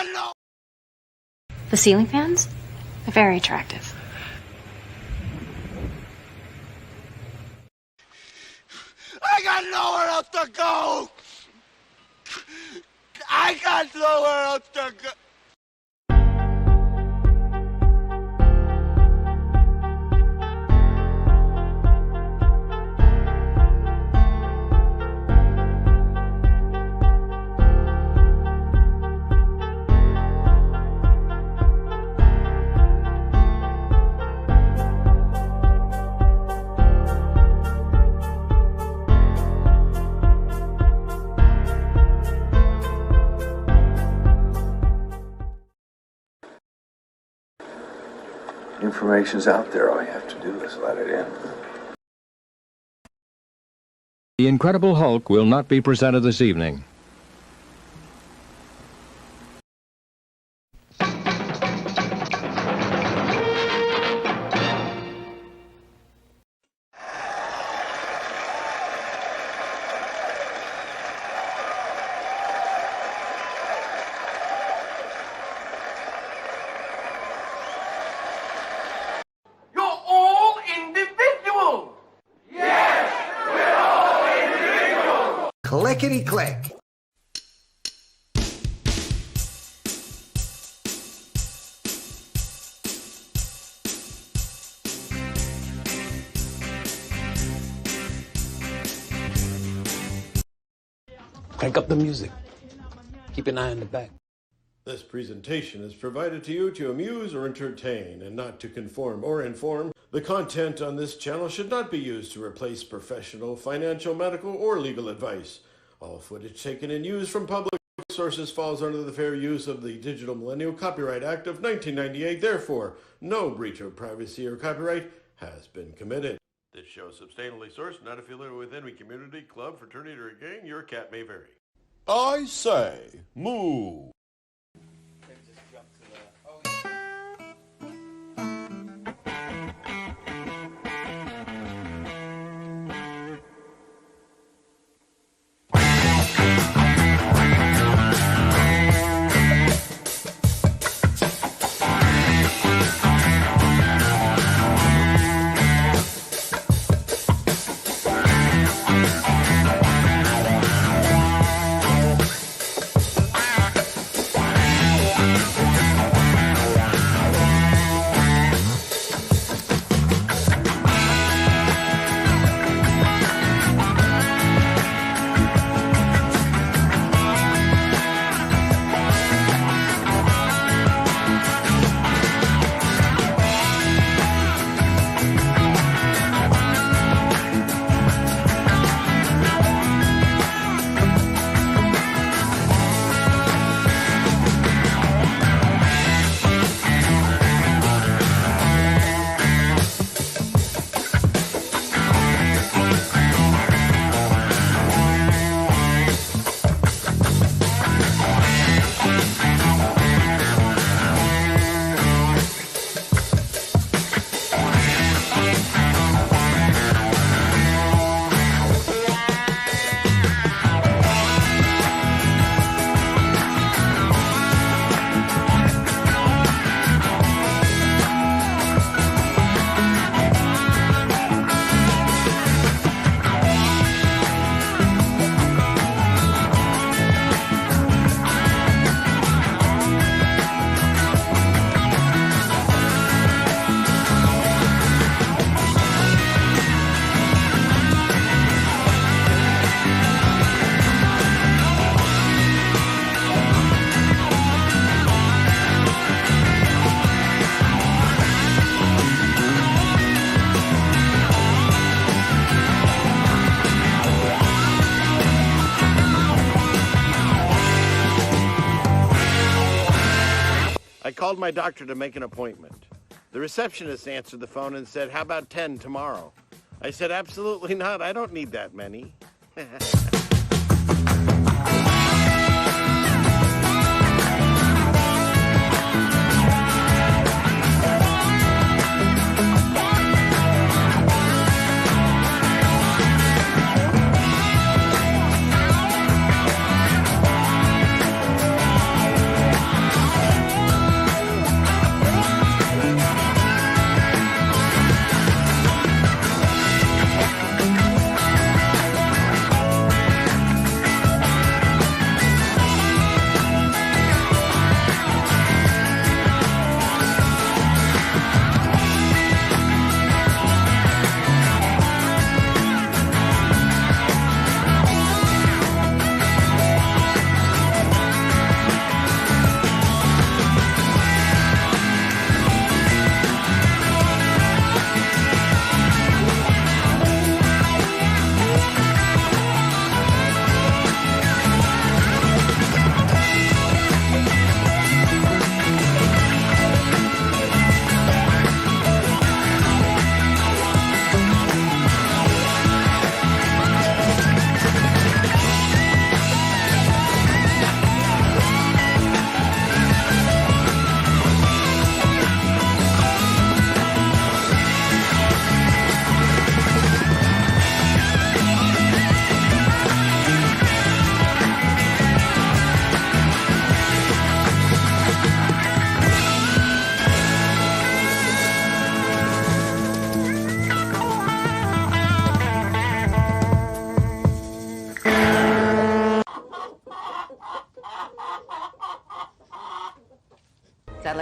got no... The ceiling fans? They're very attractive. I got nowhere else to go! I got nowhere else to go! Information's out there. All you have to do is let it in. The Incredible Hulk will not be presented this evening. Clickety-click. Crank up the music. Keep an eye on the back. This presentation is provided to you to amuse or entertain and not to conform or inform. The content on this channel should not be used to replace professional, financial, medical, or legal advice. All footage taken and used from public sources falls under the fair use of the Digital Millennial Copyright Act of 1998. Therefore, no breach of privacy or copyright has been committed. This show is substantially sourced, not affiliated with any community, club, fraternity, or gang. Your cat may vary. I say, moo. I called my doctor to make an appointment. The receptionist answered the phone and said, "How about 10 tomorrow?" I said, "Absolutely not. I don't need that many."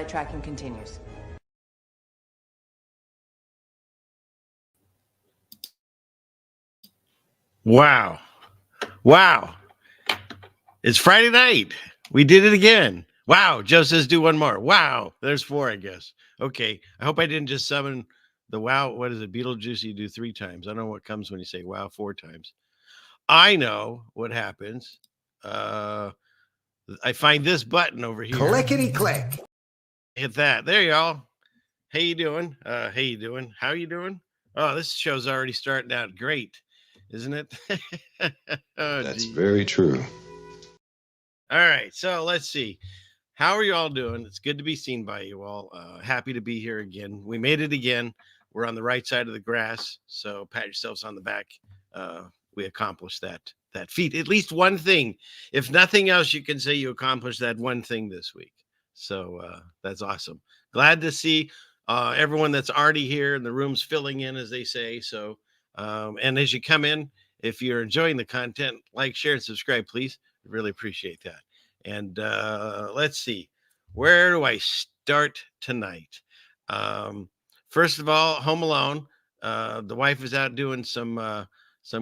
tracking continues. Wow. Wow. It's Friday night. We did it again. Wow. Joe says do one more. Wow. There's 4, I guess. Okay. I hope I didn't just summon the wow. What is it? Beetlejuice you do 3 times. I don't know what comes when you say wow 4 times. I know what happens. I find this button over here. Clickety click. Hit that. There you go. How you doing? How you doing? How you doing? Oh, this show's already starting out great, isn't it? Oh, That's geez. very true. All right, so let's see. How are you all doing? It's good to be seen by you all. Happy to be here again. We made it again. We're on the right side of the grass, so pat yourselves on the back. We accomplished that feat. At least one thing. If nothing else, you can say you accomplished that one thing this week. So that's awesome. Glad to see everyone that's already here, and the room's filling in, as they say. So, and as you come in, if you're enjoying the content, like, share, and subscribe, please. Really appreciate that. And let's see, where do I start tonight? First of all, Home Alone. The wife is out doing some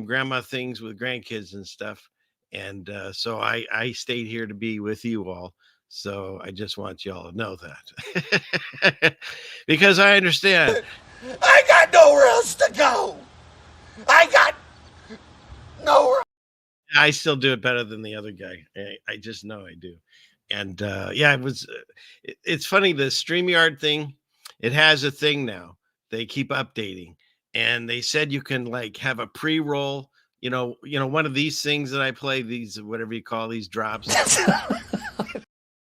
grandma things with grandkids and stuff, and so I stayed here to be with you all. So I just want you all to know that because I understand. I got nowhere else to go. I got nowhere. I still do it better than the other guy. I just know I do. And yeah, it was. It's funny, the StreamYard thing. It has a thing now. They keep updating, and they said you can like have a pre-roll. One of these things that I play, these whatever you call these drops,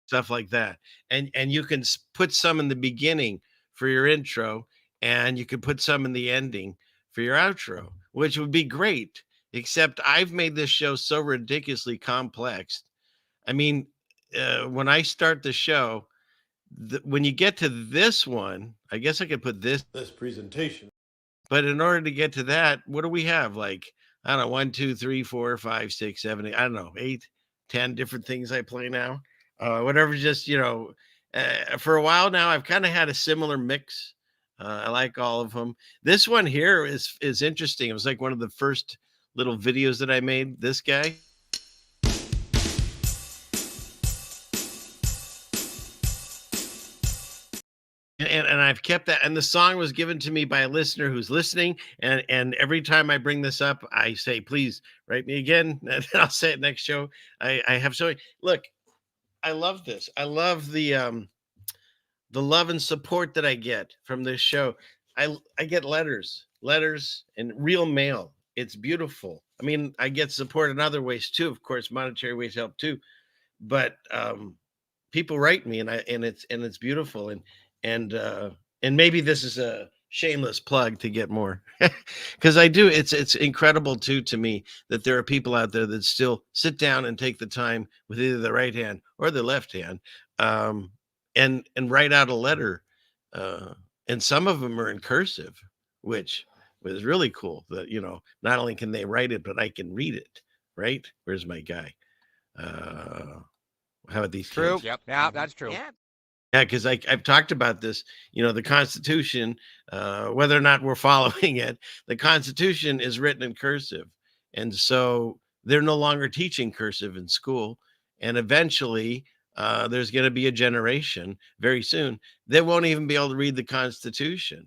stuff like that, and you can put some in the beginning for your intro, and you can put some in the ending for your outro, which would be great. Except I've made this show so ridiculously complex. I mean, when I start the show, when you get to this one, I guess I could put this presentation. But in order to get to that, what do we have? Like, I don't know, 1, 2, 3, 4, 5, 6, 7, 8, I don't know, 8, 10 different things I play now. Whatever, just, for a while now, I've kind of had a similar mix. I like all of them. This one here is interesting. It was like one of the first little videos that I made. This guy. And I've kept that. And the song was given to me by a listener who's listening. And every time I bring this up, I say, please write me again. And I'll say it next show. I have so look, I love this. I love the love and support that I get from this show. I get letters and real mail. It's beautiful. I mean, I get support in other ways too. Of course, monetary ways help too. But people write me, and it's beautiful. And maybe this is a shameless plug to get more, because I do. It's incredible too to me that there are people out there that still sit down and take the time with either the right hand or the left hand, and write out a letter, and some of them are in cursive, which was really cool. That not only can they write it, but I can read it. Right? Where's my guy? How about these True. kids? Yep. Yeah, that's true. Yeah, because I've talked about this. The Constitution, whether or not we're following it, the Constitution is written in cursive, and so they're no longer teaching cursive in school. And eventually, there's going to be a generation very soon that won't even be able to read the Constitution,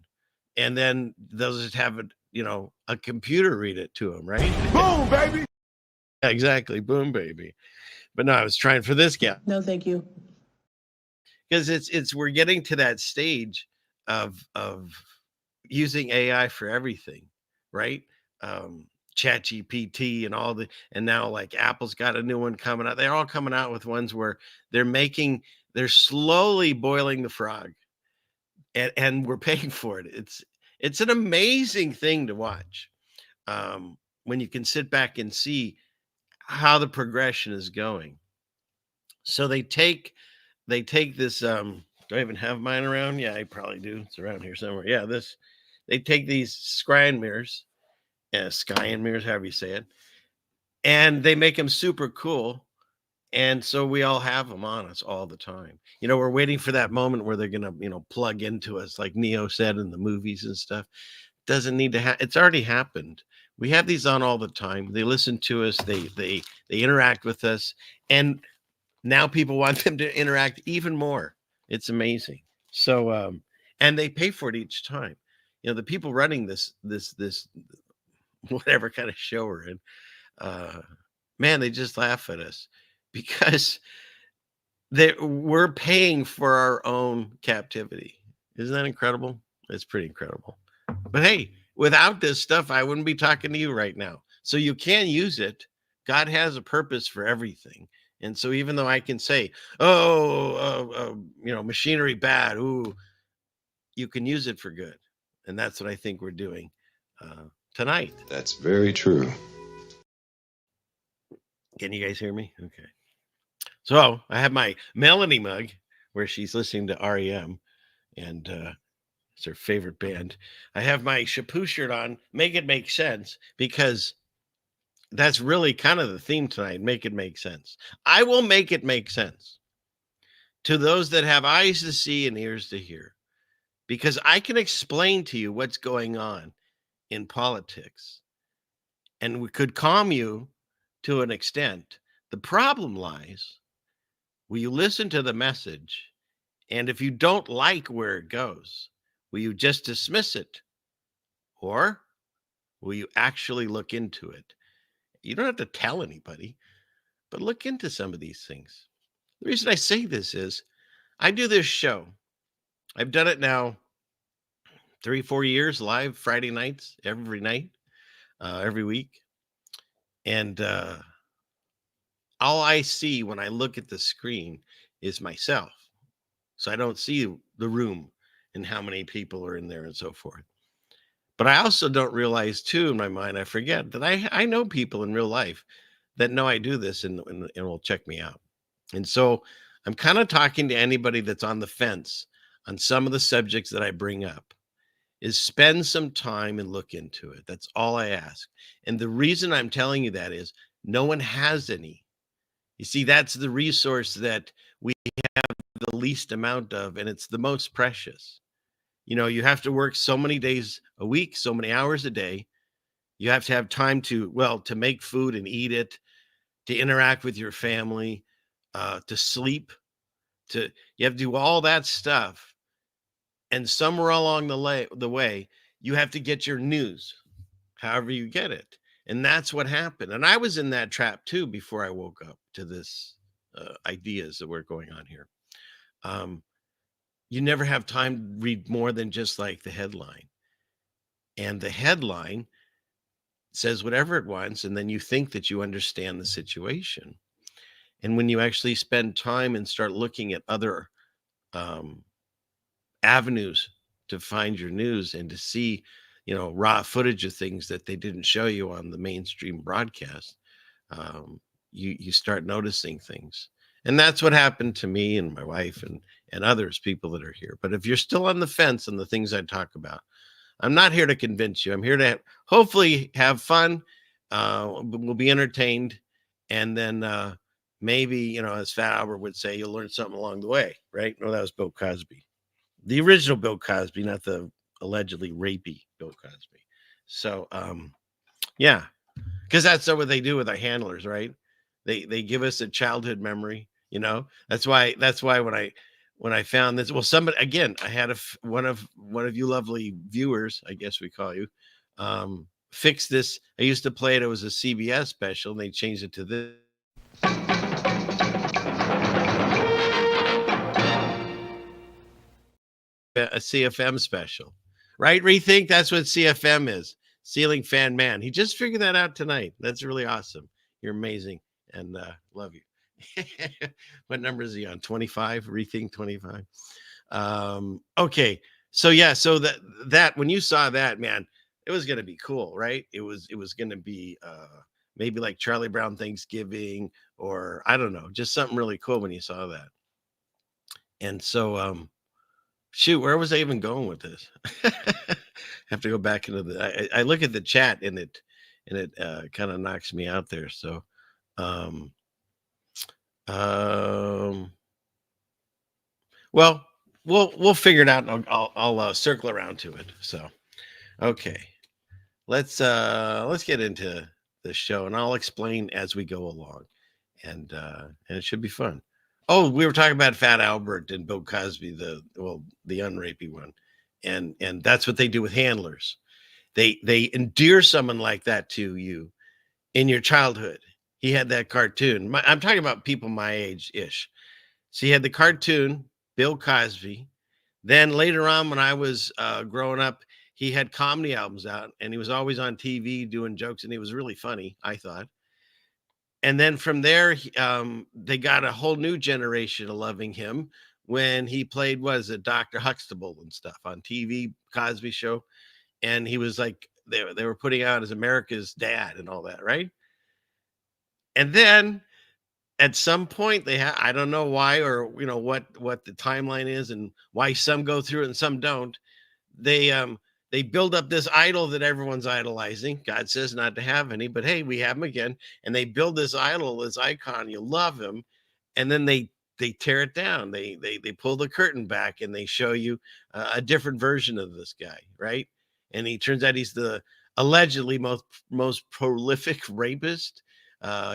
and then they'll just have a computer read it to them, right? Boom, baby. Yeah, exactly, boom, baby. But no, I was trying for this guy. No, thank you. Because we're getting to that stage of using AI for everything, right? Chat GPT and now like Apple's got a new one coming out. They're all coming out with ones where they're slowly boiling the frog, and we're paying for it. It's an amazing thing to watch, when you can sit back and see how the progression is going. So they take this, do I even have mine around? Yeah, I probably do. It's around here somewhere. Yeah, they take these scryan mirrors, however you say it, and they make them super cool. And so we all have them on us all the time. We're waiting for that moment where they're going to, plug into us like Neo said in the movies and stuff. Doesn't need to happen. It's already happened. We have these on all the time. They listen to us. They interact with us. And now people want them to interact even more. It's amazing. So, and they pay for it each time. The people running this whatever kind of show we're in, man, they just laugh at us because we're paying for our own captivity. Isn't that incredible? It's pretty incredible. But hey, without this stuff, I wouldn't be talking to you right now. So you can use it. God has a purpose for everything. And so even though I can say, machinery bad, ooh, you can use it for good. And that's what I think we're doing tonight. That's very true. Can you guys hear me? Okay. So I have my Melanie mug where she's listening to REM and it's her favorite band. I have my Shampoo shirt on, make it make sense, because that's really kind of the theme tonight. Make it make sense. I will make it make sense to those that have eyes to see and ears to hear, because I can explain to you what's going on in politics and we could calm you to an extent. The problem lies, will you listen to the message? And if you don't like where it goes, will you just dismiss it? Or will you actually look into it? You don't have to tell anybody, but look into some of these things. The reason I say this is I do this show. I've done it now 3-4 years live Friday nights, every night, every week. And all I see when I look at the screen is myself. So I don't see the room and how many people are in there and so forth. But I also don't realize, too, in my mind, I forget that I know people in real life that know I do this and will check me out. And so I'm kind of talking to anybody that's on the fence on some of the subjects that I bring up, is spend some time and look into it. That's all I ask. And the reason I'm telling you that is no one has any. You see, that's the resource that we have the least amount of, and it's the most precious. You have to work so many days a week, so many hours a day. You have to have time to make food and eat it, to interact with your family, to sleep, you have to do all that stuff. And somewhere along the way, you have to get your news, however you get it. And that's what happened. And I was in that trap too before I woke up to this ideas that were going on here. You never have time to read more than just like the headline. And the headline says whatever it wants, and then you think that you understand the situation. And when you actually spend time and start looking at other avenues to find your news and to see, raw footage of things that they didn't show you on the mainstream broadcast, you start noticing things. And that's what happened to me and my wife and others, people that are here. But if you're still on the fence on the things I talk about, I'm not here to convince you. I'm here to hopefully have fun. We'll be entertained. And then maybe, as Fat Albert would say, you'll learn something along the way, right? No, that was Bill Cosby. The original Bill Cosby, not the allegedly rapey Bill Cosby. So, yeah, because that's what they do with our handlers, right? They give us a childhood memory. That's why when I found this, somebody, again, I had one of you lovely viewers, I guess we call you, fix this. I used to play it. It was a CBS special, and they changed it to this. A CFM special, right? Rethink. That's what CFM is. Ceiling Fan Man. He just figured that out tonight. That's really awesome. You're amazing, and love you. What number is he on? 25. Rethink 25. Okay. So yeah. So that when you saw that, man, it was gonna be cool, right? It was gonna be maybe like Charlie Brown Thanksgiving, or I don't know, just something really cool when you saw that. And so shoot, where was I even going with this? Have to go back into I look at the chat and it kind of knocks me out there. So Well, we'll figure it out, and I'll circle around to it. So, okay, let's get into the show, and I'll explain as we go along, and it should be fun. Oh, we were talking about Fat Albert and Bill Cosby, the unrapey one, and that's what they do with handlers. They endear someone like that to you in your childhood. He had that cartoon. I'm talking about people my age ish. So he had the cartoon, Bill Cosby. Then later on, when I was growing up, he had comedy albums out, and he was always on TV doing jokes, and he was really funny, I thought. And then from there, they got a whole new generation of loving him when he played, was it Dr. Huxtable and stuff on TV, Cosby Show, and he was like they were putting out as America's dad and all that, right? And then at some point I don't know why, or what the timeline is and why some go through it and some don't. They build up this idol that everyone's idolizing. God says not to have any, but hey, we have him again. And they build this idol, this icon. You love him, and then they tear it down. They pull the curtain back and they show you a different version of this guy, right? And he turns out he's the allegedly most prolific rapist.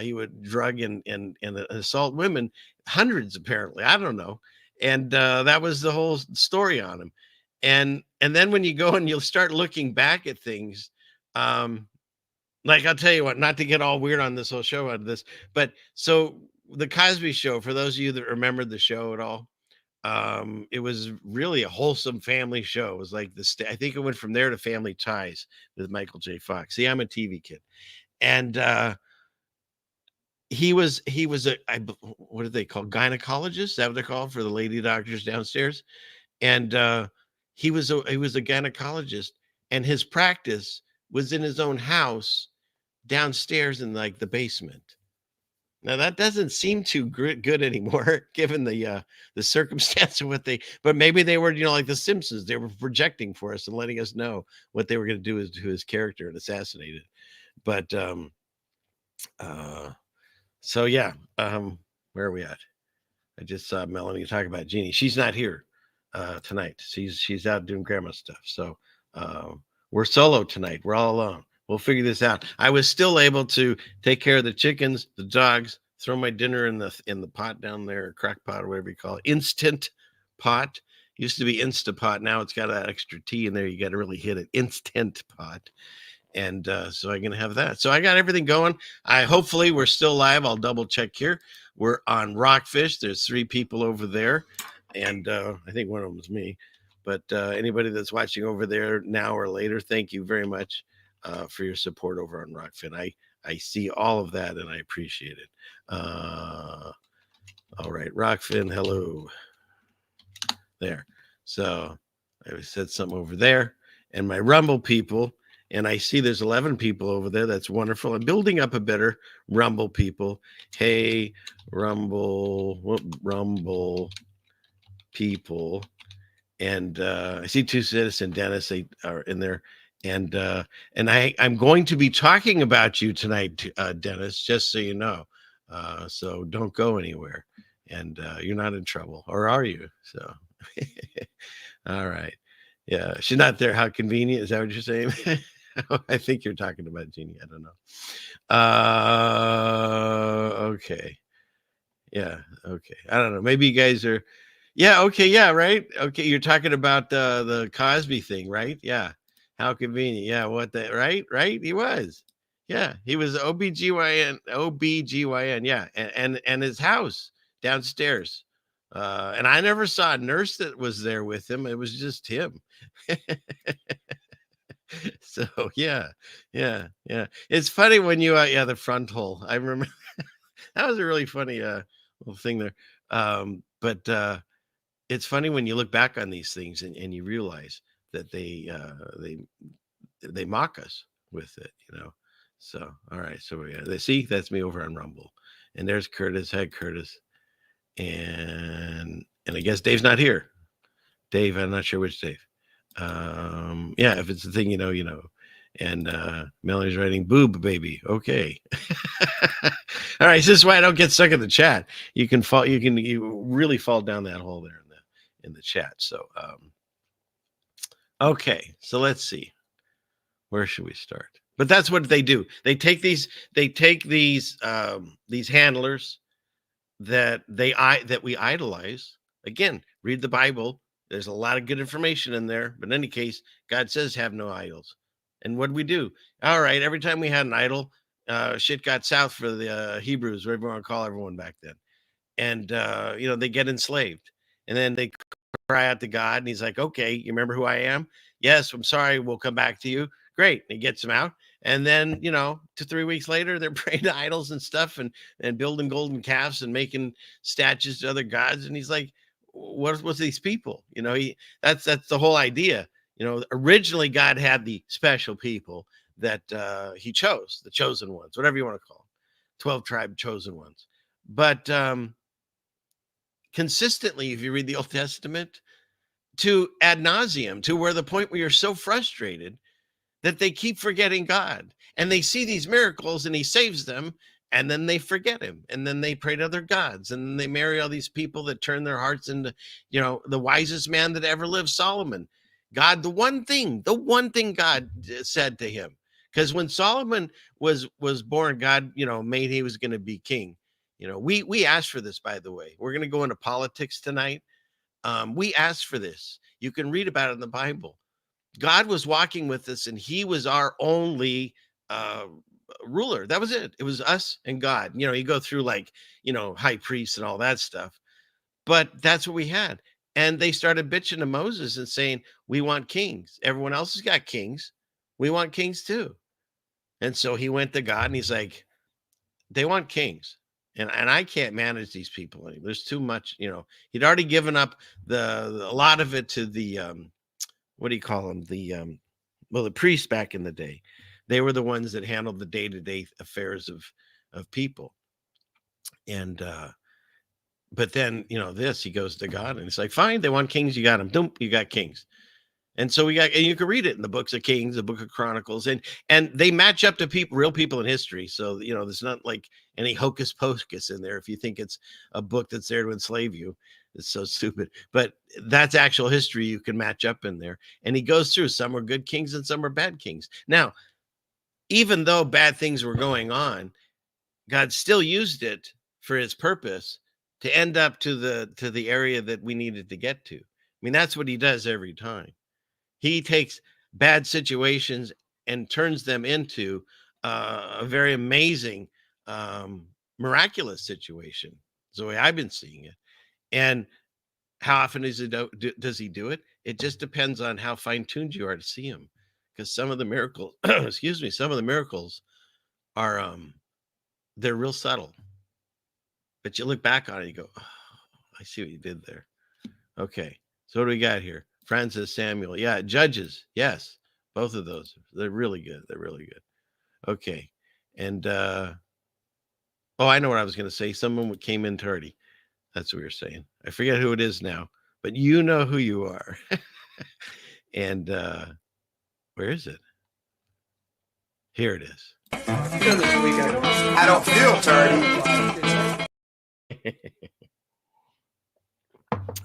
He would drug and assault women, hundreds apparently. I don't know. And that was the whole story on him. And then when you go and you'll start looking back at things, like I'll tell you what, not to get all weird on this whole show out of this, but so the Cosby Show, for those of you that remembered the show at all, it was really a wholesome family show. It was like I think it went from there to Family Ties with Michael J. Fox. See, I'm a TV kid, and he was what do they call gynecologist? Is that what they're called for the lady doctors downstairs? And he was a gynecologist, and his practice was in his own house downstairs in like the basement. Now that doesn't seem too good anymore, given the circumstance of what but maybe they were, like the Simpsons, they were projecting for us and letting us know what they were going to do to his character and assassinate it. But so yeah, where are we at? I just saw Melanie talk about Jeannie. She's not here tonight. She's out doing grandma stuff. So we're solo tonight. We're all alone. We'll figure this out. I was still able to take care of the chickens, the dogs, throw my dinner in the pot down there, crock pot or whatever you call it. Instant pot. Used to be Instapot. Now it's got that extra T in there. You got to really hit it. Instant pot. And so I'm going to have that. So I got everything going. Hopefully we're still live. I'll double check here. We're on Rockfish. There's 3 people over there. And I think one of them is me. But anybody that's watching over there now or later, thank you very much for your support over on Rockfin. I see all of that and I appreciate it. All right, Rockfin, hello. There. So I said something over there. And my Rumble people, and I see there's 11 people over there. That's wonderful. I'm building up a better Rumble people. Hey, Rumble people. And I see 2 Citizen Dennis. They are in there. And I'm going to be talking about you tonight, Dennis, just so you know. So don't go anywhere. And you're not in trouble, or are you? So, all right. Yeah, she's not there. How convenient. Is that what you're saying? I think you're talking about Jeannie. I don't know. Okay. Yeah. Okay. I don't know. Maybe you guys are. Yeah. Okay. Yeah. Right. Okay. You're talking about the Cosby thing, right? Yeah. How convenient. Yeah. What the right? Right. He was. Yeah. He was OBGYN. OBGYN. Yeah. And his house downstairs. And I never saw a nurse that was there with him. It was just him. So yeah. It's funny when you the front hole. I remember that was a really funny little thing there. But it's funny when you look back on these things and you realize that they mock us with it, So all right, so they see that's me over on Rumble, and there's Curtis. Hey, Curtis, and I guess Dave's not here. Dave, I'm not sure which Dave. Yeah, if it's the thing, you know. And Melanie's writing boob baby. Okay. All right, this is why I don't get stuck in the chat. You really fall down that hole there in the chat. So okay, so let's see. Where should we start? But that's what they do. They take these handlers that we idolize. Again, read the Bible. There's a lot of good information in there. But in any case, God says have no idols. And what do we do? All right, every time we had an idol, shit got south for the Hebrews, whatever you want to call everyone back then. And they get enslaved. And then they cry out to God, and he's like, okay, you remember who I am? Yes, I'm sorry, we'll come back to you. Great. And he gets them out. And then, 2-3 weeks later, they're praying to idols and stuff and building golden calves and making statues to other gods. And he's like, what's these people? That's the whole idea. Originally God had the special people that he chose, the chosen ones, whatever you want to call them, 12 tribe chosen ones. But consistently, if you read the Old Testament, to ad nauseum, to where the point where you're so frustrated that they keep forgetting God, and they see these miracles and he saves them, and then they forget him, and then they pray to other gods, and then they marry all these people that turn their hearts into, the wisest man that ever lived, Solomon. God, the one thing God said to him, because when Solomon was born, God, made he was going to be king. We asked for this, by the way. We're going to go into politics tonight. We asked for this. You can read about it in the Bible. God was walking with us, and he was our only ruler. That was it. It was us and God. You go through high priests and all that stuff, but that's what we had. And they started bitching to Moses and saying, we want kings. Everyone else has got kings. We want kings too. And so he went to God, and he's like, they want kings. And I can't manage these people anymore. There's too much, he'd already given up a lot of it to the, what do you call them? The priests back in the day. They were the ones that handled the day-to-day affairs of people. And, but then, he goes to God, and it's like, fine, they want kings. You got them. Dump, you got kings. And so and you can read it in the books of Kings, the book of Chronicles, and they match up to real people in history. So, there's not like any hocus pocus in there. If you think it's a book that's there to enslave you, it's so stupid, but that's actual history. You can match up in there. And he goes through, some are good kings and some are bad kings. Now, even though bad things were going on, God still used it for his purpose to end up to the area that we needed to get to. I mean, that's what he does every time. He takes bad situations and turns them into a very amazing, miraculous situation. That's the way I've been seeing it. And how often does he do it? It just depends on how fine-tuned you are to see him. Because some of the miracles, some of the miracles are, they're real subtle. But you look back on it, you go, oh, I see what you did there. Okay, so what do we got here? Francis Samuel. Yeah, Judges. Yes, both of those. They're really good. They're really good. Okay. And I know what I was going to say. Someone came in tardy. That's what we were saying. I forget who it is now, but you know who you are. And where is it? Here it is. I don't feel tardy.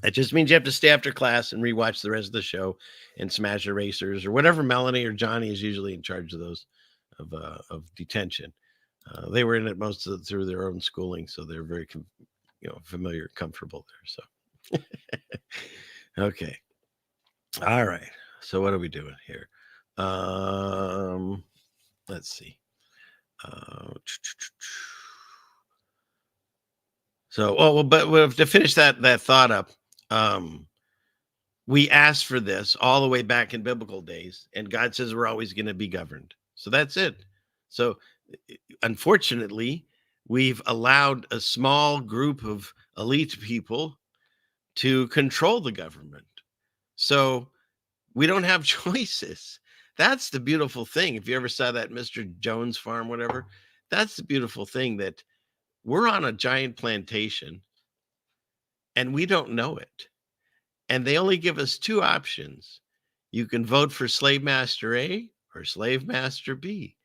That just means you have to stay after class and rewatch the rest of the show and Smash Erasers or whatever. Melanie or Johnny is usually in charge of those of detention. They were in it through their own schooling, so they're very familiar, comfortable there. So okay, all right. So what are we doing here? Let's see. But to finish that thought up, we asked for this all the way back in biblical days, and God says we're always going to be governed. So that's it. So unfortunately, we've allowed a small group of elite people to control the government. So we don't have choices. That's the beautiful thing. If you ever saw that Mr. Jones farm, whatever, that's the beautiful thing, that we're on a giant plantation and we don't know it. And they only give us two options. You can vote for slave master A or slave master B.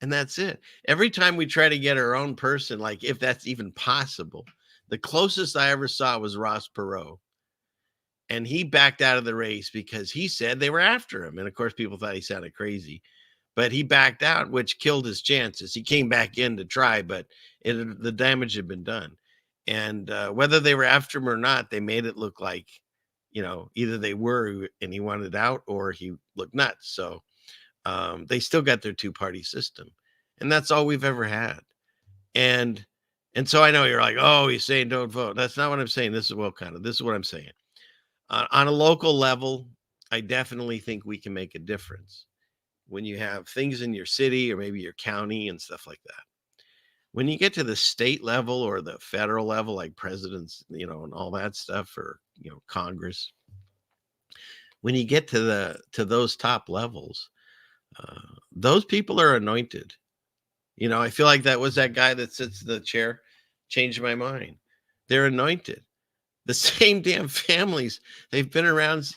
And that's it. Every time we try to get our own person, like if that's even possible, the closest I ever saw was Ross Perot. And he backed out of the race because he said they were after him. And of course, people thought he sounded crazy, but he backed out, which killed his chances. He came back in to try, but the damage had been done. And whether they were after him or not, they made it look like, either they were and he wanted out or he looked nuts. So they still got their two-party system. And that's all we've ever had. And so I know you're like, oh, he's saying don't vote. That's not what I'm saying. This is this is what I'm saying. On a local level, I definitely think we can make a difference when you have things in your city or maybe your county and stuff like that. When you get to the state level or the federal level, like presidents, and all that stuff, or, Congress, when you get to those top levels, those people are anointed. I feel like that was that guy that sits in the chair, changed my mind. They're anointed. The same damn families, they've been around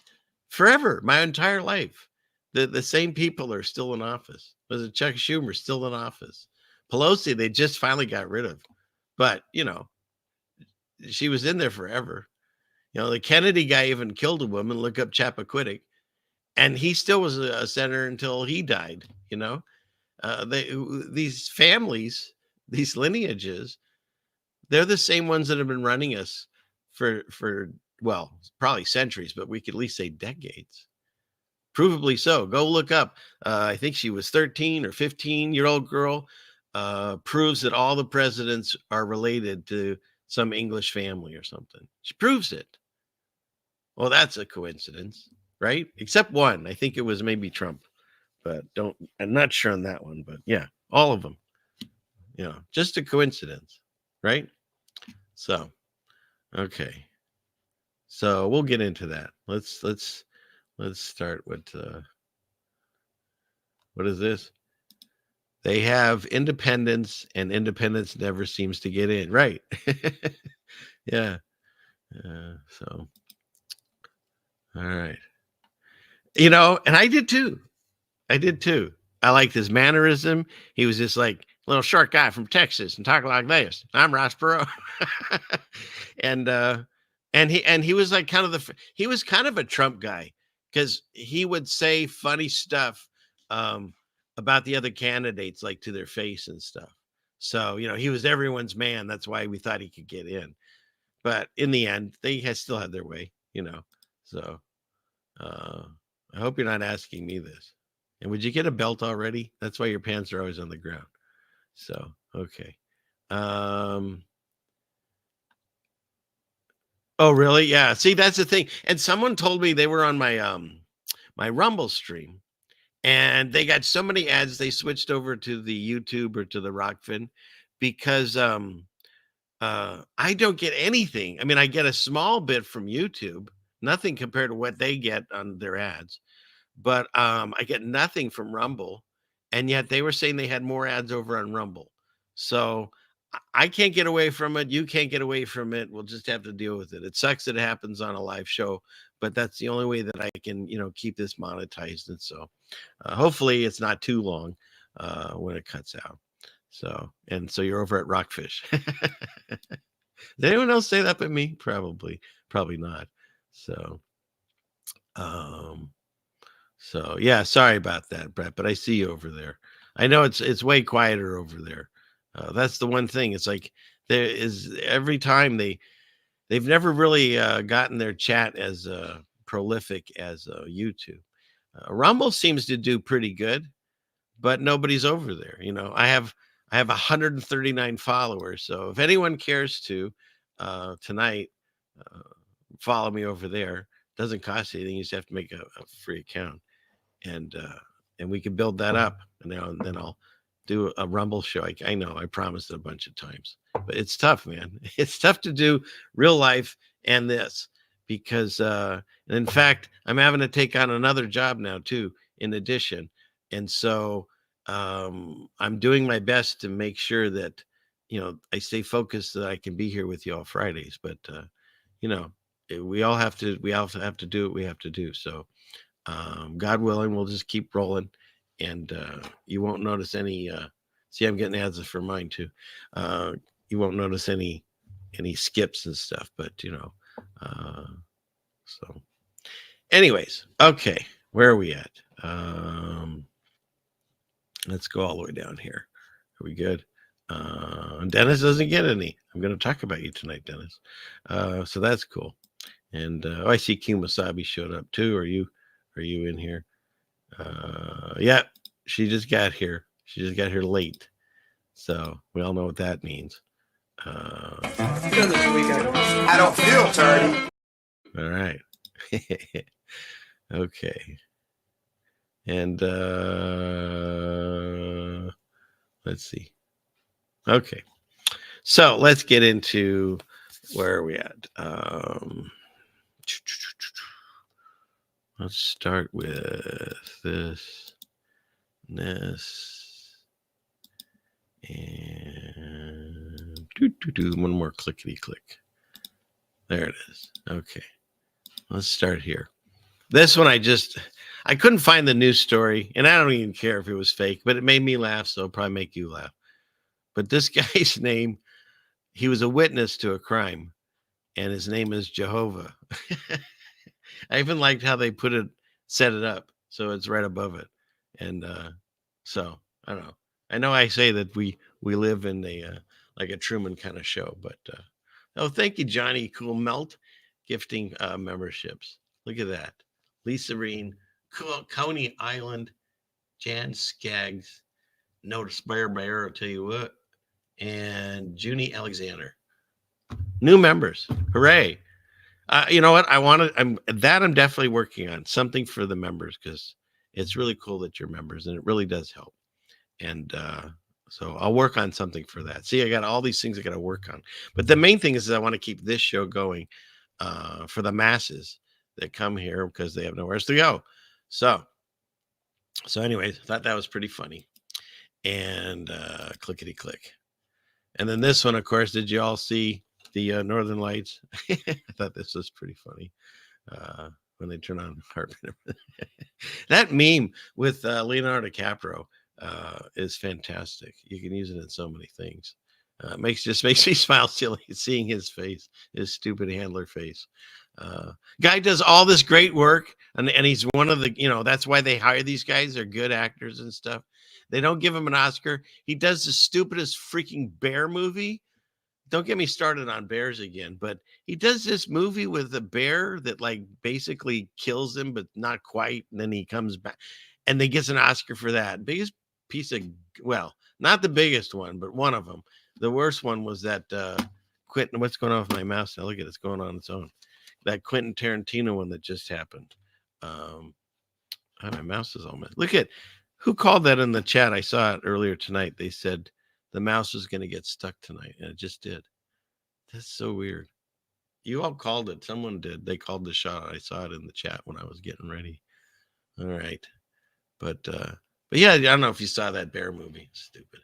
forever, my entire life. The same people are still in office. Was it Chuck Schumer still in office? Pelosi, they just finally got rid of. But, she was in there forever. The Kennedy guy even killed a woman, look up Chappaquiddick, and he still was a senator until he died, these families, these lineages, they're the same ones that have been running us for probably centuries, but we could at least say decades. Provably so. Go look up. I think she was 13 or 15-year-old girl. Proves that all the presidents are related to some English family or something. She proves it. Well, that's a coincidence, right? Except one. I think it was maybe Trump, but I'm not sure on that one. But yeah, all of them. Just a coincidence, right? So, okay. So we'll get into that. Let's start with what is this? They have independence, and independence never seems to get in, right? Yeah. So, all right. And I did too. I liked his mannerism. He was just like a little short guy from Texas and talking like this. I'm Ross Perot. and he was like he was kind of a Trump guy, because he would say funny stuff about the other candidates, like to their face and stuff. So, he was everyone's man. That's why we thought he could get in. But in the end, they still had their way, So I hope you're not asking me this. And would you get a belt already? That's why your pants are always on the ground. So, okay. Oh, really? Yeah. See, that's the thing. And someone told me they were on my my Rumble stream, and they got so many ads they switched over to the YouTube or to the Rockfin, because I don't get anything. I mean, I get a small bit from YouTube, nothing compared to what they get on their ads. But I get nothing from Rumble, and yet they were saying they had more ads over on Rumble. So I can't get away from it. You can't get away from it. We'll just have to deal with it. It sucks that it happens on a live show, but that's the only way that I can, keep this monetized. And so hopefully it's not too long when it cuts out. So you're over at Rockfish. Did anyone else say that but me? Probably not. So, So yeah, sorry about that, Brett, but I see you over there. I know it's way quieter over there. That's the one thing. It's like there is every time they've never really gotten their chat as prolific as YouTube. Rumble seems to do pretty good, but nobody's over there. I have 139 followers. So if anyone cares to tonight, follow me over there. Doesn't cost anything. You just have to make a free account. And we can build that up, and then I'll do a Rumble show. I know I promised it a bunch of times, but it's tough, man. It's tough to do real life and this, because and in fact, I'm having to take on another job now too, in addition. And so I'm doing my best to make sure that I stay focused, that I can be here with you all Fridays. But we all have to do what we have to do. So God willing, we'll just keep rolling, and you won't notice any See, I'm getting ads for mine too. You won't notice any skips and stuff, but so anyways, okay, where are we at? Let's go all the way down here. Are we good? Dennis doesn't get any. I'm going to talk about you tonight, Dennis. So that's cool. And I see Q Masabi showed up too. Are you in here? Yeah, she just got here. She just got here late. So we all know what that means. I don't feel dirty. All right. Okay. And let's see. Okay. So let's get into where are we at? Let's start with this, and one more clickety click. There it is. Okay. Let's start here. This one I couldn't find the news story, and I don't even care if it was fake, but it made me laugh, so it'll probably make you laugh. But this guy's name, he was a witness to a crime, and his name is Jehovah. I even liked how they set it up, so it's right above it. And so I don't know. I know I say that we live in a like a Truman kind of show, but thank you, Johnny Cool Melt, gifting memberships. Look at that. Lisa Reen, Coney Island, Jan Skaggs, Notice Bear, I'll tell you what, and Junie Alexander. New members. Hooray. You know what? I'm definitely working on something for the members, because it's really cool that you're members, and it really does help. And so I'll work on something for that. See, I got all these things I got to work on. But the main thing is I want to keep this show going for the masses that come here because they have nowhere else to go. So anyways, I thought that was pretty funny. And clickety click. And then this one, of course, did you all see the Northern Lights? I thought this was pretty funny when they turn on Hartman. That meme with Leonardo DiCaprio is fantastic. You can use it in so many things. Makes me smile silly seeing his face, his stupid handler face. Guy does all this great work, and he's one of the, that's why they hire these guys. They're good actors and stuff. They don't give him an Oscar. He does the stupidest freaking bear movie. Don't get me started on bears again, but he does this movie with a bear that like basically kills him, but not quite. And then he comes back and they gets an Oscar for that. Biggest piece of, well, not the biggest one, but one of them. The worst one was that Quentin, what's going on with my mouse now? Look at it, it's going on its own. That Quentin Tarantino one that just happened. My mouse is all messed. Look at, who called that in the chat? I saw it earlier tonight. They said the mouse was going to get stuck tonight, and it just did. That's so weird. You all called it. Someone did. They called the shot. I saw it in the chat when I was getting ready. All right. But yeah, I don't know if you saw that bear movie. Stupid.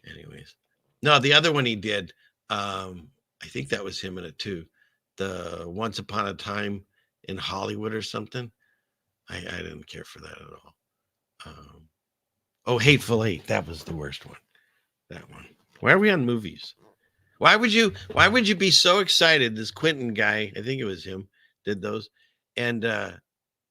Anyways. No, the other one he did, I think that was him in it too. The Once Upon a Time in Hollywood or something. I didn't care for that at all. Hateful Eight. That was the worst one. That one. Why are we on movies? Why would you be so excited? This Quentin guy, I think it was him, did those, and that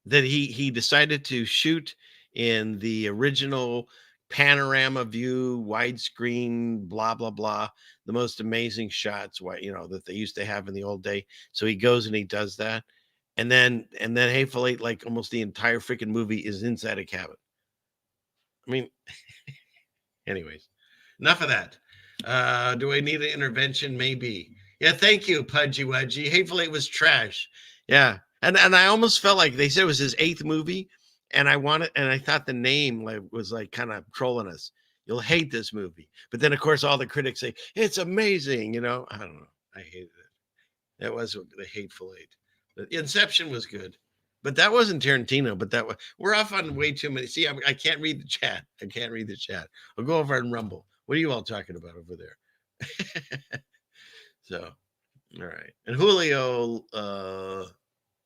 he decided to shoot in the original panorama view, widescreen, blah blah blah, the most amazing shots, that they used to have in the old day. So he goes and he does that, and then Hateful Eight, like almost the entire freaking movie is inside a cabin. I mean, anyways, enough of that. Do I need an intervention? Maybe. Yeah, thank you, Pudgy Wudgy. Hateful Eight was trash. Yeah. And I almost felt like they said it was his 8th movie, and I thought the name was like kind of trolling us. You'll hate this movie. But then of course all the critics say it's amazing, I don't know. I hated it. That was the Hateful Eight. The Inception was good. But that wasn't Tarantino, but we're off on way too many. See, I can't read the chat. I'll go over and rumble. What are you all talking about over there? So, all right. And Julio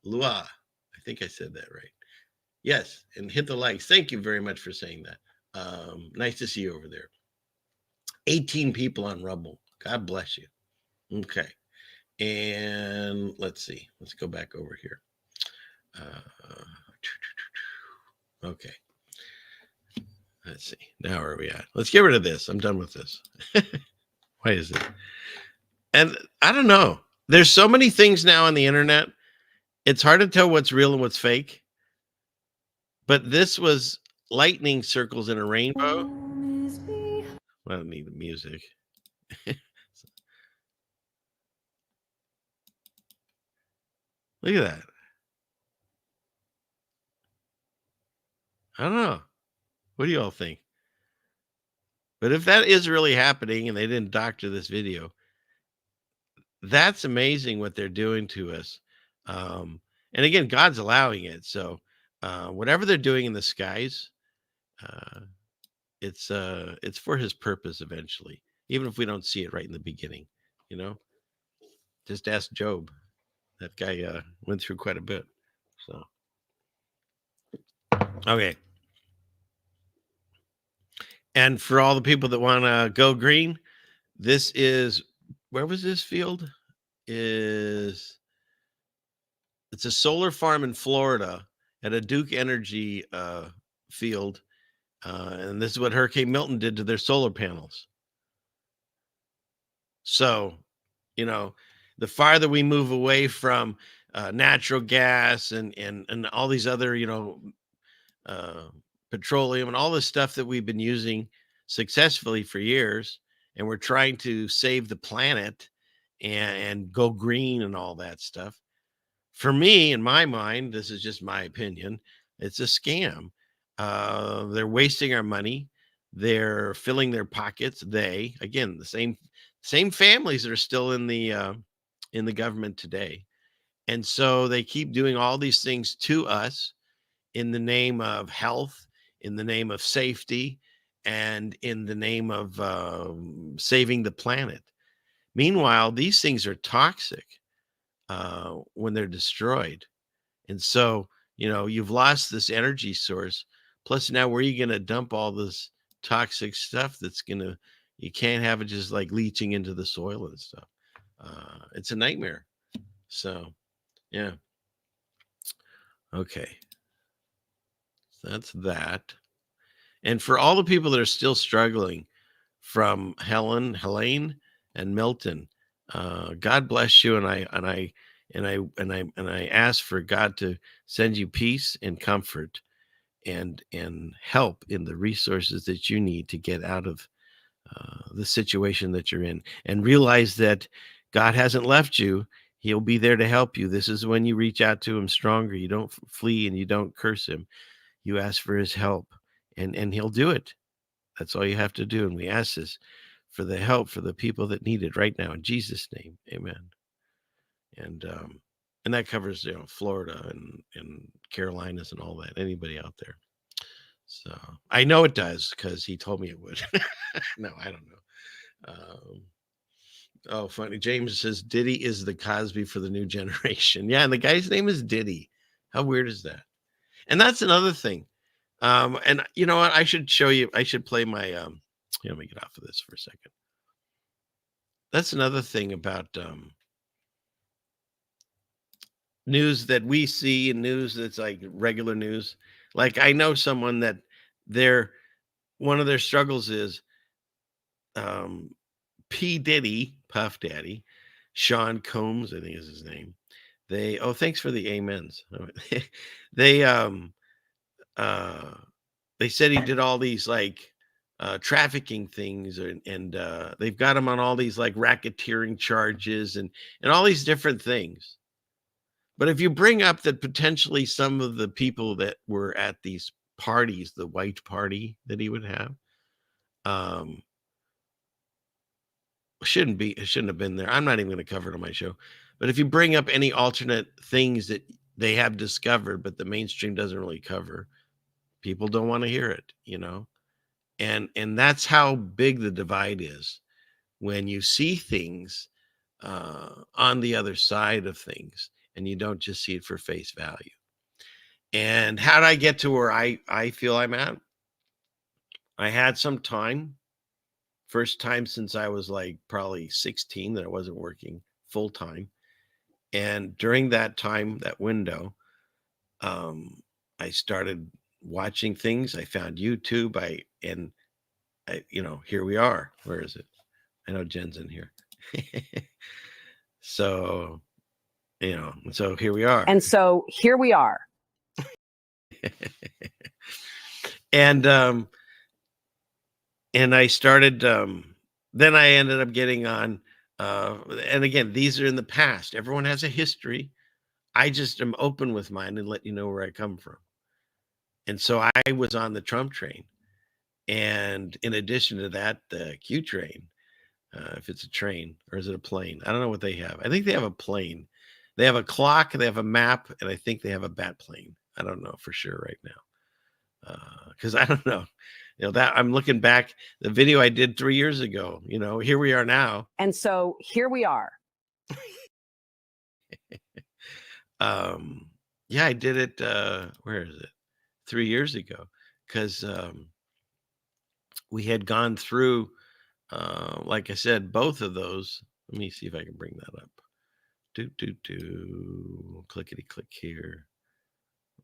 Lua, I think I said that right. Yes, and hit the likes. Thank you very much for saying that. Nice to see you over there. 18 people on Rumble. God bless you. Okay. And let's see. Let's go back over here. Okay. Let's see. Now where are we at? Let's get rid of this. I'm done with this. Why is it? And I don't know. There's so many things now on the internet. It's hard to tell what's real and what's fake. But this was lightning circles in a rainbow. I don't need the music. Look at that. I don't know. What do you all think? But if that is really happening and they didn't doctor this video, that's amazing what they're doing to us. And again, God's allowing it. So whatever they're doing in the skies, it's for his purpose eventually, even if we don't see it right in the beginning, you know. Just ask Job. That guy went through quite a bit. So okay. And for all the people that want to go green, this is, where was this field? It's a solar farm in Florida at a Duke Energy field. And this is what Hurricane Milton did to their solar panels. So, you know, the farther we move away from natural gas and all these other, you know, petroleum and all this stuff that we've been using successfully for years, and we're trying to save the planet and go green and all that stuff. For me, in my mind, this is just my opinion, it's a scam. They're wasting our money. They're filling their pockets. Again, the same families that are still in the government today. And so they keep doing all these things to us in the name of health, in the name of safety, and in the name of saving the planet. Meanwhile, these things are toxic when they're destroyed. And so, you know, you've lost this energy source. Plus, now where are you going to dump all this toxic stuff you can't have it just like leaching into the soil and stuff. It's a nightmare. So, yeah. Okay. That's that. And for all the people that are still struggling, from Helene and Milton, God bless you. And I ask for God to send you peace and comfort and help in the resources that you need to get out of the situation that you're in, and realize that God hasn't left you. He'll be there to help you. This is when you reach out to him stronger. You don't flee and you don't curse him. You ask for his help, and he'll do it. That's all you have to do. And we ask this for the help for the people that need it right now. In Jesus' name, amen. And that covers, you know, Florida and Carolinas and all that. Anybody out there. So I know it does because he told me it would. No, I don't know. Oh, funny. James says Diddy is the Cosby for the new generation. Yeah, and the guy's name is Diddy. How weird is that? And that's another thing. And you know what? I should show you. I should play my. Let me get off of this for a second. That's another thing about news that we see, and news that's like regular news. Like, I know someone that one of their struggles is P. Diddy, Puff Daddy, Sean Combs, I think is his name. Thanks for the amens. They said he did all these like trafficking things, and they've got him on all these like racketeering charges and all these different things. But if you bring up that potentially some of the people that were at these parties, the white party that he would have, shouldn't have been there. I'm not even going to cover it on my show. But if you bring up any alternate things that they have discovered, but the mainstream doesn't really cover, people don't want to hear it, you know? And that's how big the divide is when you see things on the other side of things, and you don't just see it for face value. And how did I get to where I feel I'm at? I had some time First time since I was like probably 16 that I wasn't working full time. And during that time, that window, I started watching things. I found YouTube. Here we are. Where is it? I know Jen's in here. So here we are. And so here we are. And I started, then I ended up getting on, and again, these are in the past. Everyone has a history. I just am open with mine and let you know where I come from. And so I was on the Trump train. And in addition to that, the Q train, if it's a train or is it a plane? I don't know what they have. I think they have a plane. They have a clock, they have a map, and I think they have a bat plane. I don't know for sure right now. Because I don't know. That I'm looking back, the video I did 3 years ago, here we are now. And so here we are. Yeah, I did it. Where is it? 3 years ago, because we had gone through, like I said, both of those. Let me see if I can bring that up. Clickety click here.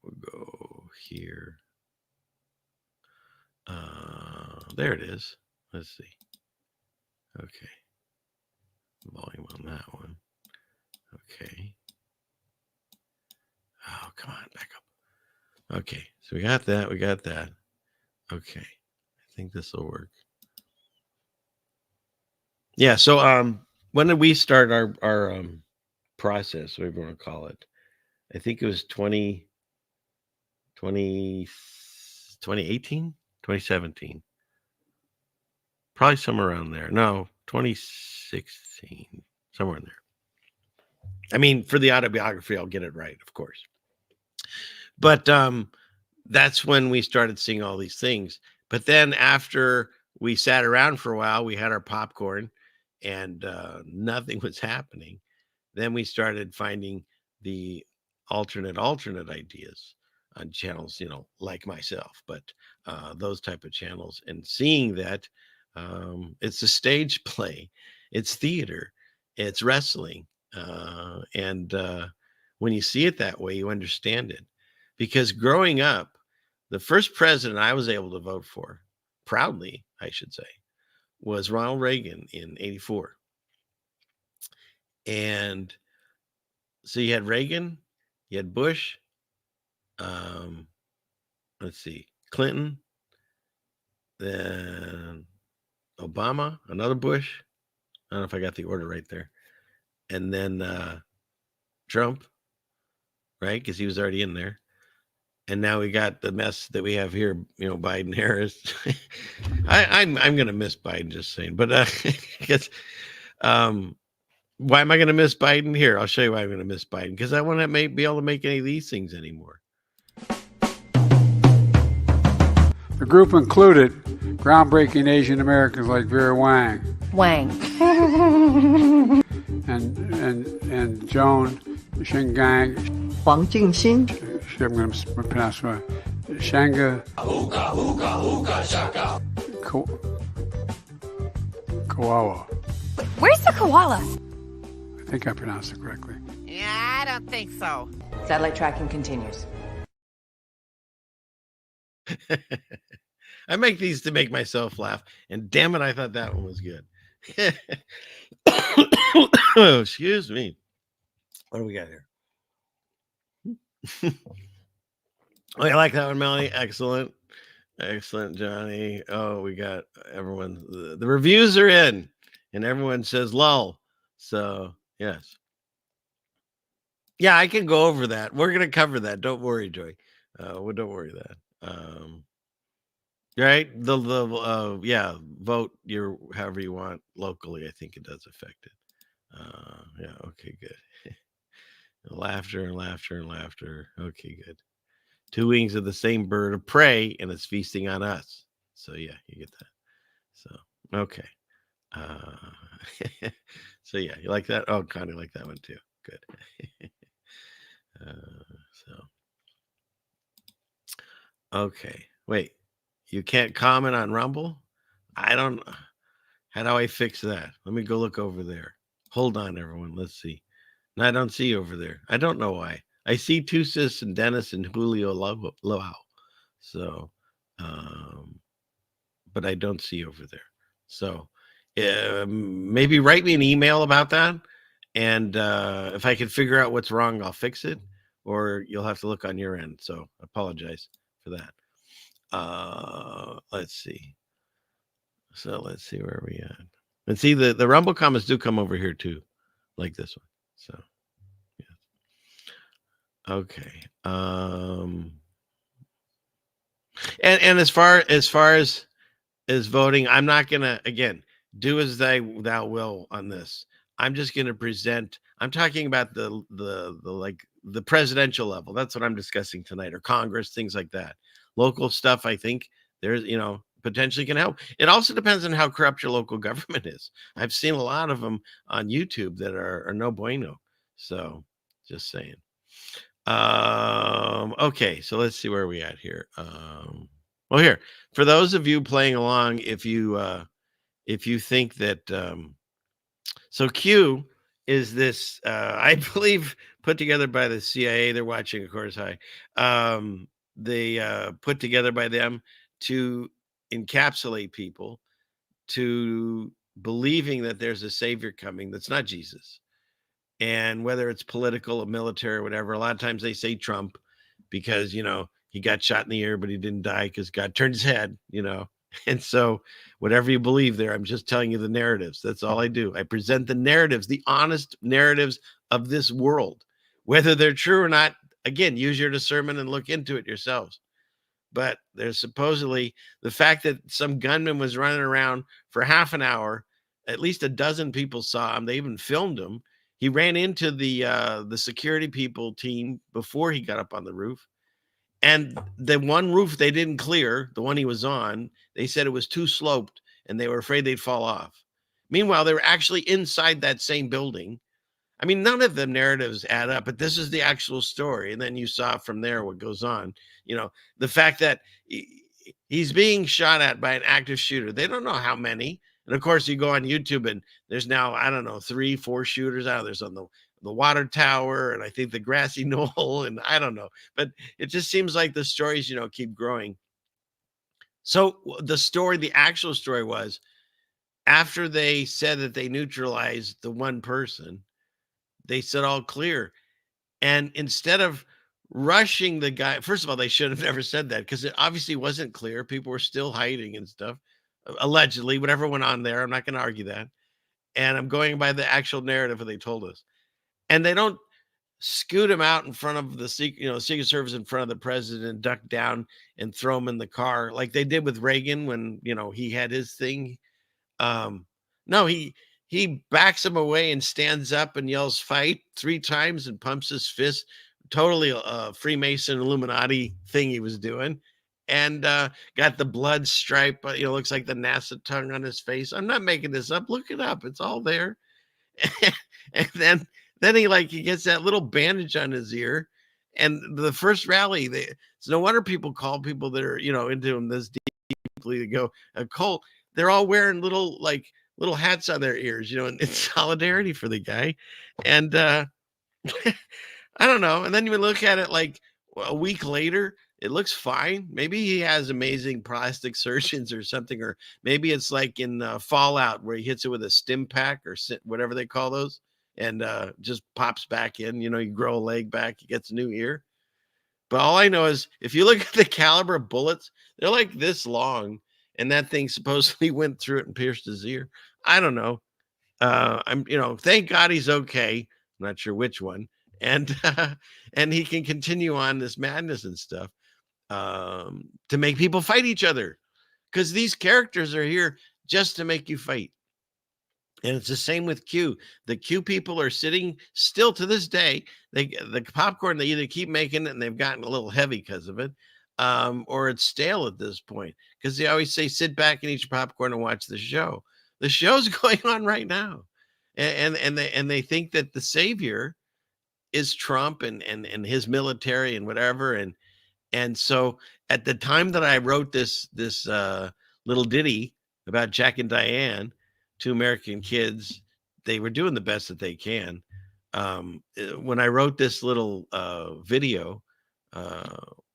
We'll go here. There it is. Let's see. Okay. Volume on that one. Okay. Oh, come on, back up. Okay, so we got that. Okay, I think this will work. Yeah. So, when did we start our process, whatever you want to call it? I think it was 2018, 2017, probably somewhere around there. No, 2016, somewhere in there. I mean, for the autobiography, I'll get it right, of course. But that's when we started seeing all these things. But then after we sat around for a while, we had our popcorn and nothing was happening. Then we started finding the alternate ideas on channels, like myself, but those type of channels, and seeing that it's a stage play, it's theater, it's wrestling. And when you see it that way, you understand it. Because growing up, the first president I was able to vote for, proudly, I should say, was Ronald Reagan in 84. And so you had Reagan, you had Bush, let's see, Clinton, then Obama, another Bush. I don't know if I got the order right there. And then Trump, right? Because he was already in there. And now we got the mess that we have here, Biden, Harris. I'm going to miss Biden, just saying. But because why am I going to miss Biden? Here, I'll show you why I'm going to miss Biden. Because I want to be able to make any of these things anymore. The group included groundbreaking Asian Americans like Vera Wang. And Joan Shingang. Huang Jingxin. I'm going to pronounce it. Shanga. Koala. Where's the koala? I think I pronounced it correctly. Yeah, I don't think so. Satellite tracking continues. I make these to make myself laugh, and damn it, I thought that one was good. Oh, excuse me. What do we got here? Oh, you like that one, Melanie? Excellent. Johnny. Oh, we got everyone. The reviews are in, and everyone says lull. So, yes. Yeah, I can go over that. We're going to cover that. Don't worry, Joy. Well, don't worry that. Right? Vote your however you want locally. I think it does affect it. Yeah, okay, good. Laughter and laughter and laughter. Okay, good. Two wings of the same bird of prey, and it's feasting on us. So yeah, you get that. So okay. So yeah, you like that? Oh, Connie like that one too. Good. Okay. Wait, you can't comment on Rumble? I don't. How do I fix that? Let me go look over there. Hold on, everyone. Let's see. No, I don't see over there. I don't know why. I see Tusis and Dennis and Julio Loau. So, but I don't see over there. So maybe write me an email about that. And if I can figure out what's wrong, I'll fix it. Or you'll have to look on your end. So I apologize for that. Let's see. So let's see where we at. And see, the Rumble comments do come over here too, like this one. So, yeah. Okay. And as far as voting, I'm not gonna, again, do as thou will on this. I'm just gonna present. I'm talking about the like the presidential level. That's what I'm discussing tonight, or Congress, things like that. Local stuff, I think there's, potentially can help. It also depends on how corrupt your local government is. I've seen a lot of them on YouTube that are no bueno. So just saying. Okay, so let's see where we at here. Well, here, for those of you playing along, if you think that so Q is this I believe put together by the CIA. They're watching, of course. Hi. They put together by them to encapsulate people to believing that there's a savior coming that's not Jesus. And whether it's political or military or whatever, a lot of times they say Trump because, he got shot in the ear, but he didn't die because God turned his head, And so whatever you believe there, I'm just telling you the narratives. That's all I do. I present the narratives, the honest narratives of this world, whether they're true or not. Again, use your discernment and look into it yourselves. But there's supposedly the fact that some gunman was running around for half an hour, at least a dozen people saw him. They even filmed him. He ran into the security people team before he got up on the roof. And the one roof they didn't clear, the one he was on, they said it was too sloped and they were afraid they'd fall off. Meanwhile, they were actually inside that same building. I mean, none of the narratives add up, but this is the actual story. And then you saw from there what goes on. The fact that he's being shot at by an active shooter. They don't know how many. And of course, you go on YouTube and there's now, I don't know, 3-4 shooters out. There's on the water tower and I think the grassy knoll and I don't know. But it just seems like the stories, keep growing. So the actual story was after they said that they neutralized the one person, they said all clear. And instead of rushing the guy, first of all, they should have never said that because it obviously wasn't clear. People were still hiding and stuff, allegedly, whatever went on there. I'm not going to argue that. And I'm going by the actual narrative that they told us. And they don't scoot him out in front of the Secret Service in front of the president, duck down and throw him in the car like they did with Reagan when, he had his thing. No, he backs him away and stands up and yells fight 3 times and pumps his fist. Totally a Freemason Illuminati thing he was doing. And got the blood stripe, looks like the NASA tongue on his face. I'm not making this up. Look it up. It's all there. And then he gets that little bandage on his ear. And the first rally, it's no wonder people call people that are, into him this deeply to go a cult. They're all wearing little hats on their ears, in solidarity for the guy. And I don't know. And then you look at it like a week later, it looks fine. Maybe he has amazing plastic surgeons or something, or maybe it's like in Fallout where he hits it with a stim pack or whatever they call those and just pops back in. You grow a leg back, he gets a new ear. But all I know is if you look at the caliber of bullets, they're like this long. And that thing supposedly went through it and pierced his ear. I don't know. Thank God he's okay. I'm not sure which one. And he can continue on this madness and stuff to make people fight each other. Because these characters are here just to make you fight. And it's the same with Q. The Q people are sitting still to this day. The popcorn, they either keep making it and they've gotten a little heavy because of it. Or it's stale at this point because they always say sit back and eat your popcorn and watch the show. The show's going on right now, and they think that the savior is Trump and his military and whatever, and so at the time that I wrote this little ditty about Jack and Diane, to American kids. They were doing the best that they can. When I wrote this little video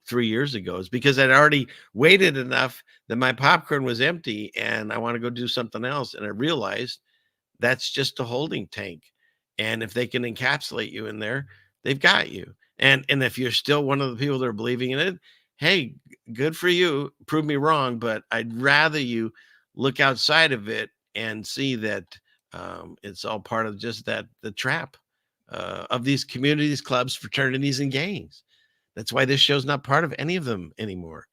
3 years ago, is because I'd already waited enough that my popcorn was empty and I want to go do something else. And I realized that's just a holding tank. And if they can encapsulate you in there, they've got you. And if you're still one of the people that are believing in it, hey, good for you. Prove me wrong. But I'd rather you look outside of it and see that it's all part of just the trap of these communities, clubs, fraternities, and gangs. That's why this show's not part of any of them anymore,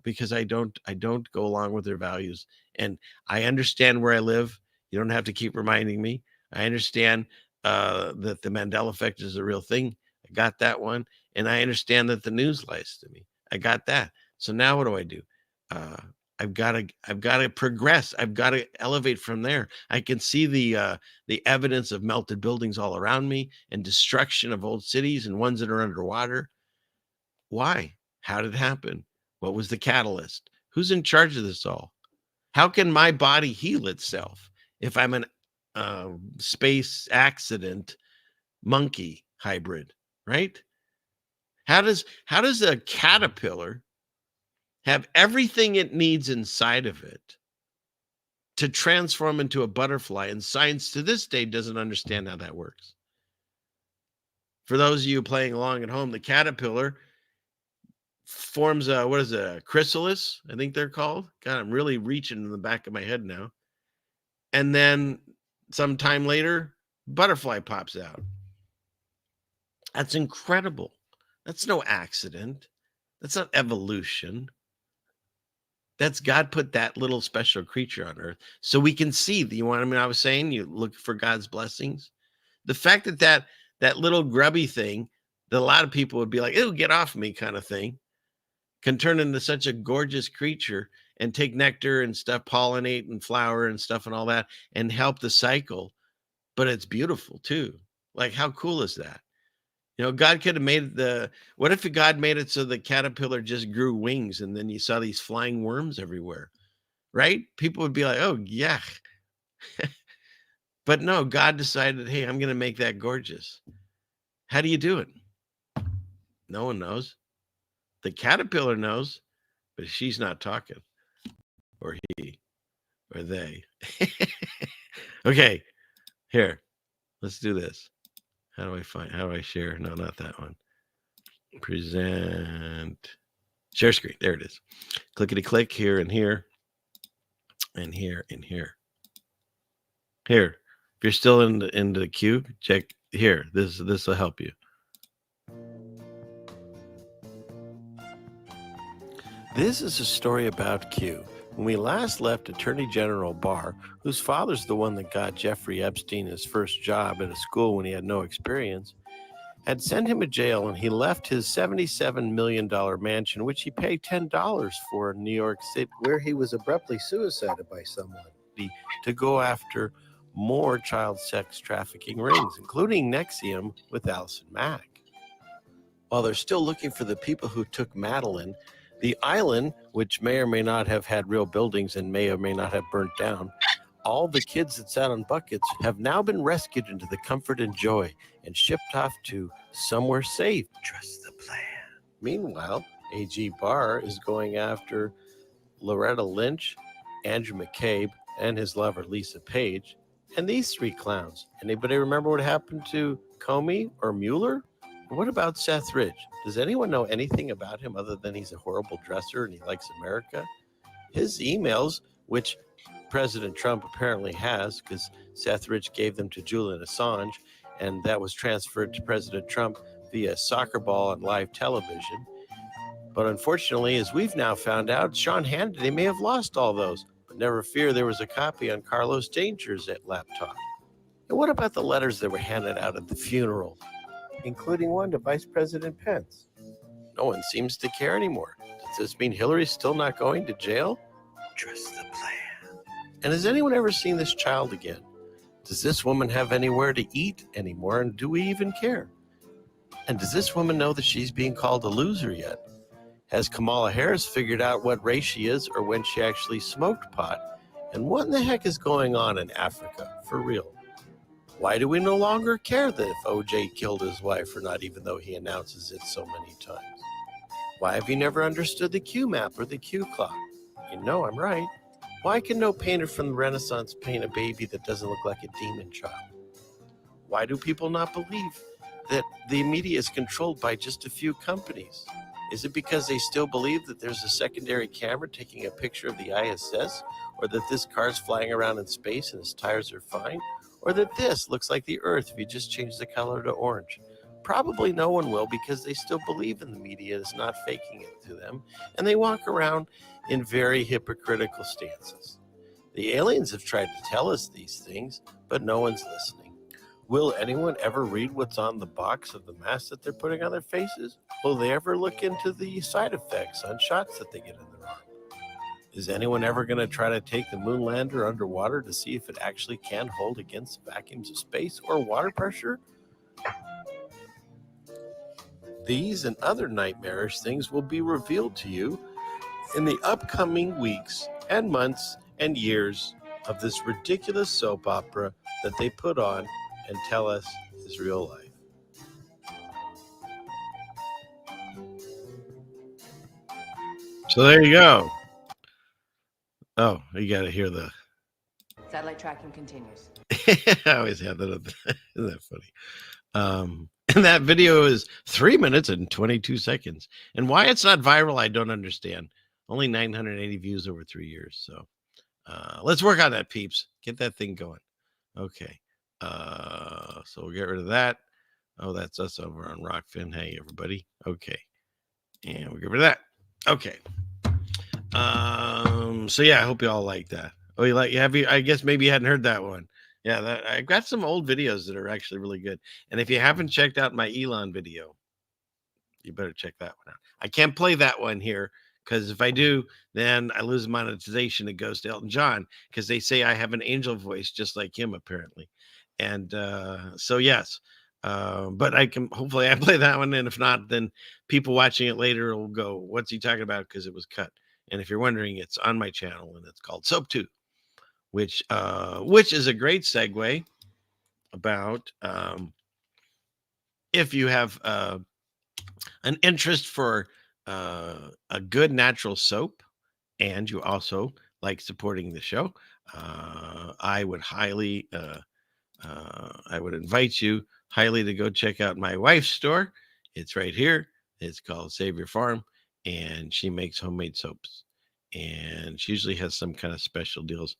because I don't go along with their values. And I understand where I live. You don't have to keep reminding me. I understand that the Mandela effect is a real thing. I got that one. And I understand that the news lies to me. I got that. So now what do I do? I've got to progress. I've got to elevate from there. I can see the evidence of melted buildings all around me and destruction of old cities and ones that are underwater. Why? How did it happen? What was the catalyst? Who's in charge of this all? How can my body heal itself if I'm an space accident monkey hybrid, right? How does a caterpillar have everything it needs inside of it to transform into a butterfly? And science to this day doesn't understand how that works. For those of you playing along at home, the caterpillar forms a chrysalis, I think they're called. God, I'm really reaching in the back of my head now. And then sometime later, butterfly pops out. That's incredible. That's no accident. That's not evolution. That's God put that little special creature on earth so we can see. I was saying you look for God's blessings. The fact that little grubby thing that a lot of people would be like, "Ew, get off me," kind of thing, can turn into such a gorgeous creature and take nectar and stuff, pollinate and flower and stuff and all that, and help the cycle. But it's beautiful too. Like, how cool is that? God could have made what if God made it so the caterpillar just grew wings and then you saw these flying worms everywhere, right? People would be like, oh, yeah. But no, God decided, hey, I'm going to make that gorgeous. How do you do it? No one knows. The caterpillar knows, but she's not talking, or he, or they. Okay, here, let's do this. How do I share? No, not that one. Present, share screen. There it is. Clickety click here and here and here and here. Here, if you're still in the queue, check here. This will help you. This is a story about Q. When we last left Attorney General Barr, whose father's the one that got Jeffrey Epstein his first job at a school when he had no experience, had sent him to jail, and he left his $77 million mansion, which he paid $10 for in New York City, where he was abruptly suicided by someone, to go after more child sex trafficking rings, including Nexium with Allison Mack. While they're still looking for the people who took Madeline, the island, which may or may not have had real buildings and may or may not have burnt down, all the kids that sat on buckets have now been rescued into the comfort and joy and shipped off to somewhere safe. Trust the plan. Meanwhile, AG Barr is going after Loretta Lynch, Andrew McCabe, and his lover Lisa Page, and these three clowns. Anybody remember what happened to Comey or Mueller? What about Seth Ridge? Does anyone know anything about him other than he's a horrible dresser and he likes America? His emails, which President Trump apparently has, because Seth Ridge gave them to Julian Assange, and that was transferred to President Trump via soccer ball on live television. But unfortunately, as we've now found out, Sean Hannity may have lost all those. But never fear, there was a copy on Carlos Danger's laptop. And what about the letters that were handed out at the funeral, including one to Vice President Pence? No one seems to care anymore. Does this mean Hillary's still not going to jail? Trust the plan. And has anyone ever seen this child again? Does this woman have anywhere to eat anymore, and do we even care? And does this woman know that she's being called a loser yet? Has Kamala Harris figured out what race she is or when she actually smoked pot? And what in the heck is going on in Africa, for real? Why do we no longer care that if OJ killed his wife or not, even though he announces it so many times? Why have you never understood the Q map or the Q clock? You know I'm right. Why can no painter from the Renaissance paint a baby that doesn't look like a demon child? Why do people not believe that the media is controlled by just a few companies? Is it because they still believe that there's a secondary camera taking a picture of the ISS, or that this car's flying around in space and his tires are fine, or that this looks like the Earth if you just change the color to orange? Probably no one will, because they still believe in the media is not faking it to them, and they walk around in very hypocritical stances. The aliens have tried to tell us these things, but no one's listening. Will anyone ever read what's on the box of the mask that they're putting on their faces? Will they ever look into the side effects on shots that they get in their arm? Is anyone ever going to try to take the moon lander underwater to see if it actually can hold against vacuums of space or water pressure? These and other nightmarish things will be revealed to you in the upcoming weeks and months and years of this ridiculous soap opera that they put on and tell us is real life. So there you go. Oh, you got to hear the... Satellite tracking continues. I always have that up there. Isn't that funny? And that video is 3 minutes and 22 seconds. And why it's not viral, I don't understand. Only 980 views over 3 years. So let's work on that, peeps. Get that thing going. Okay. So we'll get rid of that. Oh, that's us over on Rockfin. Hey, everybody. Okay. And we'll get rid of that. Okay. So yeah, I hope you all like that. Oh, you like, have you, I guess maybe you hadn't heard that one. Yeah, I've got some old videos that are actually really good. And if you haven't checked out my Elon video, you better check that one out. I can't play that one here because if I do, then I lose monetization. It goes to Elton John because they say I have an angel voice just like him, apparently. And so, yes, but I can hopefully I play that one. And if not, then people watching it later will go, what's he talking about? Because it was cut. And if you're wondering, it's on my channel and it's called Soap 2, which is a great segue about if you have an interest for a good natural soap and you also like supporting the show, I would highly I would invite you highly to go check out my wife's store. It's right here. It's called Save Your Farm, and she makes homemade soaps, and she usually has some kind of special deals.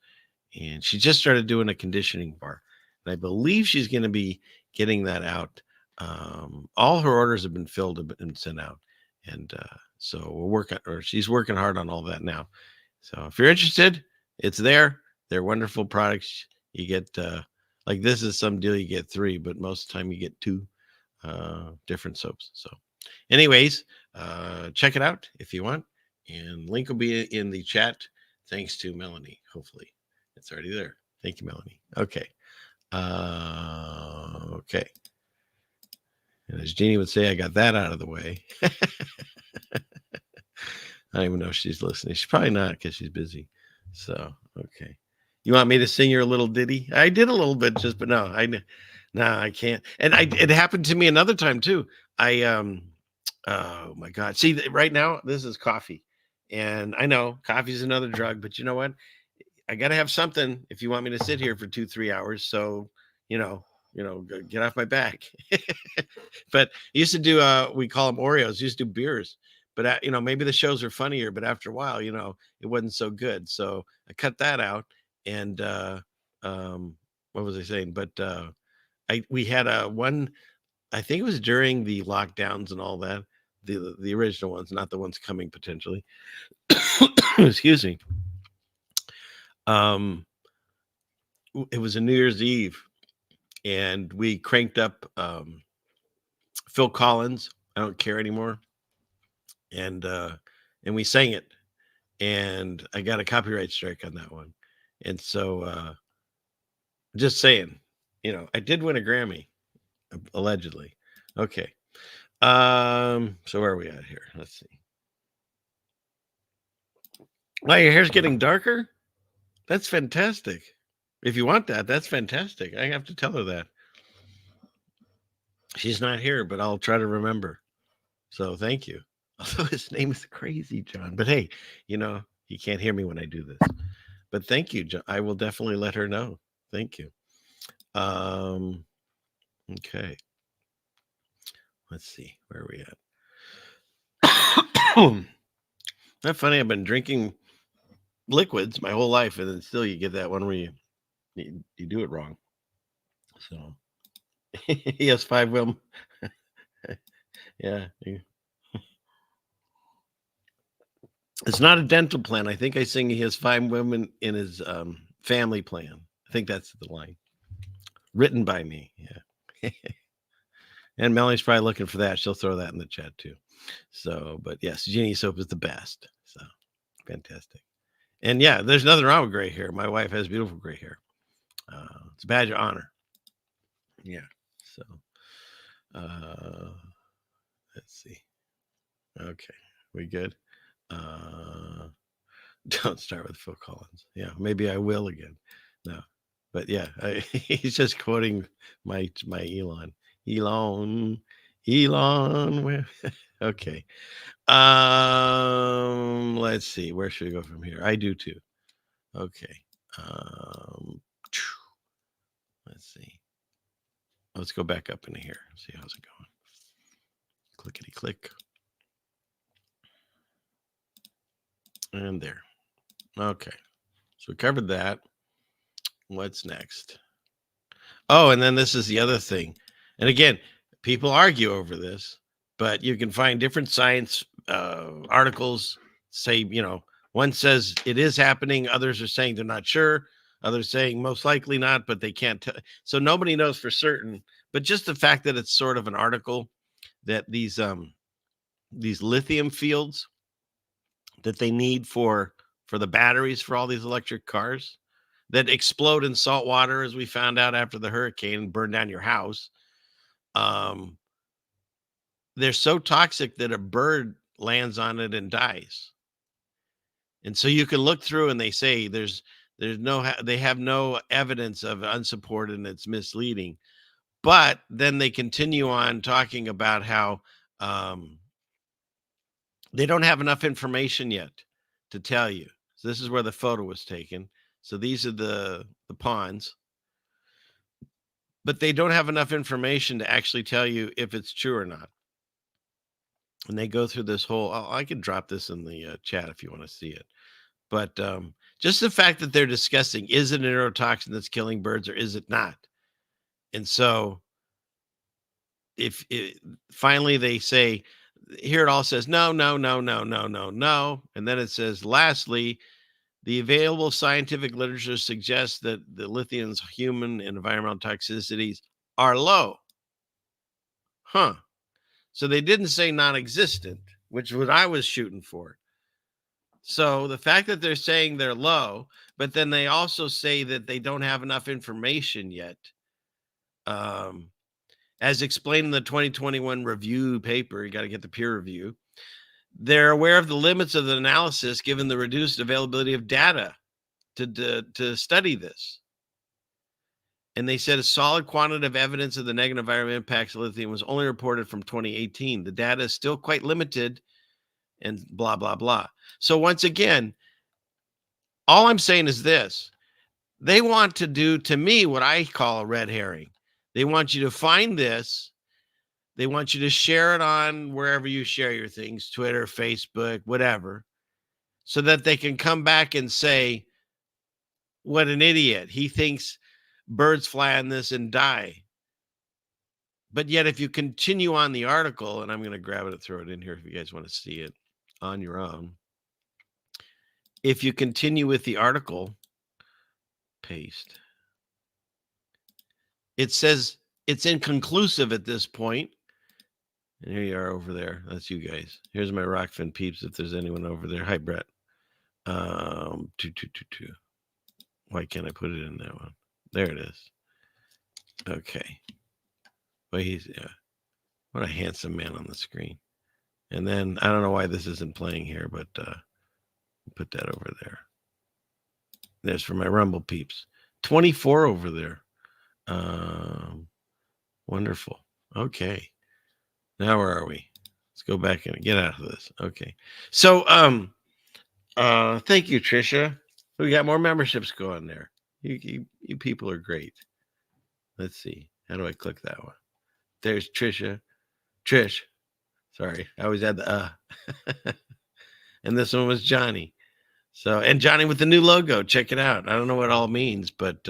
And she just started doing a conditioning bar, and I believe she's going to be getting that out. All her orders have been filled and sent out, and so we're working, or she's working hard on all that now. So if you're interested, it's there. They're wonderful products. You get like this is some deal you get 3, but most of the time you get 2 different soaps. So anyways, check it out if you want, and link will be in the chat. Thanks to Melanie. Hopefully it's already there. Thank you, Melanie. Okay. Okay. And as Jeannie would say, I got that out of the way. I don't even know if she's listening. She's probably not because she's busy. So, okay. You want me to sing your little ditty? I did a little bit but no, I can't. And it happened to me another time too. Oh my God. See, right now, this is coffee. And I know coffee is another drug, but you know what? I got to have something if you want me to sit here for 2-3 hours. So, get off my back. But I used to do, we call them Oreos, used to do beers. But, maybe the shows are funnier, but after a while, it wasn't so good. So I cut that out. And what was I saying? But we had one, I think it was during the lockdowns and all that, the original ones, not the ones coming potentially. Excuse me. It was a New Year's Eve, and we cranked up Phil Collins, I Don't Care Anymore, and we sang it, and I got a copyright strike on that one. And so just saying, I did win a Grammy, allegedly. Okay. So where are we at here? Let's see. Well, your hair's getting darker? That's fantastic. If you want that, that's fantastic. I have to tell her that. She's not here, but I'll try to remember. So thank you. Although his name is Crazy John. But hey, he can't hear me when I do this. But thank you, John. I will definitely let her know. Thank you. Okay. Let's see. Where are we at? Not funny. I've been drinking liquids my whole life, and then still you get that one where you do it wrong. So he has 5 women. Yeah. It's not a dental plan. I think I sing he has 5 women in his family plan. I think that's the line. Written by me. Yeah. And Melanie's probably looking for that. She'll throw that in the chat too. So, but yes, Genie Soap is the best. So fantastic. And yeah, there's nothing wrong with gray hair. My wife has beautiful gray hair. It's a badge of honor. Yeah. So, let's see. Okay. We good? Don't start with Phil Collins. Yeah. Maybe I will again. No, but yeah, he's just quoting my Elon. Okay. Let's see. Where should we go from here? I do too. Okay. Let's see. Let's go back up into here. See how's it going. Clickety click. And there. Okay. So we covered that. What's next? Oh, and then this is the other thing. And again, people argue over this, but you can find different science articles say, one says it is happening. Others are saying they're not sure. Others saying most likely not, but they can't tell. So nobody knows for certain. But just the fact that it's sort of an article that these lithium fields that they need for the batteries for all these electric cars that explode in salt water, as we found out after the hurricane and burned down your house. They're so toxic that a bird lands on it and dies. And so you can look through and they say they have no evidence of unsupported and it's misleading. But then they continue on talking about how they don't have enough information yet to tell you. So this is where the photo was taken. So these are the ponds. But they don't have enough information to actually tell you if it's true or not. And they go through this whole, I can drop this in the chat if you want to see it. But just the fact that they're discussing, is it a neurotoxin that's killing birds or is it not? And so finally they say, here it all says, no. And then it says, lastly, the available scientific literature suggests that the lithium's human and environmental toxicities are low. Huh. So they didn't say non-existent, which is what I was shooting for. So the fact that they're saying they're low, but then they also say that they don't have enough information yet, as explained in the 2021 review paper, you got to get the peer review. They're aware of the limits of the analysis given the reduced availability of data to study this. And they said a solid quantitative evidence of the negative environmental impacts of lithium was only reported from 2018. The data is still quite limited and blah, blah, blah. So once again, all I'm saying is this. They want to do, to me, what I call a red herring. They want you to find this. They want you to share it on wherever you share your things, Twitter, Facebook, whatever, so that they can come back and say, what an idiot. He thinks birds fly on this and die. But yet, if you continue on the article, and I'm going to grab it and throw it in here if you guys want to see it on your own. If you continue with the article, paste. It says it's inconclusive at this point. And here you are over there. That's you guys. Here's my Rockfin peeps if there's anyone over there. Hi, Brett. 2. Why can't I put it in that one? There it is. Okay. Well, what a handsome man on the screen. And then I don't know why this isn't playing here, but put that over there. There's for my Rumble peeps. 24 over there. Wonderful. Okay. Now where are we? Let's go back and get out of this. Okay. So thank you, Trisha. We got more memberships going there. You people are great. Let's see. How do I click that one? There's Trisha. Trish. Sorry. I always had the and this one was Johnny. So, and Johnny with the new logo. Check it out. I don't know what it all means, but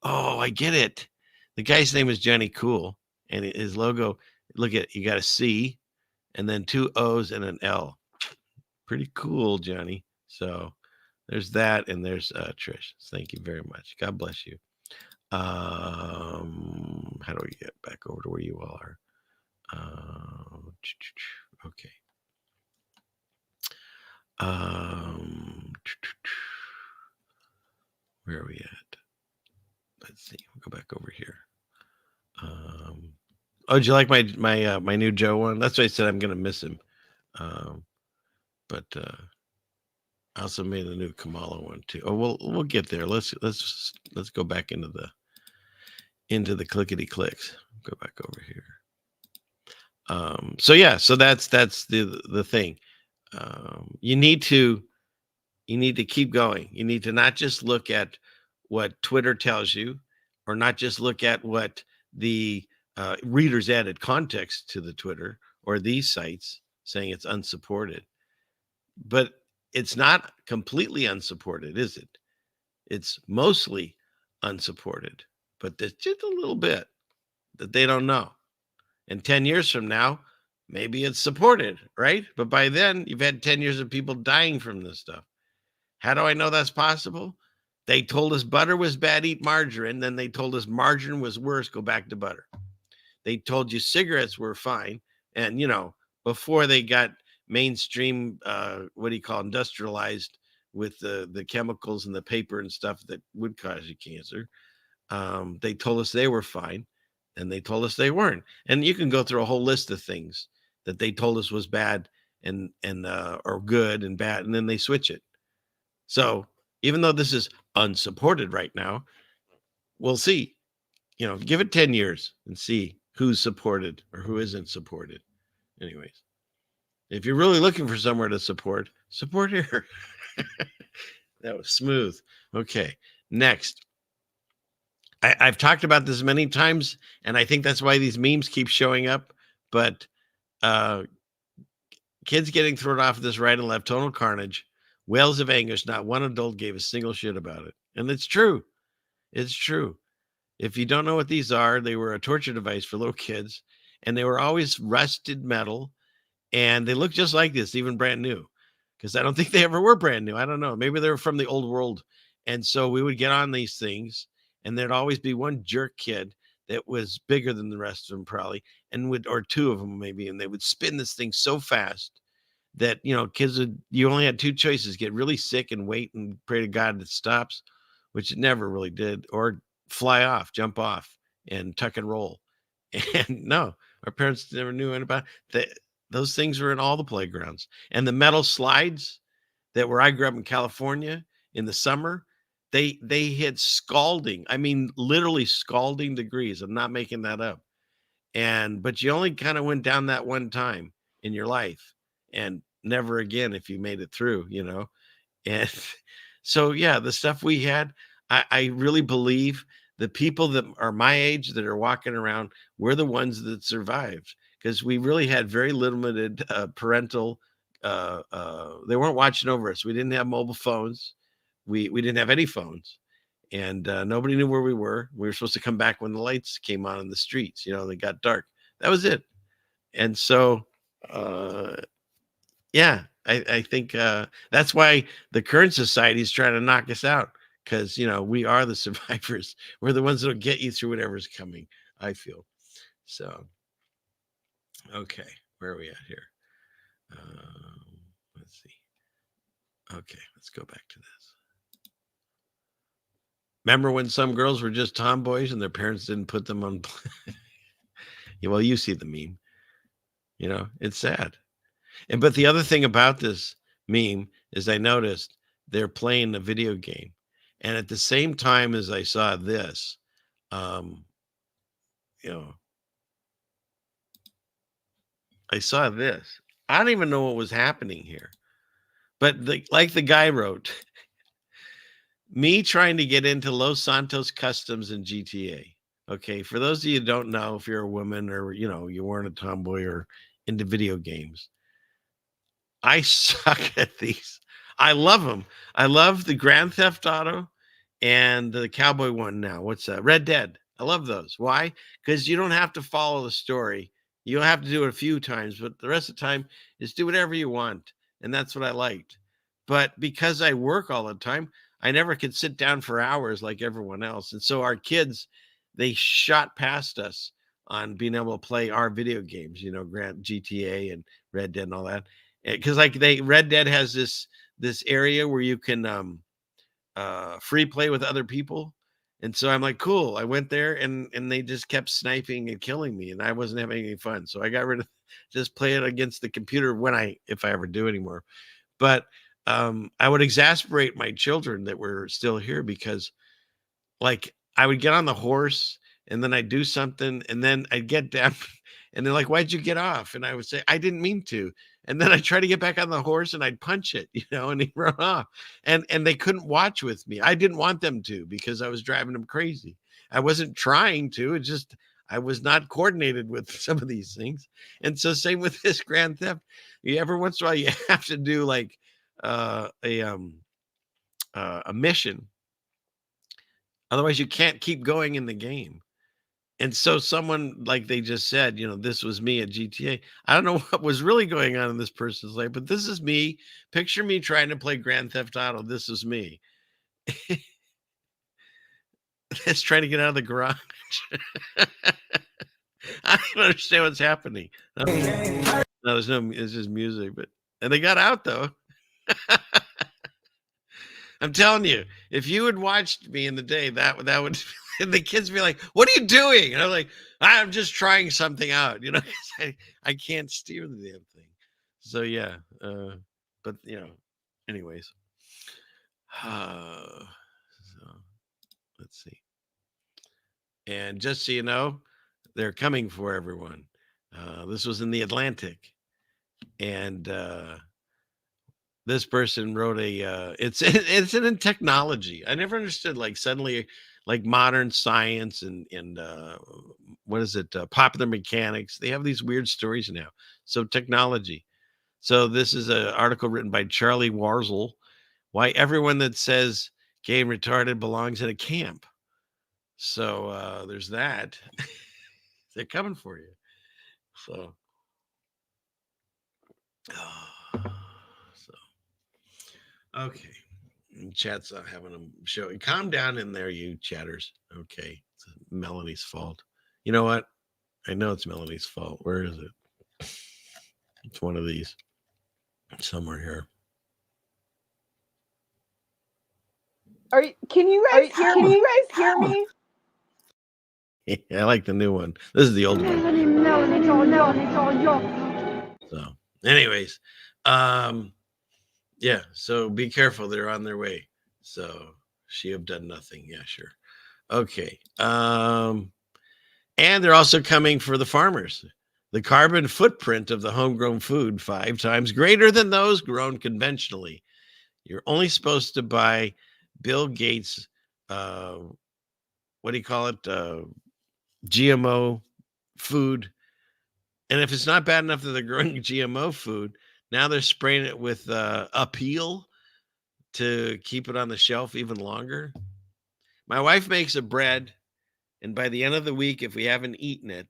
oh, I get it. The guy's name is Johnny Cool, and his logo, look at, you got a C and then 2 O's and an L. Pretty cool, Johnny. So there's that, and there's Trish. Thank you very much. God bless you. How do we get back over to where you all are? Okay. Where are we at? Let's see. We'll go back over here. Oh, did you like my new Joe one? That's why I said I'm gonna miss him. But I also made a new Kamala one too. Oh, we'll get there. Let's go back into the clickety clicks. Go back over here. So yeah, so that's the thing. You need to keep going. You need to not just look at what Twitter tells you, or not just look at what the readers added context to the Twitter or these sites saying it's unsupported. But it's not completely unsupported, is it? It's mostly unsupported, but there's just a little bit that they don't know. And 10 years from now, maybe it's supported, right? But by then, you've had 10 years of people dying from this stuff. How do I know that's possible? They told us butter was bad, eat margarine. Then they told us margarine was worse, go back to butter. They told you cigarettes were fine. And, before they got mainstream, industrialized with the chemicals and the paper and stuff that would cause you cancer, they told us they were fine. And they told us they weren't. And you can go through a whole list of things that they told us was bad and or good and bad, and then they switch it. So even though this is unsupported right now, we'll see. Give it 10 years and see who's supported or who isn't supported. Anyways, if you're really looking for somewhere to support here. That was smooth. Okay, next. I've talked about this many times, and I think that's why these memes keep showing up. But kids getting thrown off this right and left, total carnage, wails of anguish. Not one adult gave a single shit about it. And it's true. It's true. If you don't know what these are, they were a torture device for little kids, and they were always rusted metal, and they look just like this, even brand new, because I don't think they ever were brand new. I don't know. Maybe they were from the old world. And so we would get on these things, and there'd always be one jerk kid that was bigger than the rest of them probably, or two of them maybe, and they would spin this thing so fast that, you only had two choices: get really sick and wait and pray to God it stops, which it never really did, or fly off, jump off, and tuck and roll. And no, our parents never knew anything about it. Those things were in all the playgrounds. And the metal slides that where I grew up in California in the summer, they hit scalding. I mean, literally scalding degrees. I'm not making that up. But you only kind of went down that one time in your life, and never again if you made it through, And so, yeah, the stuff we had, I really believe the people that are my age that are walking around, we're the ones that survived, because we really had very limited parental. They weren't watching over us. We didn't have mobile phones. We didn't have any phones, and nobody knew where we were. We were supposed to come back when the lights came on in the streets. They got dark. That was it. And so, yeah, I think that's why the current society is trying to knock us out, because we are the survivors. We're the ones that'll get you through whatever's coming, I feel. So, okay, where are we at here? Let's see. Okay, let's go back to this. Remember when some girls were just tomboys and their parents didn't put them on? Yeah, well, you see the meme. It's sad. But the other thing about this meme is I noticed they're playing a video game. And at the same time as I saw this, I saw this. I don't even know what was happening here. But like the guy wrote, me trying to get into Los Santos Customs in GTA. Okay, for those of you who don't know, if you're a woman or, you weren't a tomboy or into video games, I suck at these. I love them. I love the Grand Theft Auto and the cowboy one now. What's that? Red Dead. I love those. Why? Because you don't have to follow the story. You'll have to do it a few times, but the rest of the time is do whatever you want. And that's what I liked. But because I work all the time, I never could sit down for hours like everyone else. And so our kids, they shot past us on being able to play our video games, Grand GTA and Red Dead and all that. Because Red Dead has this area where you can free play with other people. And so I'm like, cool. I went there and they just kept sniping and killing me, and I wasn't having any fun. So I got rid of just play it against the computer if I ever do anymore. But I would exasperate my children that were still here because like I would get on the horse and then I'd do something and then I'd get down and they're like, why'd you get off? And I would say, I didn't mean to. And then I'd try to get back on the horse and I'd punch it, and he'd run off. And they couldn't watch with me. I didn't want them to because I was driving them crazy. I wasn't trying to. It's just I was not coordinated with some of these things. And so same with this Grand Theft. Every once in a while you have to do like a mission. Otherwise you can't keep going in the game. And so someone, like they just said, this was me at GTA. I don't know what was really going on in this person's life, but this is me. Picture me trying to play Grand Theft Auto. This is me. It's trying to get out of the garage. I don't understand what's happening. No, it's just music, and they got out though. I'm telling you, if you had watched me in the day, that would, and the kids be like, "What are you doing?" And I'm like, "I'm just trying something out," I can't steer the damn thing. So yeah, but anyways, so let's see. And just so you know, they're coming for everyone. This was in the Atlantic, and this person wrote it's in technology. I never understood, like suddenly like modern science and what is it? Popular mechanics. They have these weird stories now. So technology. So this is an article written by Charlie Warzel. Why everyone that says gay and retarded belongs in a camp. So there's that. They're coming for you. So. Okay. Chat's not having them show. Calm down in there, you chatters. Okay. It's Melanie's fault. You know what? I know it's Melanie's fault. Where is it? It's one of these. Somewhere here. Can you guys hear me? I like the new one. This is the old one. So, anyways, yeah, so be careful. They're on their way. So she have done nothing. Yeah, sure. Okay. And they're also coming for the farmers. The carbon footprint of the homegrown food 5 times greater than those grown conventionally. You're only supposed to buy Bill Gates, what do you call it? GMO food. And if it's not bad enough that they're growing GMO food, now they're spraying it with Appeal to keep it on the shelf even longer. My wife makes a bread, and by the end of the week, if we haven't eaten it,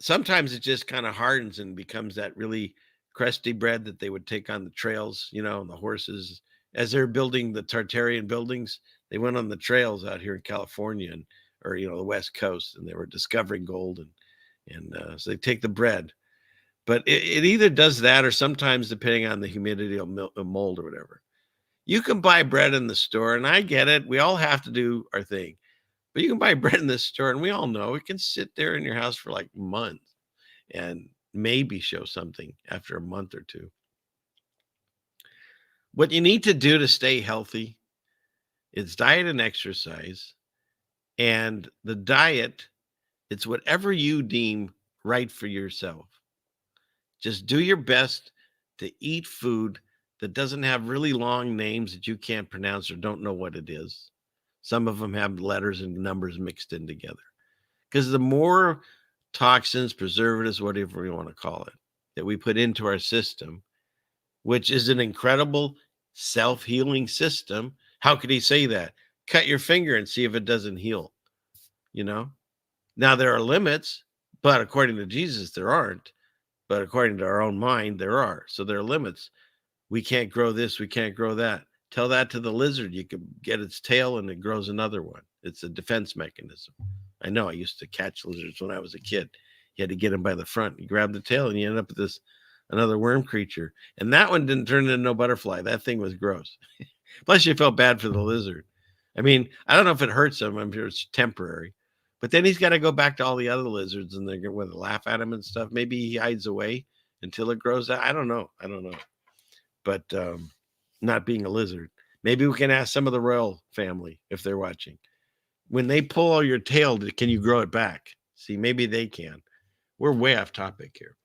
sometimes it just kind of hardens and becomes that really crusty bread that they would take on the trails, and the horses. As they're building the Tartarian buildings, they went on the trails out here in California or the West Coast, and they were discovering gold, and so they take the bread. But it either does that or sometimes, depending on the humidity of mold or whatever. You can buy bread in the store, and I get it. We all have to do our thing. But you can buy bread in the store, and we all know it can sit there in your house for like months and maybe show something after a month or two. What you need to do to stay healthy is diet and exercise. And the diet, it's whatever you deem right for yourself. Just do your best to eat food that doesn't have really long names that you can't pronounce or don't know what it is. Some of them have letters and numbers mixed in together. Because the more toxins, preservatives, whatever you want to call it, that we put into our system, which is an incredible self-healing system. How could he say that? Cut your finger and see if it doesn't heal. Now there are limits, but according to Jesus, there aren't. But according to our own mind, there are. So there are limits. We can't grow this. We can't grow that. Tell that to the lizard. You can get its tail and it grows another one. It's a defense mechanism. I know I used to catch lizards when I was a kid. You had to get them by the front. You grab the tail and you end up with another worm creature. And that one didn't turn into no butterfly. That thing was gross. Plus you felt bad for the lizard. I mean, I don't know if it hurts him. I'm sure it's temporary. But then he's got to go back to all the other lizards and they're going to laugh at him and stuff. Maybe he hides away until it grows out. I don't know. But not being a lizard. Maybe we can ask some of the royal family if they're watching. When they pull all your tail, can you grow it back? See, maybe they can. We're way off topic here.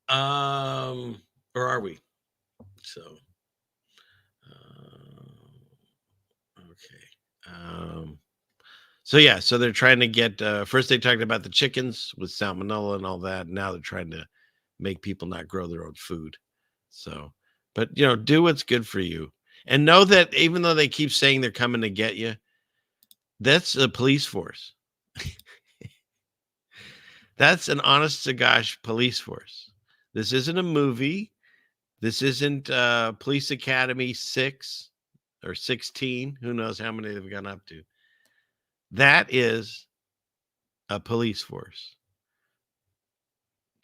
Or are we? So, okay. So they're trying to get, first they talked about the chickens with salmonella and all that. Now they're trying to make people not grow their own food. So, but, do what's good for you. And know that even though they keep saying they're coming to get you, that's a police force. That's an honest to gosh police force. This isn't a movie. This isn't Police Academy 6 or 16. Who knows how many they've gone up to. That is a police force.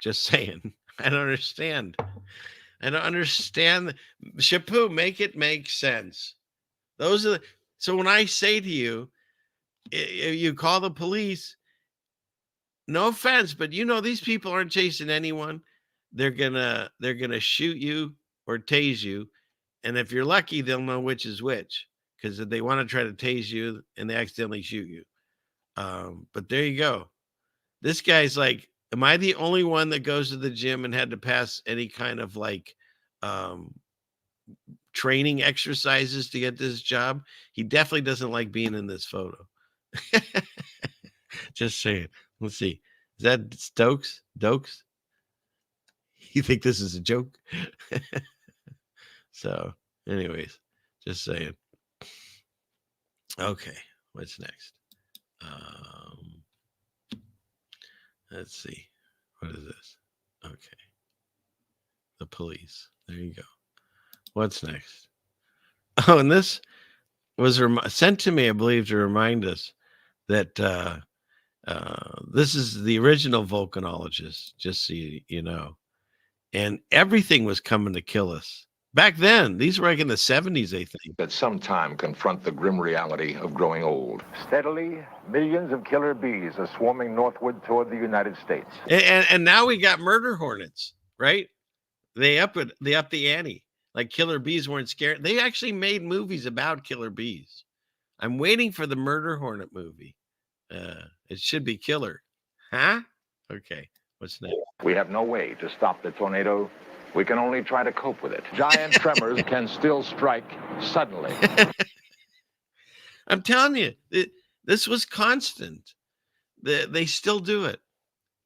Just saying. I don't understand. Shapu, make it make sense. So when I say to you, you call the police, no offense, but these people aren't chasing anyone. They're gonna shoot you or tase you. And if you're lucky, they'll know which is which. Because if they want to try to tase you and they accidentally shoot you. But there you go. This guy's like, am I the only one that goes to the gym and had to pass any kind of training exercises to get this job? He definitely doesn't like being in this photo. Just saying. Let's see. Is that Stokes? Dokes? You think this is a joke? So, anyways, just saying. Okay, what's next? Let's see. What is this? Okay. The police. There you go. What's next? Oh, and this was sent to me, I believe, to remind us that this is the original volcanologist, just so you know. And everything was coming to kill us. Back then, these were like in the 70s, I think. At some time confront the grim reality of growing old. Steadily, millions of killer bees are swarming northward toward the United States. And now we got murder hornets, right? They up the ante. Like killer bees weren't scared. They actually made movies about killer bees. I'm waiting for the murder hornet movie. It should be killer. Huh? Okay. What's next? We have no way to stop the tornado. We can only try to cope with it. Giant tremors can still strike suddenly. I'm telling you, this was constant. They still do it.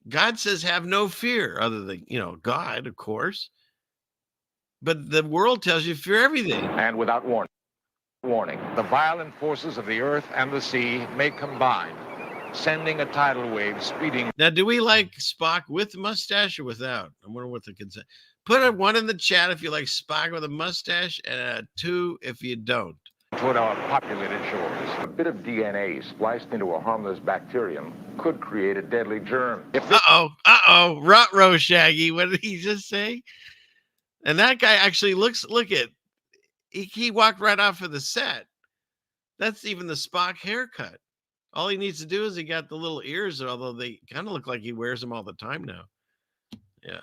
God says, have no fear, other than, God, of course. But the world tells you fear everything. And without warning, the violent forces of the earth and the sea may combine, sending a tidal wave speeding. Now, do we like Spock with mustache or without? I wonder what the consent. Put a 1 in the chat if you like Spock with a mustache, and a 2 if you don't. Toward our populated shores. A bit of DNA spliced into a harmless bacterium could create a deadly germ. Ruh-roh, Shaggy. What did he just say? And that guy actually he walked right off of the set. That's even the Spock haircut. All he needs to do is he got the little ears, although they kind of look like he wears them all the time now. Yeah.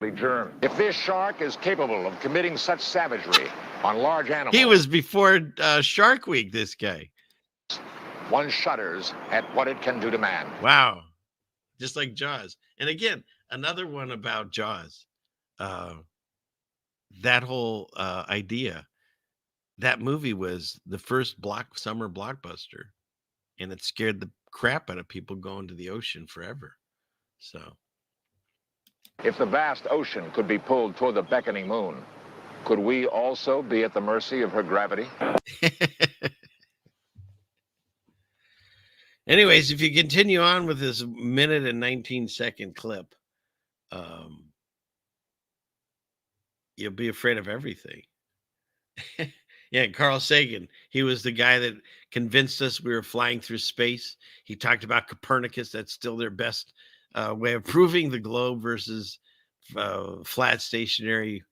germ. If this shark is capable of committing such savagery on large animals, He was before Shark Week, this guy. one shudders at what it can do to man. Wow. Just like Jaws. And again, another one about Jaws. That whole idea. That movie was the first summer blockbuster, and it scared the crap out of people going to the ocean forever. So, if the vast ocean could be pulled toward the beckoning moon, could we also be at the mercy of her gravity? anyways, if you continue on with this minute and 19-second clip, you'll be afraid of everything. Yeah, Carl Sagan, he was the guy that convinced us we were flying through space. He talked about Copernicus. That's still their best way of proving the globe versus flat, stationary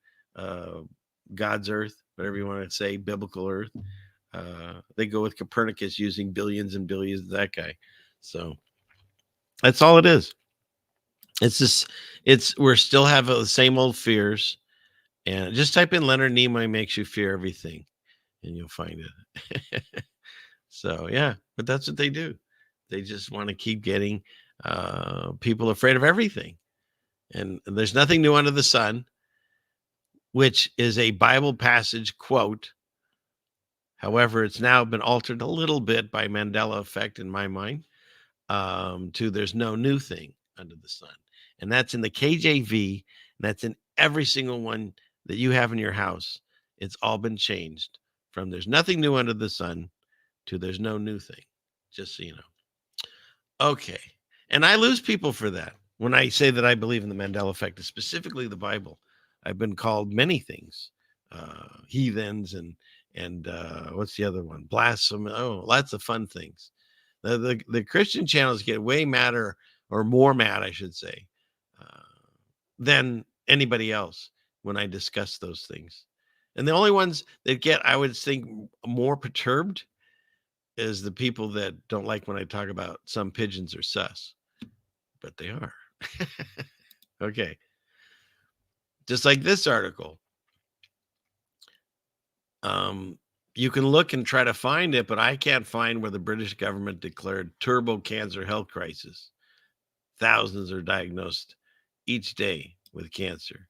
God's Earth, whatever you want to say, biblical Earth. They go with Copernicus using billions and billions of that guy. So that's all it is. We still have the same old fears. And just type in Leonard Nimoy makes you fear everything, and you'll find it. So, yeah, but that's what they do. They just want to keep getting people afraid of everything. And there's nothing new under the sun, which is a Bible passage quote. However, it's now been altered a little bit by Mandela effect in my mind to there's no new thing under the sun. And that's in the KJV, and that's in every single one that you have in your house. It's all been changed from there's nothing new under the sun to there's no new thing, just so you know. Okay. And I lose people for that. When I say that I believe in the Mandela effect, specifically the Bible, I've been called many things, heathens and what's the other one? Blasphemy. Oh, lots of fun things. The Christian channels get way madder, or more mad, I should say, than anybody else when I discuss those things. And the only ones that get, I would think, more perturbed is the people that don't like when I talk about some pigeons are sus, but they are. Okay. Just like this article. You can look and try to find it, but I can't find where the British government declared turbo cancer health crisis. Thousands are diagnosed each day with cancer.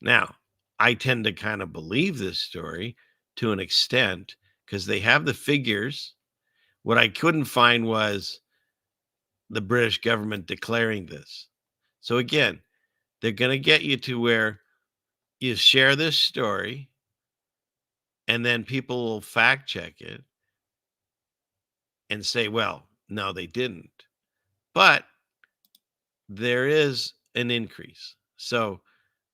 Now, I tend to kind of believe this story to an extent because they have the figures. What I couldn't find was the British government declaring this. So again, they're going to get you to where you share this story and then people will fact check it and say, well, no, they didn't. But there is an increase. So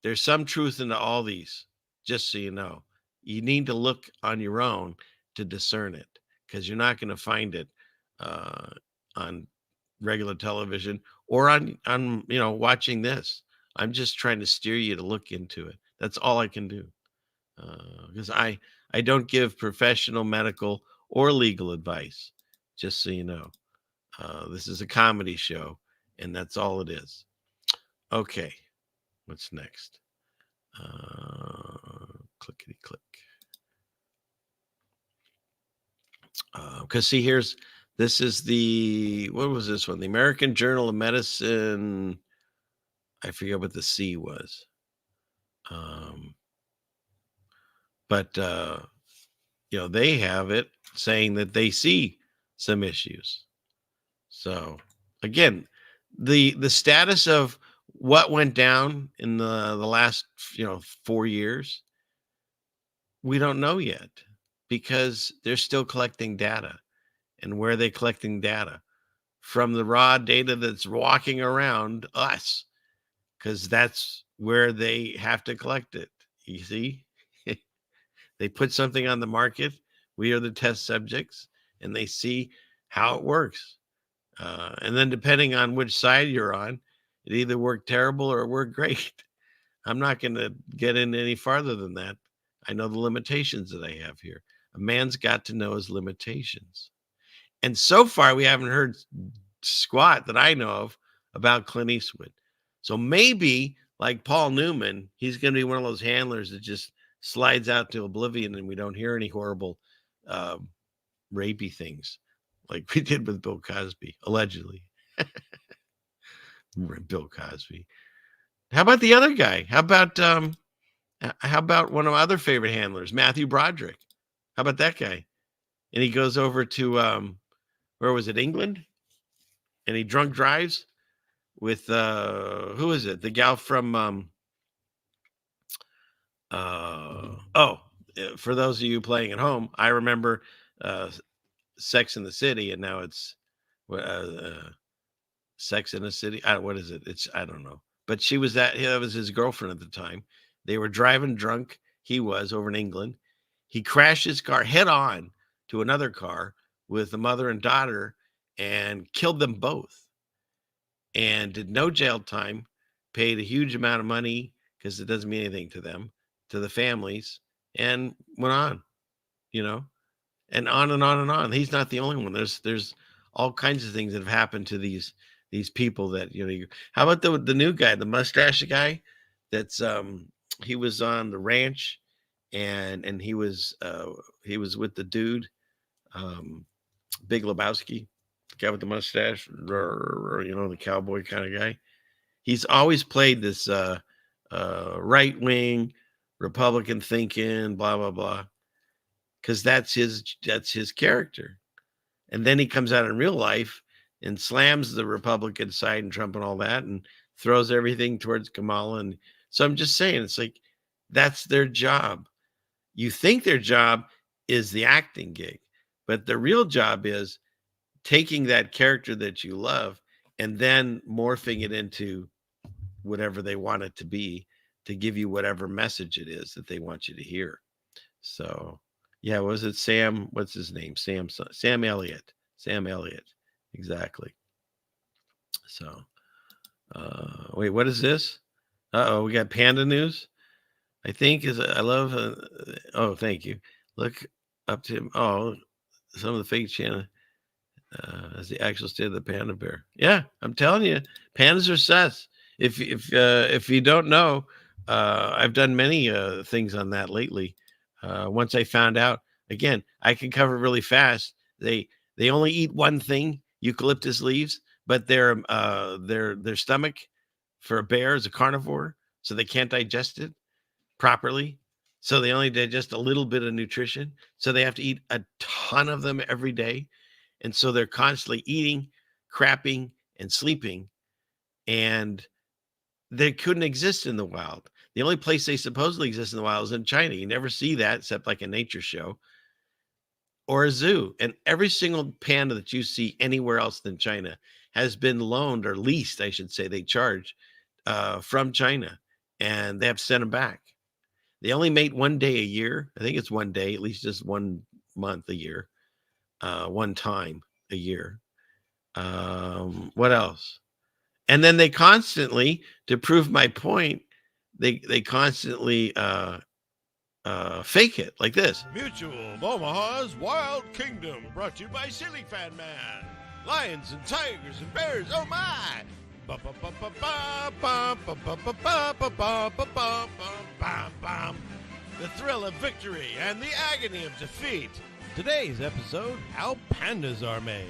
there's some truth into all these, just so you know. You need to look on your own to discern it because you're not going to find it on regular television or on watching this. I'm just trying to steer you to look into it. That's all I can do because I don't give professional medical or legal advice, just so you know. This is a comedy show, and that's all it is. Okay, what's next? Clickety click. Because see, this is what was this one? The American Journal of Medicine. I forget what the C was. But they have it saying that they see some issues. So again, the status of what went down in the last 4 years, we don't know yet because they're still collecting data. And where are they collecting data? From the raw data that's walking around us, because that's where they have to collect it. You see? They put something on the market. We are the test subjects, and they see how it works. And then depending on which side you're on, it either worked terrible or it worked great. I'm not going to get in any farther than that. I know the limitations that I have here. A man's got to know his limitations. And so far, we haven't heard squat that I know of about Clint Eastwood. So maybe like Paul Newman, he's going to be one of those handlers that just slides out to oblivion and we don't hear any horrible rapey things like we did with Bill Cosby, allegedly. Bill Cosby. How about the other guy? How about one of my other favorite handlers, Matthew Broderick? How about that guy? And he goes over to where was it, England? And he drunk drives with who is it? The gal from for those of you playing at home, I remember Sex in the City, and now it's Sex in the City. What is it? I don't know. But she was that was his girlfriend at the time. They were driving drunk. He was over in England. He crashed his car head on to another car with the mother and daughter and killed them both. And did no jail time, paid a huge amount of money because it doesn't mean anything to them, to the families, and went on, and on and on and on. He's not the only one. There's all kinds of things that have happened to these people that, how about the new guy, the mustache guy that's he was on the ranch and he was with the dude, Big Lebowski, the guy with the mustache, the cowboy kind of guy. He's always played this right-wing Republican thinking, blah, blah, blah, because that's his character. And then he comes out in real life and slams the Republican side and Trump and all that and throws everything towards Kamala. And so I'm just saying, it's like, that's their job. You think their job is the acting gig, but the real job is taking that character that you love and then morphing it into whatever they want it to be to give you whatever message it is that they want you to hear. So, yeah, was it Sam? What's his name? Sam Elliott. Sam Elliott. Exactly. So, wait, what is this? We got Panda news. I think I love. Thank you. Look up to him. Oh, some of the fake channel as the actual state of the panda bear. Yeah, I'm telling you, pandas are sus. If you don't know, I've done many things on that lately. Once I found out, again, I can cover really fast. They only eat one thing, eucalyptus leaves, but their stomach for a bear is a carnivore, so they can't digest it properly. So they only digest a little bit of nutrition. So they have to eat a ton of them every day. And so they're constantly eating, crapping, and sleeping. And they couldn't exist in the wild. The only place they supposedly exist in the wild is in China. You never see that except like a nature show or a zoo. And every single panda that you see anywhere else than China has been loaned, or leased, I should say, they charge from China. And they have to send them back. They only mate one day a year. I think it's one day, at least just 1 month a year, one time a year. What else? And then they constantly, to prove my point, they constantly fake it like this. Mutual of Omaha's Wild Kingdom, brought to you by Silly Fan Man. Lions and tigers and bears, oh my! The thrill of victory and the agony of defeat. Today's episode, how pandas are made.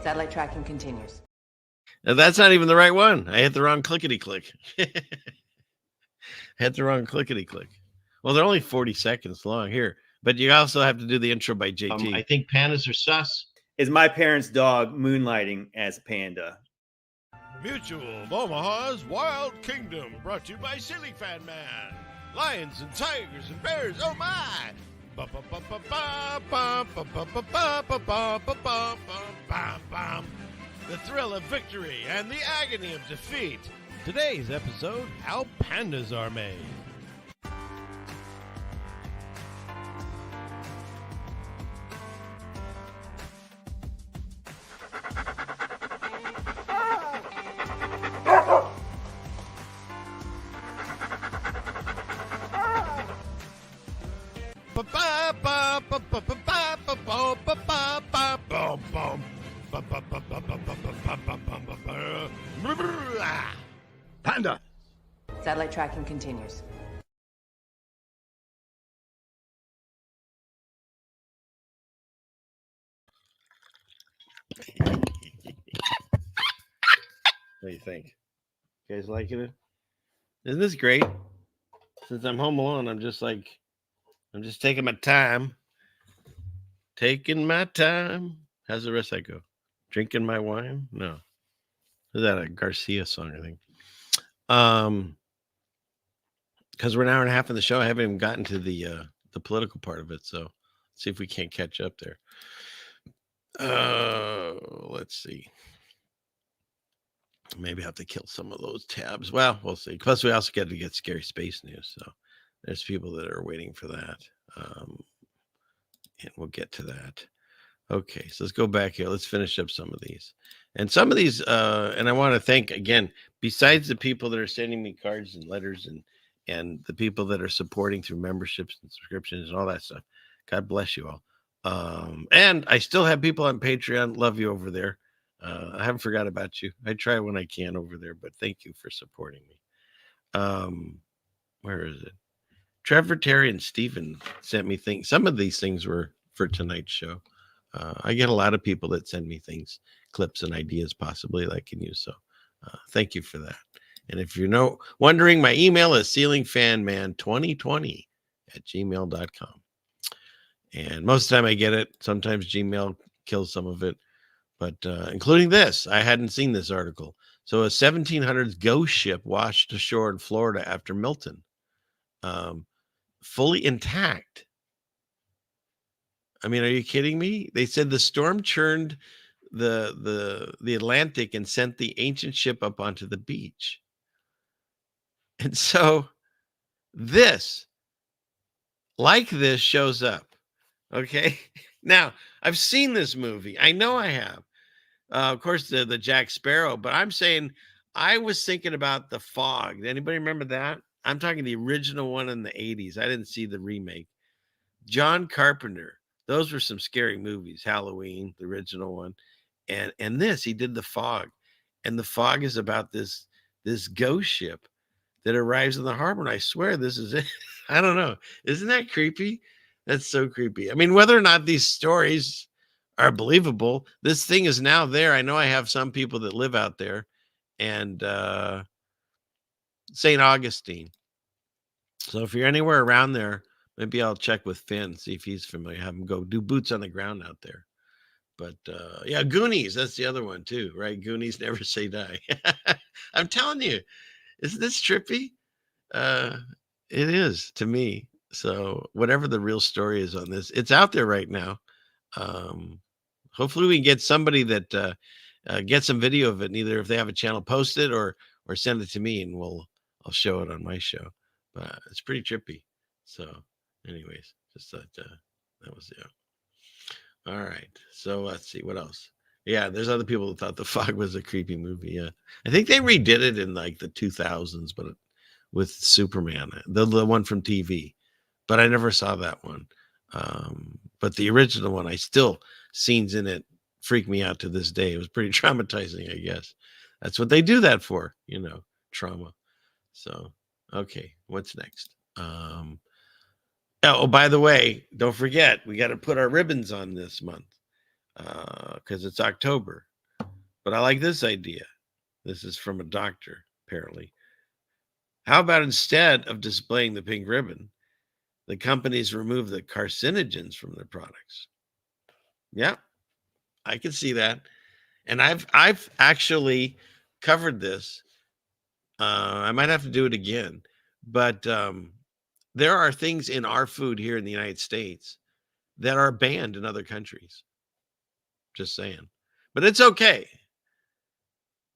Satellite tracking continues. Now, that's not even the right one. I hit the wrong clickety-click. Hit the wrong clickety-click. Well, they're only 40 seconds long here, but you also have to do the intro by JT. I think pandas are sus. Is my parents' dog moonlighting as a panda? Mutual of Omaha's Wild Kingdom, brought to you by Silly Fan Man. Lions and tigers and bears, oh my! The thrill of victory and the agony of defeat. Today's episode, how pandas are made. Panda. Satellite tracking continues. What do you think? You guys liking it? Isn't this great? Since I'm home alone, I'm just taking my time. Taking my time. How's the rest of that go? Drinking my wine? No. Is that a Garcia song, I think? Because we're an hour and a half in the show. I haven't even gotten to the political part of it. So let's see if we can't catch up there. Let's see. Maybe I have to kill some of those tabs. Well, we'll see. Plus, we also get to get scary space news. So there's people that are waiting for that. And we'll get to that. Okay, so let's go back here. Let's finish up some of these. And some of these, and I want to thank, again, besides the people that are sending me cards and letters and the people that are supporting through memberships and subscriptions and all that stuff. God bless you all. And I still have people on Patreon. Love you over there. I haven't forgot about you. I try when I can over there, but thank you for supporting me. Where is it? Trevor, Terry, and Stephen sent me things. Some of these things were for tonight's show. I get a lot of people that send me things, clips and ideas possibly that I can use. So thank you for that. And if you're wondering, my email is ceilingfanman2020@gmail.com. And most of the time I get it. Sometimes Gmail kills some of it. But including this, I hadn't seen this article. So a 1700s ghost ship washed ashore in Florida after Milton, fully intact. I mean, are you kidding me? They said the storm churned the Atlantic and sent the ancient ship up onto the beach. And so this shows up. Okay. Now, I've seen this movie. I know I have. Of course, the Jack Sparrow, but I'm saying I was thinking about The Fog. Anybody remember that? I'm talking the original one in the 80s. I didn't see the remake. John Carpenter. Those were some scary movies. Halloween, the original one. And this, he did The Fog. And The Fog is about this ghost ship that arrives in the harbor. And I swear this is it. I don't know. Isn't that creepy? That's so creepy. I mean, whether or not these stories are believable, this thing is now there. I know I have some people that live out there. And St. Augustine. So if you're anywhere around there, maybe I'll check with Finn, see if he's familiar. Have him go do boots on the ground out there. But yeah, Goonies, that's the other one too, right? Goonies never say die. I'm telling you, isn't this trippy? It is to me. So whatever the real story is on this, it's out there right now. Hopefully we can get somebody that get some video of it, and either if they have a channel, post it or send it to me, and I'll show it on my show. But it's pretty trippy. So anyways, just thought that was it. All right. So let's see what else. Yeah, there's other people that thought The Fog was a creepy movie. Yeah, I think they redid it in like the 2000s, but with Superman, the one from TV. But I never saw that one. But the original one, I still scenes in it freak me out to this day. It was pretty traumatizing, I guess. That's what they do that for, trauma. So, okay, what's next? Oh, by the way, don't forget, we got to put our ribbons on this month because it's October. But I like this idea. This is from a doctor, apparently. How about instead of displaying the pink ribbon, the companies remove the carcinogens from their products? Yeah, I can see that. And I've actually covered this. I might have to do it again. But there are things in our food here in the United States that are banned in other countries. Just saying. But it's okay.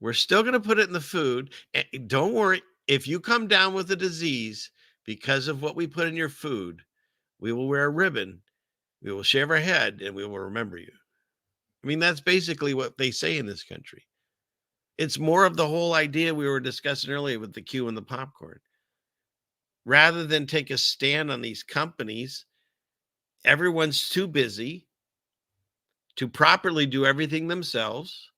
We're still going to put it in the food. And don't worry. If you come down with a disease because of what we put in your food, we will wear a ribbon. We will shave our head and we will remember you. I mean, that's basically what they say in this country. It's more of the whole idea we were discussing earlier with the Q and the popcorn. Rather than take a stand on these companies everyone's too busy to properly do everything themselves.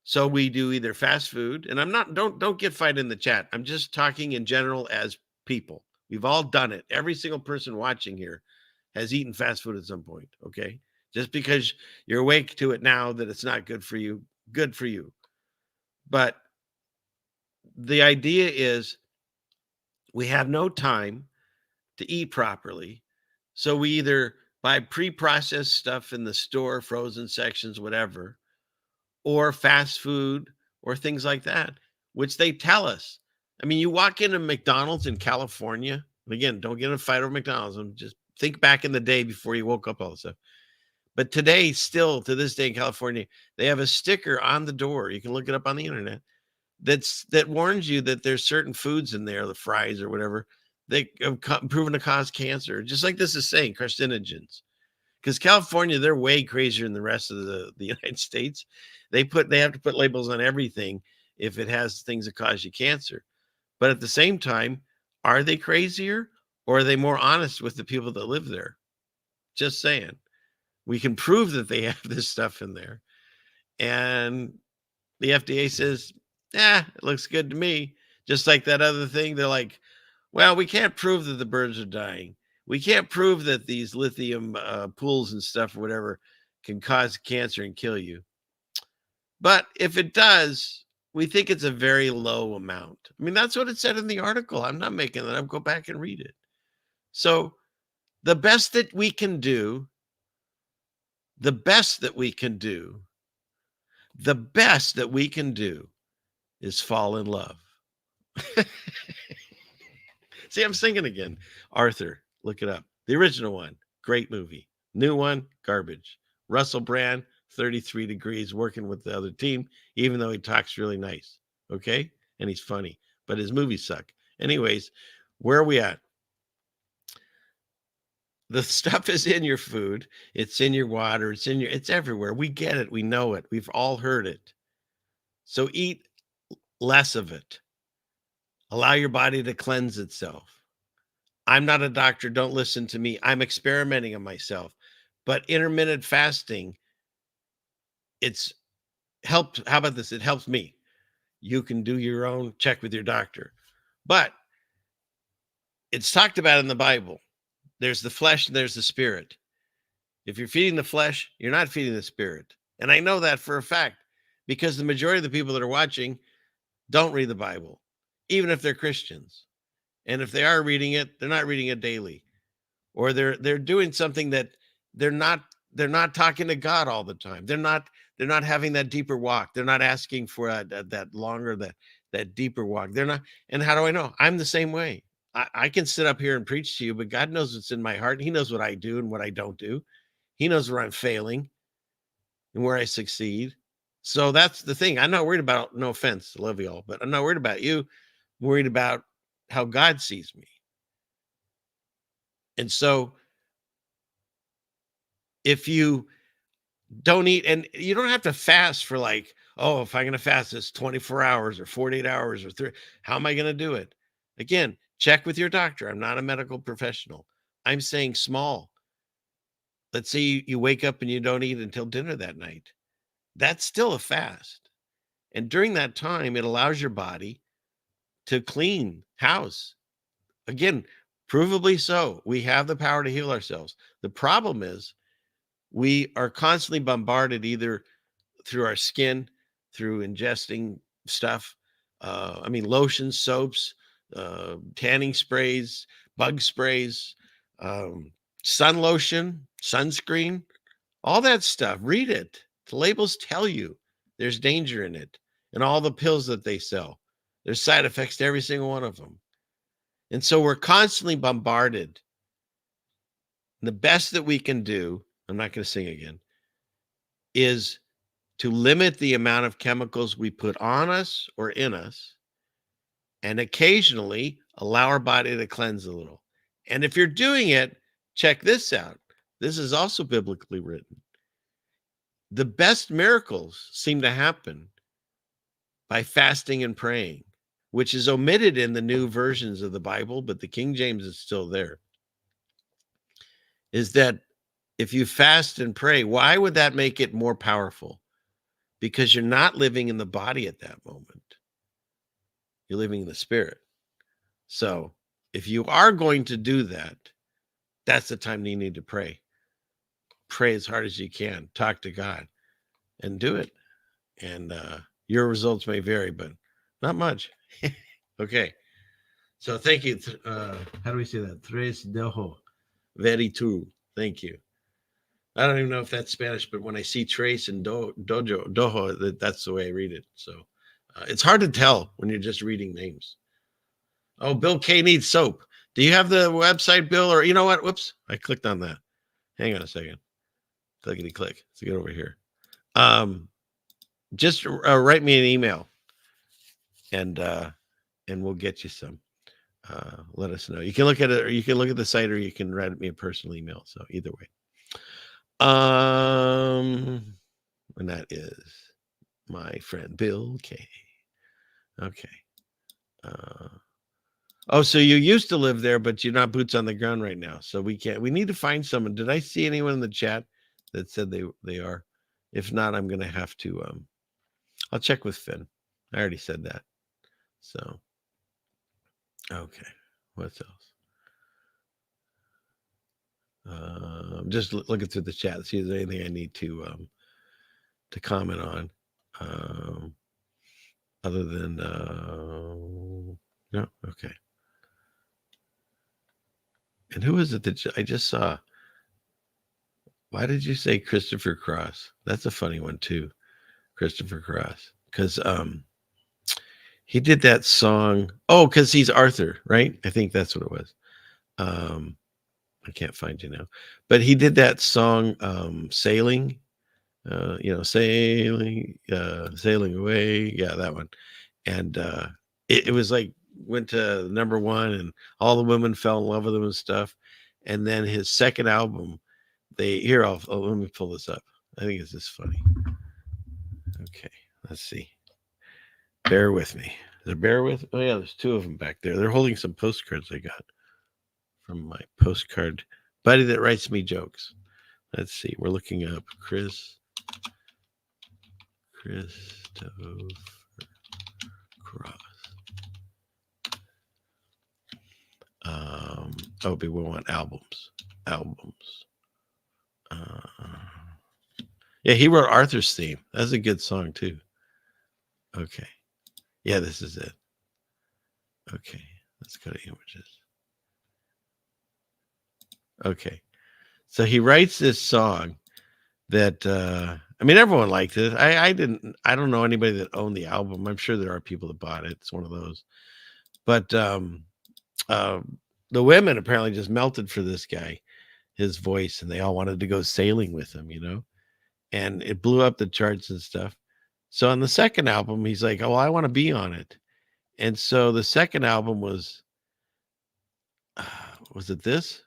So we do either fast food, and I'm not, don't get fight in the chat. I'm just talking in general as people. We've all done it. Every single person watching here has eaten fast food at some point. Okay. Just because you're awake to it now that it's not good for you, good for you. But the idea is we have no time to eat properly. So we either buy pre-processed stuff in the store, frozen sections, whatever, or fast food or things like that, which they tell us. I mean, you walk into McDonald's in California, and again, don't get in a fight over McDonald's. Just think back in the day before you woke up all this stuff. But today, still to this day in California, they have a sticker on the door. You can look it up on the internet. That warns you that there's certain foods in there, the fries or whatever, they have proven to cause cancer. Just like this is saying, carcinogens. Because California, they're way crazier than the rest of the United States. They have to put labels on everything if it has things that cause you cancer. But at the same time, are they crazier or are they more honest with the people that live there? Just saying. We can prove that they have this stuff in there. And the FDA says, it looks good to me. Just like that other thing. They're like, well, we can't prove that the birds are dying. We can't prove that these lithium pools and stuff or whatever can cause cancer and kill you. But if it does, we think it's a very low amount. I mean, that's what it said in the article. I'm not making that up. Go back and read it. So the best that we can do, the best that we can do is fall in love. See, I'm singing again. Arthur, look it up. The original one, great movie. New one, garbage. Russell Brand, 33 degrees, working with the other team, even though he talks really nice. Okay? And he's funny, but his movies suck. Anyways, where are we at? The stuff is in your food. It's in your water. It's everywhere. We get it. We know it. We've all heard it. So eat less of it. Allow your body to cleanse itself. I'm not a doctor. Don't listen to me. I'm experimenting on myself. But intermittent fasting, it's helped. How about this? It helps me. You can do your own, check with your doctor. But it's talked about in the Bible. There's the flesh and there's the spirit. If you're feeding the flesh, you're not feeding the spirit. And I know that for a fact because the majority of the people that are watching don't read the Bible, even if they're Christians. And if they are reading it, they're not reading it daily. Or they're doing something that they're not talking to God all the time. They're not having that deeper walk. They're not asking for that longer, that deeper walk. They're not. And how do I know? I'm the same way. I can sit up here and preach to you, but God knows what's in my heart. He knows what I do and what I don't do. He knows where I'm failing and where I succeed. So that's the thing. I'm not worried about, no offense, I love you all, but I'm not worried about you. I'm worried about how God sees me. And so if you don't eat, and you don't have to fast for like, oh, if I'm going to fast this 24 hours or 48 hours or 3, how am I going to do it? Again, check with your doctor. I'm not a medical professional. I'm saying small. Let's say you wake up and you don't eat until dinner that night. That's still a fast. And during that time, it allows your body to clean house. Again, provably so. We have the power to heal ourselves. The problem is we are constantly bombarded either through our skin, through ingesting stuff. Lotions, soaps, tanning sprays, bug sprays, sun lotion, sunscreen, all that stuff. Read it. The labels tell you there's danger in it. And all the pills that they sell, there's side effects to every single one of them. And so we're constantly bombarded. And the best that we can do, I'm not going to sing again, is to limit the amount of chemicals we put on us or in us, and occasionally allow our body to cleanse a little. And if you're doing it, check this out. This is also biblically written. The best miracles seem to happen by fasting and praying, which is omitted in the new versions of the Bible, but the King James is still there. is that if you fast and pray, why would that make it more powerful? Because you're not living in the body at that moment. You're living in the spirit. So if you are going to do that, that's the time you need to pray. Pray as hard as you can. Talk to God and do it. And your results may vary, but not much. Okay. So thank you. How do we say that? Tres dejo. Very true. Thank you. I don't even know if that's Spanish, but when I see trace and dojo, that's the way I read it. So it's hard to tell when you're just reading names. Oh, Bill K needs soap. Do you have the website, Bill? Or you know what? Whoops, I clicked on that. Hang on a second. Clickety click. Let's get over here. Just write me an email, and we'll get you some. Let us know. You can look at it, or you can look at the site, or you can write me a personal email. So either way. And that is my friend Bill K. Okay. Oh, so you used to live there, but you're not boots on the ground right now. So we need to find someone. Did I see anyone in the chat that said they are? If not, I'm gonna have to I'll check with Finn. I already said that. So okay. What else? Just looking through the chat, see if there's anything I need to comment on. Other than no, okay. And who is it that I just saw? Why did you say Christopher Cross? That's a funny one too, Christopher Cross, because he did that song. Oh, because he's Arthur, right? I think that's what it was. I can't find you now, but he did that song, "Sailing." Sailing away. Yeah, that one. And it was like went to number one, and all the women fell in love with him and stuff. And then his second album, let me pull this up. I think it's just funny. Okay, let's see. Bear with me. Oh yeah, there's two of them back there. They're holding some postcards I got from my postcard buddy that writes me jokes. Let's see. We're looking up Christopher Cross. We want albums. Yeah, he wrote Arthur's theme. That's a good song too. Okay. Yeah, this is it. Okay, let's go to images. Okay. So he writes this song that everyone liked it. I don't know anybody that owned the album. I'm sure there are people that bought it. It's one of those. But the women apparently just melted for this guy, his voice, and they all wanted to go sailing with him, and it blew up the charts and stuff. So on the second album, he's like, "Oh, I want to be on it." And so the second album was it this?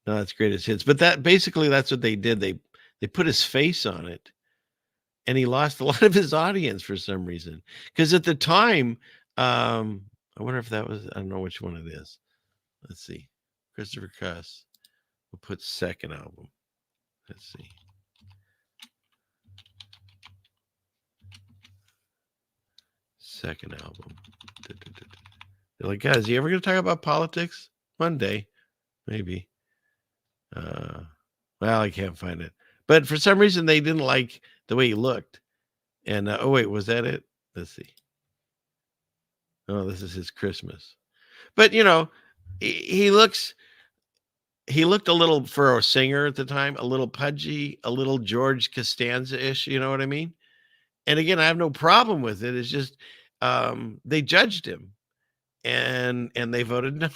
No, that's Greatest Hits. But that's what they did. They put his face on it, and he lost a lot of his audience for some reason. Because at the time, I wonder if that was, I don't know which one it is. Let's see. Christopher Cross. We'll put second album. Let's see. Second album. They're like, guys, you ever going to talk about politics? One day, maybe. Well, I can't find it. But for some reason, they didn't like the way he looked. And, oh, wait, was that it? Let's see. Oh, this is his Christmas. But, he looked a little, for a singer at the time, a little pudgy, a little George Costanza-ish, you know what I mean? And again, I have no problem with it. It's just they judged him and they voted no.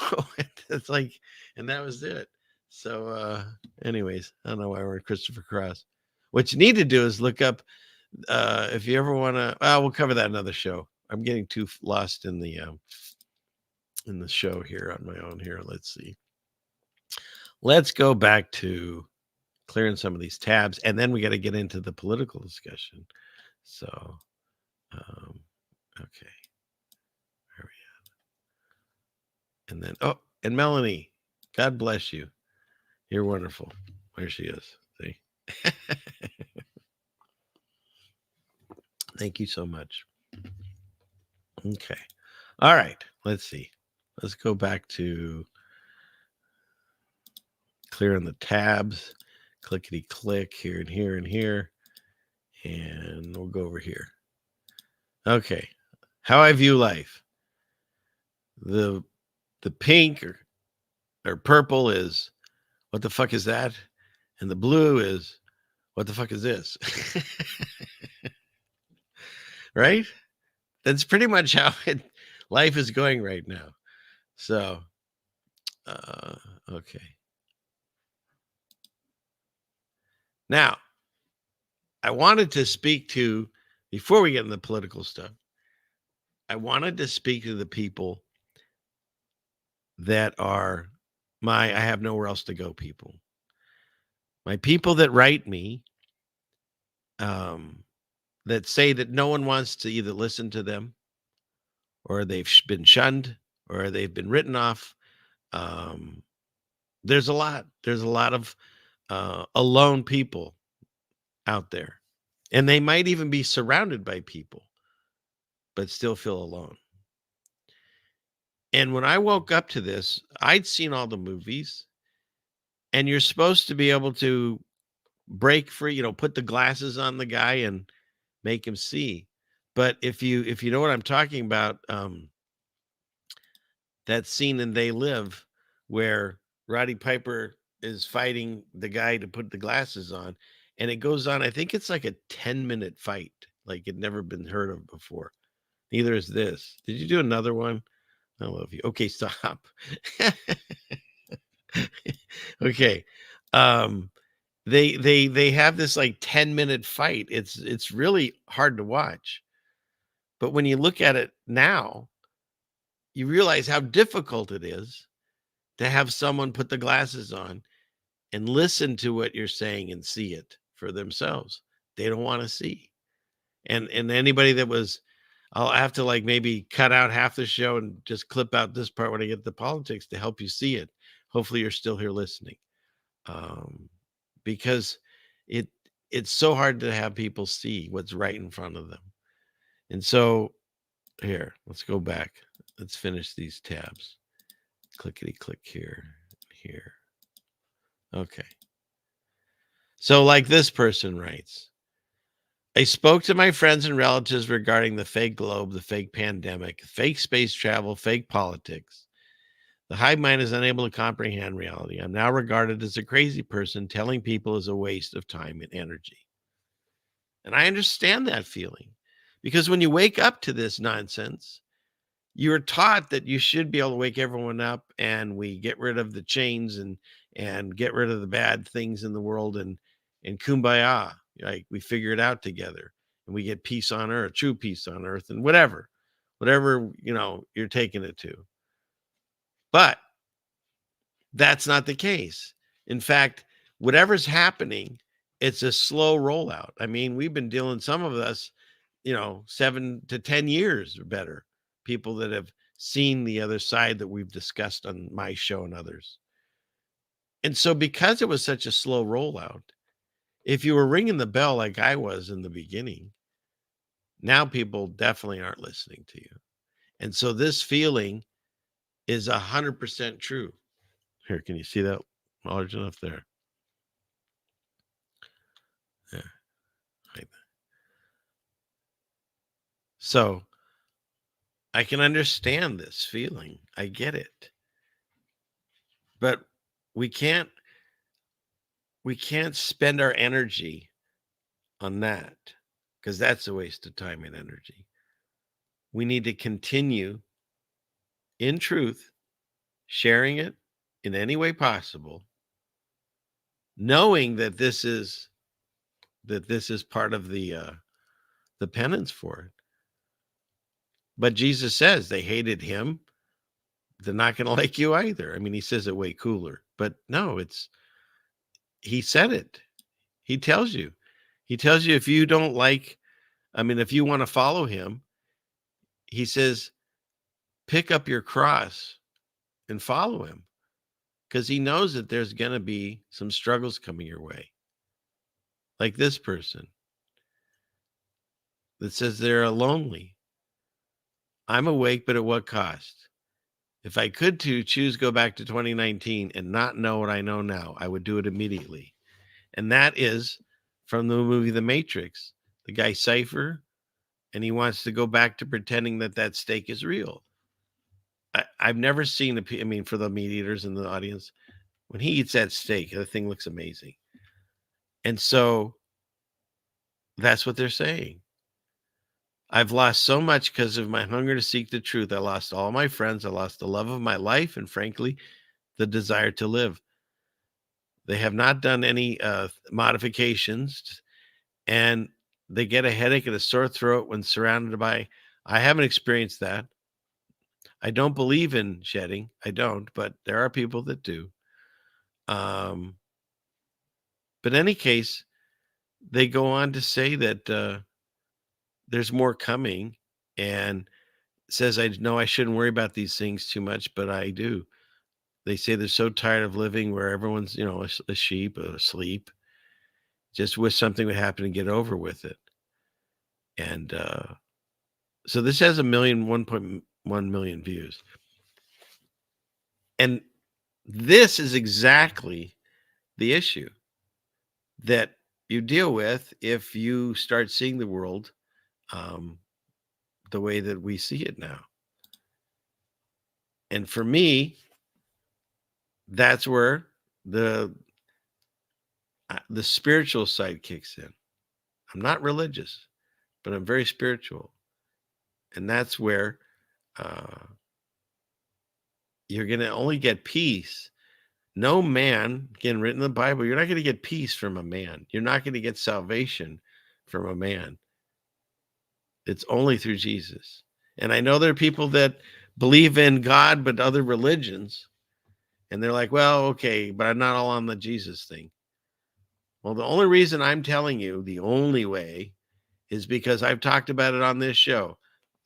It's like, and that was it. So anyways, I don't know why we're at Christopher Cross. What you need to do is look up if you ever want to, we'll cover that another show. I'm getting too lost in the show here on my own here. Let's see. Let's go back to clearing some of these tabs, and then we got to get into the political discussion. So, okay. Where are we at? And then, and Melanie, God bless you. You're wonderful. There she is. See? Thank you so much. Okay. All right. Let's see. Let's go back to clearing the tabs. Clickety click here and here and here. And we'll go over here. Okay. How I view life. The pink or purple is, what the fuck is that? And the blue is, what the fuck is this? Right? That's pretty much how life is going right now. So, okay. Now, I wanted to speak to, before we get into the political stuff, I wanted to speak to the people that are I have nowhere else to go people. My people that write me, that say that no one wants to either listen to them, or they've been shunned, or they've been written off. There's a lot of alone people out there, and they might even be surrounded by people, but still feel alone. And when I woke up to this, I'd seen all the movies, and you're supposed to be able to break free, put the glasses on the guy and make him see. But if you know what I'm talking about, that scene in They Live where Roddy Piper is fighting the guy to put the glasses on, and it goes on, I think it's like a 10-minute fight, like it'd never been heard of before. Neither is this. Did you do another one? I love you. Okay, stop. Okay. They have this like 10-minute fight. It's really hard to watch. But when you look at it now, you realize how difficult it is to have someone put the glasses on and listen to what you're saying and see it for themselves. They don't want to see. And anybody that was, I'll have to like maybe cut out half the show and just clip out this part when I get to politics to help you see it. Hopefully you're still here listening. Because it's so hard to have people see what's right in front of them. And so here, let's go back. Let's finish these tabs. Clickety click here. Okay. So like this person writes, I spoke to my friends and relatives regarding the fake globe, the fake pandemic, fake space travel, fake politics. The hive mind is unable to comprehend reality. I'm now regarded as a crazy person. Telling people is a waste of time and energy. And I understand that feeling, because when you wake up to this nonsense, you're taught that you should be able to wake everyone up, and we get rid of the chains and get rid of the bad things in the world, and kumbaya, like we figure it out together, and we get peace on earth, true peace on earth, and whatever you're taking it to. But that's not the case. In fact, whatever's happening, it's a slow rollout. I mean, we've been dealing, some of us, 7 to 10 years or better, people that have seen the other side that we've discussed on my show and others. And so because it was such a slow rollout, if you were ringing the bell like I was in the beginning, now people definitely aren't listening to you. And so this feeling is 100% true. Here, can you see that large enough there? Yeah. Right. So I can understand this feeling. I get it. But we can't spend our energy on that, because that's a waste of time and energy. We need to continue in truth, sharing it in any way possible, knowing that this is part of the penance for it. But Jesus says they hated him. They're not going to like you either. I mean, he says it way cooler, but no, he said it. He tells you if you don't like, if you want to follow him, he says, pick up your cross and follow him. because he knows that there's going to be some struggles coming your way. Like this person that says they're lonely. I'm awake, but at what cost? If I could choose go back to 2019 and not know what I know now, I would do it immediately. And that is from the movie The Matrix. The guy Cypher, and he wants to go back to pretending that steak is real. I've never seen for the meat eaters in the audience, when he eats that steak, the thing looks amazing. And so that's what they're saying. I've lost so much because of my hunger to seek the truth. I lost all my friends. I lost the love of my life and, frankly, the desire to live. They have not done any modifications, and they get a headache and a sore throat when surrounded by. I haven't experienced that. I don't believe in shedding. I don't, but there are people that do. But in any case, they go on to say that there's more coming, and says, I know I shouldn't worry about these things too much, but I do. They say they're so tired of living where everyone's, a sheep, asleep. Just wish something would happen and get over with it. And so this has 1.1 million views. And this is exactly the issue that you deal with if you start seeing the world the way that we see it now. And for me, that's where the spiritual side kicks in. I'm not religious, but I'm very spiritual. And that's where you're going to only get peace. No man, again, written in the Bible, you're not going to get peace from a man. You're not going to get salvation from a man. It's only through Jesus. And I know there are people that believe in God, but other religions. And they're like, well, okay, but I'm not all on the Jesus thing. Well, the only reason I'm telling you the only way is because I've talked about it on this show.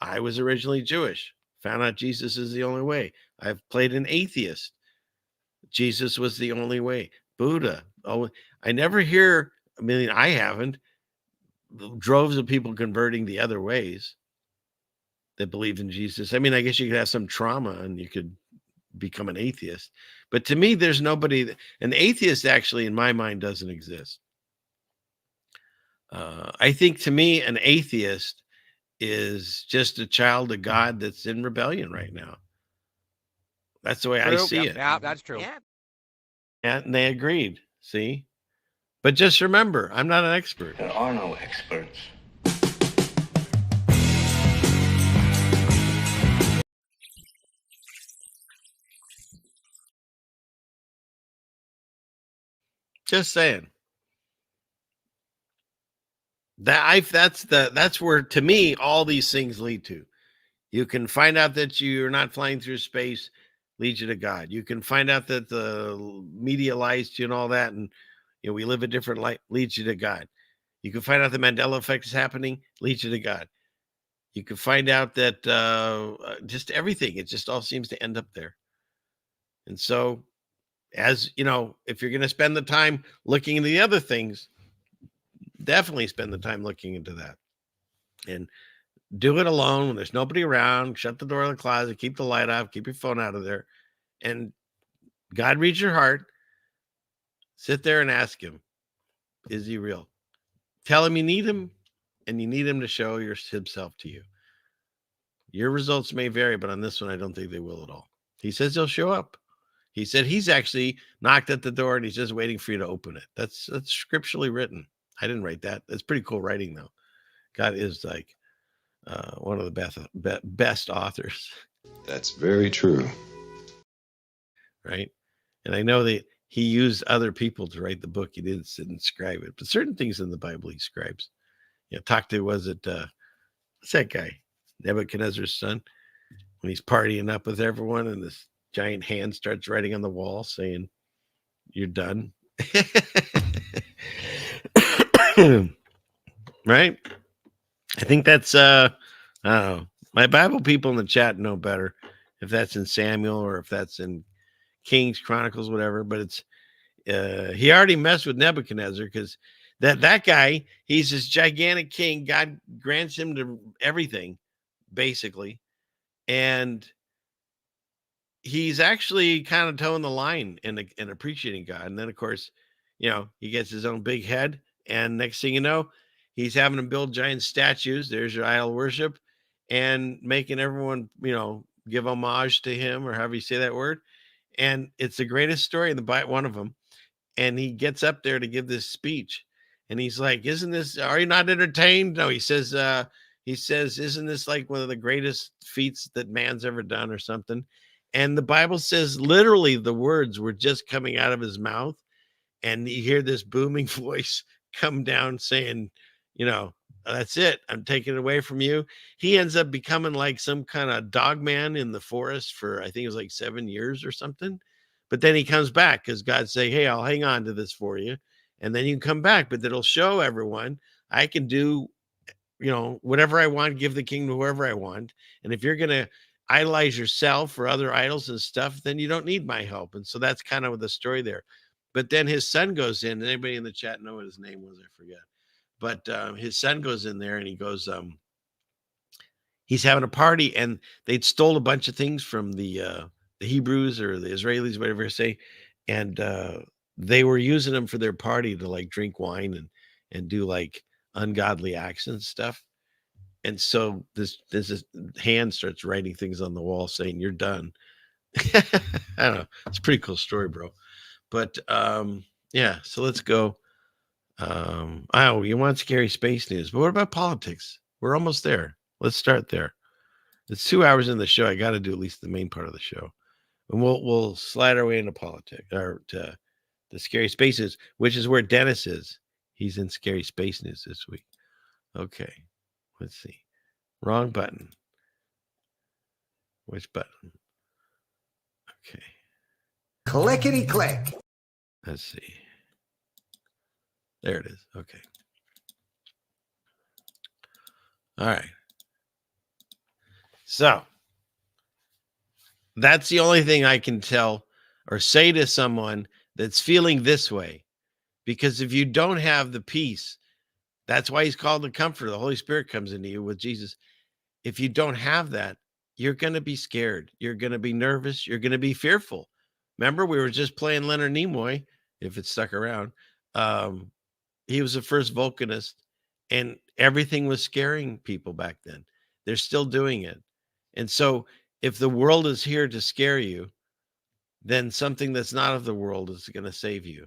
I was originally Jewish, found out Jesus is the only way. I've played an atheist. Jesus was the only way. Buddha. Oh, I never hear, I haven't, droves of people converting the other ways that believe in Jesus. I guess you could have some trauma and you could become an atheist. But to me, there's nobody, an atheist actually in my mind doesn't exist. I think to me, an atheist is just a child of God that's in rebellion right now. That's the way I see it. Yeah, that's true. Yeah. And they agreed, see? But just remember, I'm not an expert. There are no experts. Just saying. That's where, to me, all these things lead to. You can find out that you're not flying through space, leads you to God. You can find out that the media lies to you and all that, and we live a different life, leads you to God. You can find out the Mandela effect is happening, leads you to God. You can find out that just everything, it just all seems to end up there. And so, as you know, if you're going to spend the time looking into the other things, definitely spend the time looking into that. And do it alone when there's nobody around. Shut the door of the closet, keep the light off, keep your phone out of there. And God reads your heart. Sit there and ask him, is he real? Tell him you need him, and you need him to show himself to you. Your results may vary, but on this one, I don't think they will at all. He says he'll show up. He said he's actually knocked at the door and he's just waiting for you to open it. That's scripturally written. I didn't write that. That's pretty cool writing, though. God is like one of the best authors. That's very true. Right? And I know that he used other people to write the book. He didn't sit and scribe it. But certain things in the Bible he scribes. What's that guy? Nebuchadnezzar's son, when he's partying up with everyone and this giant hand starts writing on the wall saying, you're done. Right? I think that's, I don't know. My Bible people in the chat know better if that's in Samuel or if that's in Kings, Chronicles, whatever. But it's he already messed with Nebuchadnezzar because that guy, he's this gigantic king. God grants him to everything, basically, and he's actually kind of towing the line and appreciating God. And then, of course, he gets his own big head, and next thing you know, he's having them build giant statues. There's your idol worship, and making everyone, give homage to him, or however you say that word. And it's the greatest story in the Bible, one of them. And he gets up there to give this speech, and he's like, are you not entertained? No, he says, isn't this like one of the greatest feats that man's ever done, or something? And the Bible says literally the words were just coming out of his mouth, and you hear this booming voice come down saying, that's it. I'm taking it away from you. He ends up becoming like some kind of dog man in the forest for, I think it was like 7 years or something. But then he comes back because God's saying, hey, I'll hang on to this for you. And then you can come back, but it'll show everyone I can do, whatever I want, give the kingdom to whoever I want. And if you're going to idolize yourself or other idols and stuff, then you don't need my help. And so that's kind of the story there. But then his son goes in, and anybody in the chat know what his name was? I forget. But his son goes in there, and he goes, he's having a party, and they'd stole a bunch of things from the Hebrews or the Israelis, whatever you say. And they were using them for their party to like drink wine and do like ungodly acts and stuff. And so this hand starts writing things on the wall saying, you're done. I don't know. It's a pretty cool story, bro. But yeah, so let's go. You want scary space news, but what about politics? We're almost there. Let's start there. It's 2 hours in the show. I got to do at least the main part of the show, and we'll slide our way into politics, or to the scary spaces, which is where Dennis is. He's in scary space news this week. Okay, let's see. Wrong button. Which button? Okay. Clickety click. Let's see. There it is. Okay. All right. So that's the only thing I can tell or say to someone that's feeling this way. Because if you don't have the peace, that's why he's called the Comforter. The Holy Spirit comes into you with Jesus. If you don't have that, you're going to be scared. You're going to be nervous. You're going to be fearful. Remember, we were just playing Leonard Nimoy, if it stuck around. He was the first Vulcanist, and everything was scaring people back then. They're still doing it. And so if the world is here to scare you, then something that's not of the world is going to save you.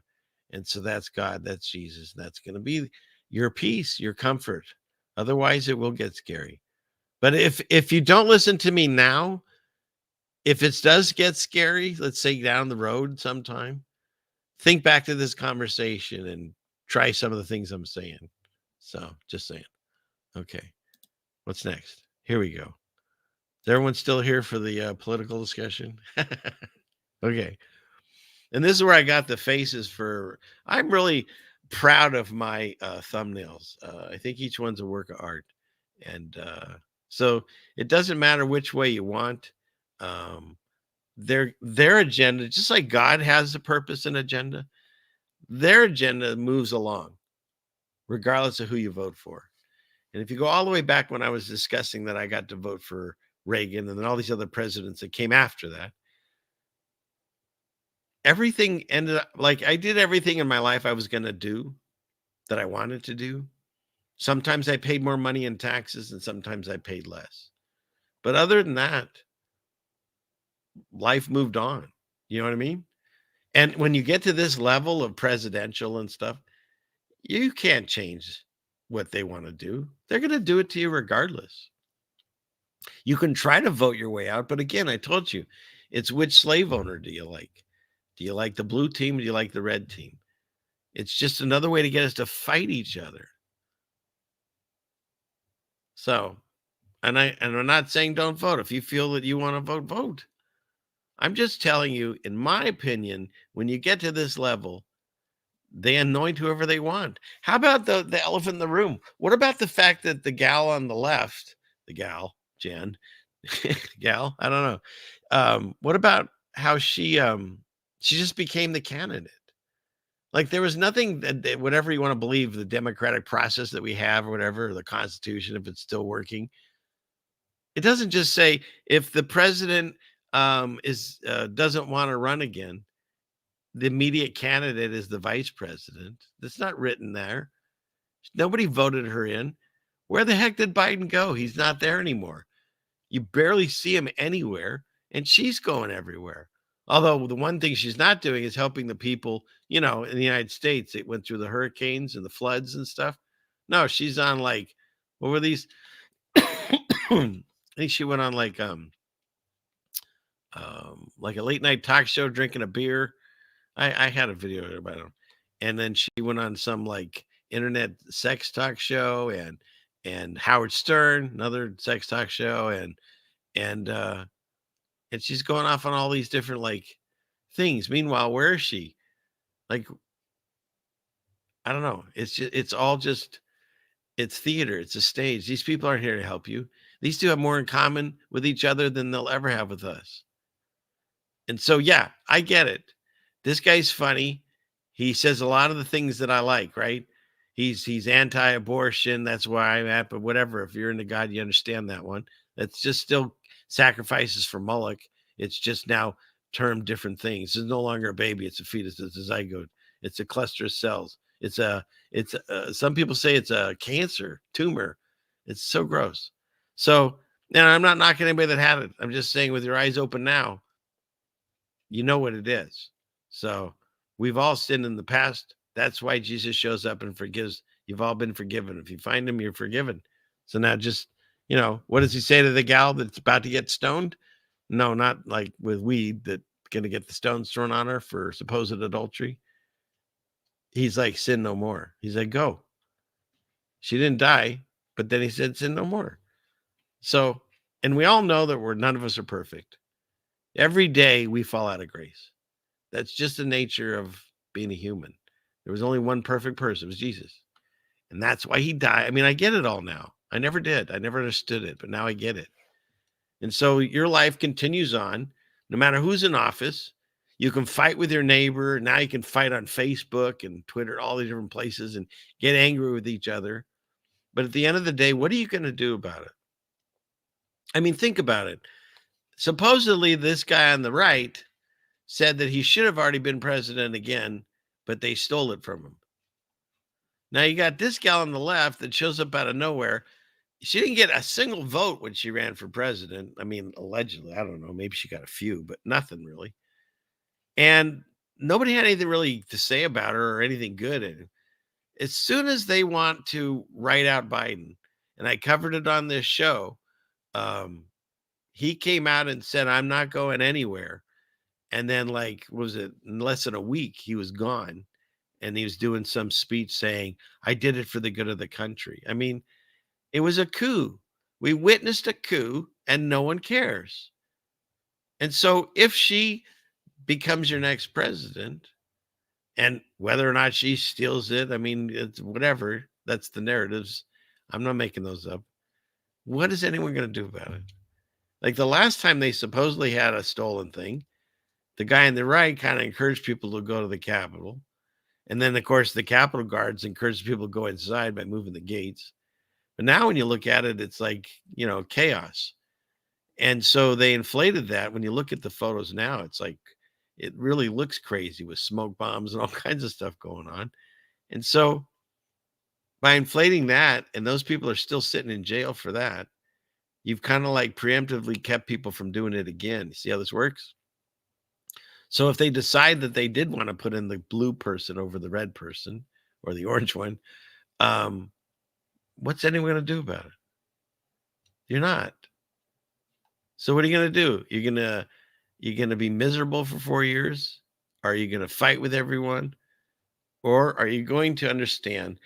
And so that's God, that's Jesus. That's going to be your peace, your comfort. Otherwise, it will get scary. But if you don't listen to me now, if it does get scary, let's say down the road sometime, think back to this conversation and try some of the things I'm saying. So just saying. Okay. What's next? Here we go. Is everyone still here for the political discussion? Okay. And this is where I got the faces for. I'm really proud of my thumbnails. I think each one's a work of art. And so it doesn't matter which way you want. Their agenda, just like God has a purpose and agenda, their agenda moves along, regardless of who you vote for. And if you go all the way back when I was discussing that I got to vote for Reagan and then all these other presidents that came after that, everything ended up like I did everything in my life I was going to do that I wanted to do. Sometimes I paid more money in taxes and sometimes I paid less. But other than that, life moved on. You know what I mean? And when you get to this level of presidential and stuff, you can't change what they want to do. They're going to do it to you regardless. You can try to vote your way out. But again, I told you, it's which slave owner do you like? Do you like the blue team or do you like the red team? It's just another way to get us to fight each other. So, and I'm not saying don't vote. If you feel that you want to vote, vote. I'm just telling you, in my opinion, when you get to this level, they anoint whoever they want. How about the elephant in the room? What about the fact that the gal on the left, the gal, Jen, gal, I don't know. What about how she She just became the candidate. Like there was nothing that whatever you want to believe, the democratic process that we have or whatever, the Constitution, if it's still working, it doesn't just say if the president doesn't want to run again, the immediate candidate is the vice president. That's not written there. Nobody voted her in. Where the heck did Biden go? He's not there anymore. You barely see him anywhere, and she's going everywhere. Although the one thing she's not doing is helping the people, in the United States. It went through the hurricanes and the floods and stuff. No, she's on like, what were these? I think she went on like a late night talk show drinking a beer. I had a video about him. And then she went on some like internet sex talk show and Howard Stern, another sex talk show, and she's going off on all these different like things. Meanwhile, where is she? Like, I don't know. It's all just it's theater. It's a stage. These people aren't here to help you. These two have more in common with each other than they'll ever have with us. And so, yeah, I get it. This guy's funny. He says a lot of the things that I like, right? He's anti-abortion. That's where I'm at. But whatever, if you're into God, you understand that one. That's just still sacrifices for Moloch. It's just now termed different things. It's no longer a baby. It's a fetus. It's a zygote. It's a cluster of cells. Some people say it's a cancer tumor. It's so gross. So, and I'm not knocking anybody that had it. I'm just saying with your eyes open now, you know what it is. So we've all sinned in the past. That's why Jesus shows up and forgives. You've all been forgiven. If you find him, you're forgiven. So now just, what does he say to the gal that's about to get stoned? No, not like with weed that's going to get the stones thrown on her for supposed adultery. He's like, sin no more. He's like, go. She didn't die, but then he said, sin no more. So, and we all know that none of us are perfect. Every day we fall out of grace. That's just the nature of being a human. There was only one perfect person. It was Jesus. And that's why he died. I mean, I get it all now. I never did. I never understood it, but now I get it. And so your life continues on, no matter who's in office. You can fight with your neighbor. Now you can fight on Facebook and Twitter, all these different places, and get angry with each other. But at the end of the day, what are you going to do about it? I mean, think about it. Supposedly, this guy on the right said that he should have already been president again, but they stole it from him. Now you got this gal on the left that shows up out of nowhere. She didn't get a single vote when she ran for president. I mean, allegedly, I don't know. Maybe she got a few, but nothing really. And nobody had anything really to say about her or anything good. And as soon as they want to write out Biden, and I covered it on this show, he came out and said, I'm not going anywhere. And then in less than a week, he was gone. And he was doing some speech saying, I did it for the good of the country. I mean, it was a coup. We witnessed a coup and no one cares. And so if she becomes your next president, and whether or not she steals it, I mean, it's whatever. That's the narratives. I'm not making those up. What is anyone going to do about it? Like the last time they supposedly had a stolen thing, the guy on the right kind of encouraged people to go to the Capitol. And then, of course, the Capitol guards encouraged people to go inside by moving the gates. But now when you look at it, it's like, chaos. And so they inflated that. When you look at the photos now, it's like, it really looks crazy with smoke bombs and all kinds of stuff going on. And so by inflating that, and those people are still sitting in jail for that, you've kind of like preemptively kept people from doing it again. You see how this works? So if they decide that they did want to put in the blue person over the red person or the orange one, what's anyone going to do about it? You're not. So what are you going to do? You're going to be miserable for 4 years? Are you going to fight with everyone? Or are you going to understand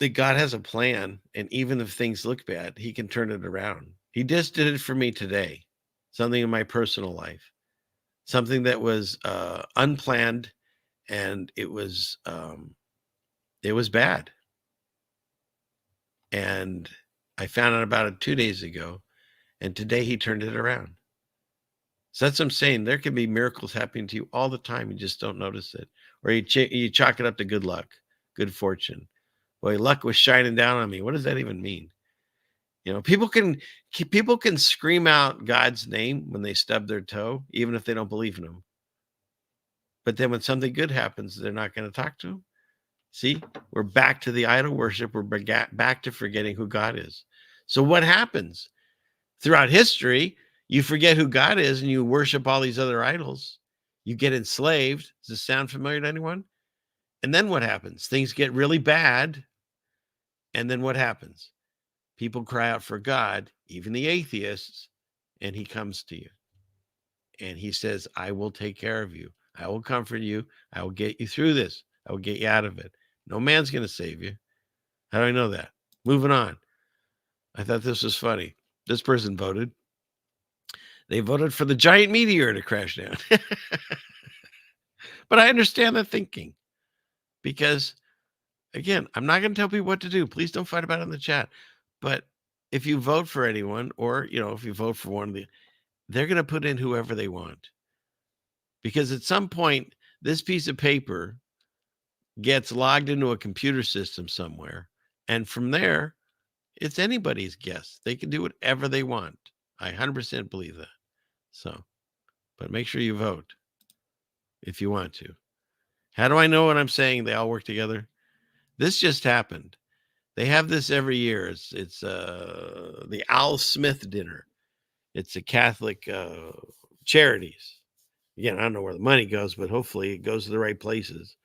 that God has a plan, and even if things look bad, he can turn it around? He just did it for me today. Something in my personal life. Something that was unplanned, and it was bad. And I found out about it 2 days ago, and today he turned it around. So that's what I'm saying. There can be miracles happening to you all the time. You just don't notice it. Or you chalk it up to good luck, good fortune. Boy, luck was shining down on me. What does that even mean? You know, people can scream out God's name when they stub their toe, even if they don't believe in him. But then when something good happens, they're not going to talk to him. See, we're back to the idol worship. We're back to forgetting who God is. So what happens? Throughout history, you forget who God is and you worship all these other idols. You get enslaved. Does this sound familiar to anyone? And then what happens? Things get really bad. And then what happens? People cry out for God, even the atheists, and he comes to you. And he says, I will take care of you. I will comfort you. I will get you through this. I will get you out of it. No man's going to save you. How do I know that? Moving on. I thought this was funny. This person voted. They voted for the giant meteor to crash down. But I understand the thinking because, again, I'm not going to tell people what to do. Please don't fight about it in the chat. But if you vote for anyone or, if you vote for one, they're going to put in whoever they want. Because at some point, this piece of paper gets logged into a computer system somewhere. And from there, it's anybody's guess. They can do whatever they want. I 100% believe that. So, but make sure you vote if you want to. How do I know what I'm saying? They all work together. This just happened. They have this every year. It's the Al Smith dinner. It's a Catholic charities. Again, I don't know where the money goes, but hopefully it goes to the right places.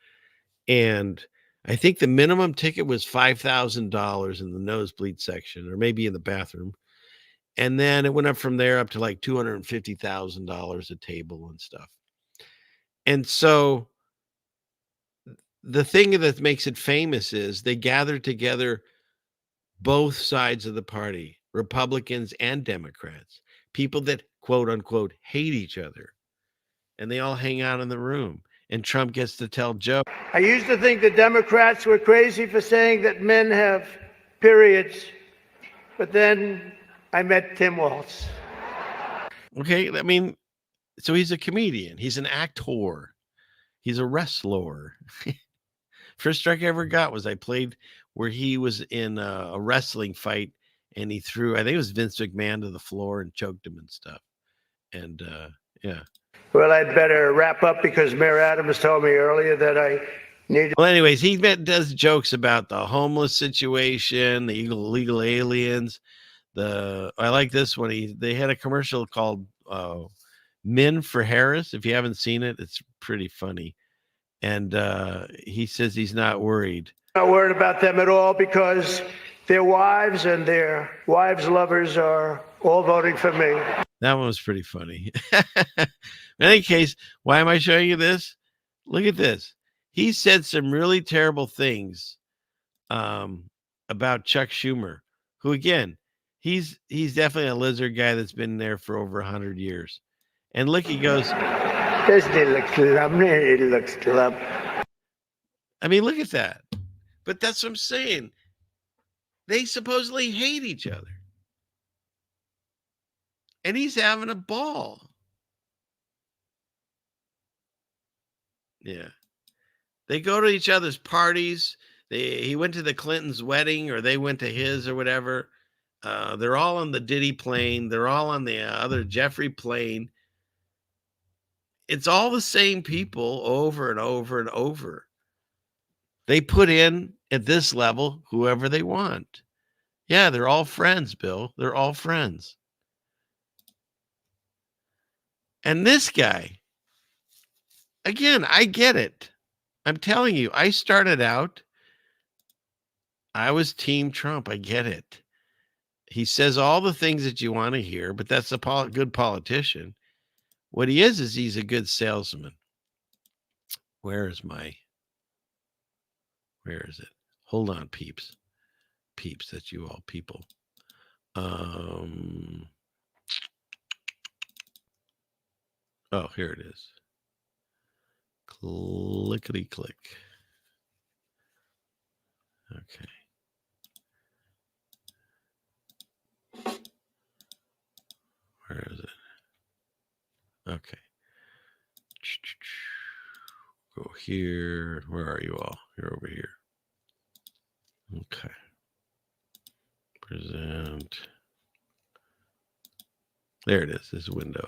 And I think the minimum ticket was $5,000 in the nosebleed section, or maybe in the bathroom. And then it went up from there up to like $250,000 a table and stuff. And so the thing that makes it famous is they gathered together both sides of the party, Republicans and Democrats, people that quote unquote hate each other. And they all hang out in the room. And Trump gets to tell jokes. I used to think the Democrats were crazy for saying that men have periods, but then I met Tim Walz. Okay, I mean, so he's a comedian. He's an actor. He's a wrestler. First strike I ever got was I played where he was in a wrestling fight and he threw, I think it was Vince McMahon to the floor and choked him and stuff. And yeah. Well, I'd better wrap up because Mayor Adams told me earlier that I need. Well, anyways, he does jokes about the homeless situation, the illegal aliens. I like this one. They had a commercial called Men for Harris. If you haven't seen it, it's pretty funny. And he says he's not worried. Not worried about them at all because their wives and their wives' lovers are all voting for me. That one was pretty funny. In any case, why am I showing you this? Look at this. He said some really terrible things about Chuck Schumer, who, again, he's definitely a lizard guy that's been there for over 100 years. And look, he goes, it looks club. I mean, look at that. But that's what I'm saying. They supposedly hate each other. And he's having a ball. Yeah. They go to each other's parties. He went to the Clintons' wedding, or they went to his, or whatever. They're all on the Diddy plane. They're all on the other Jeffrey plane. It's all the same people over and over and over. They put in at this level whoever they want. Yeah, they're all friends, Bill. They're all friends. And this guy, again, I get it. I'm telling you, I started out, I was Team Trump. I get it. He says all the things that you want to hear, but that's a good politician. What he is he's a good salesman. Where is it? Hold on, peeps. Peeps, that's you all people. Oh, here it is. Clickety click. Okay. Where is it? here. Where are you all? You're over here. Okay. Present. There it is. This window.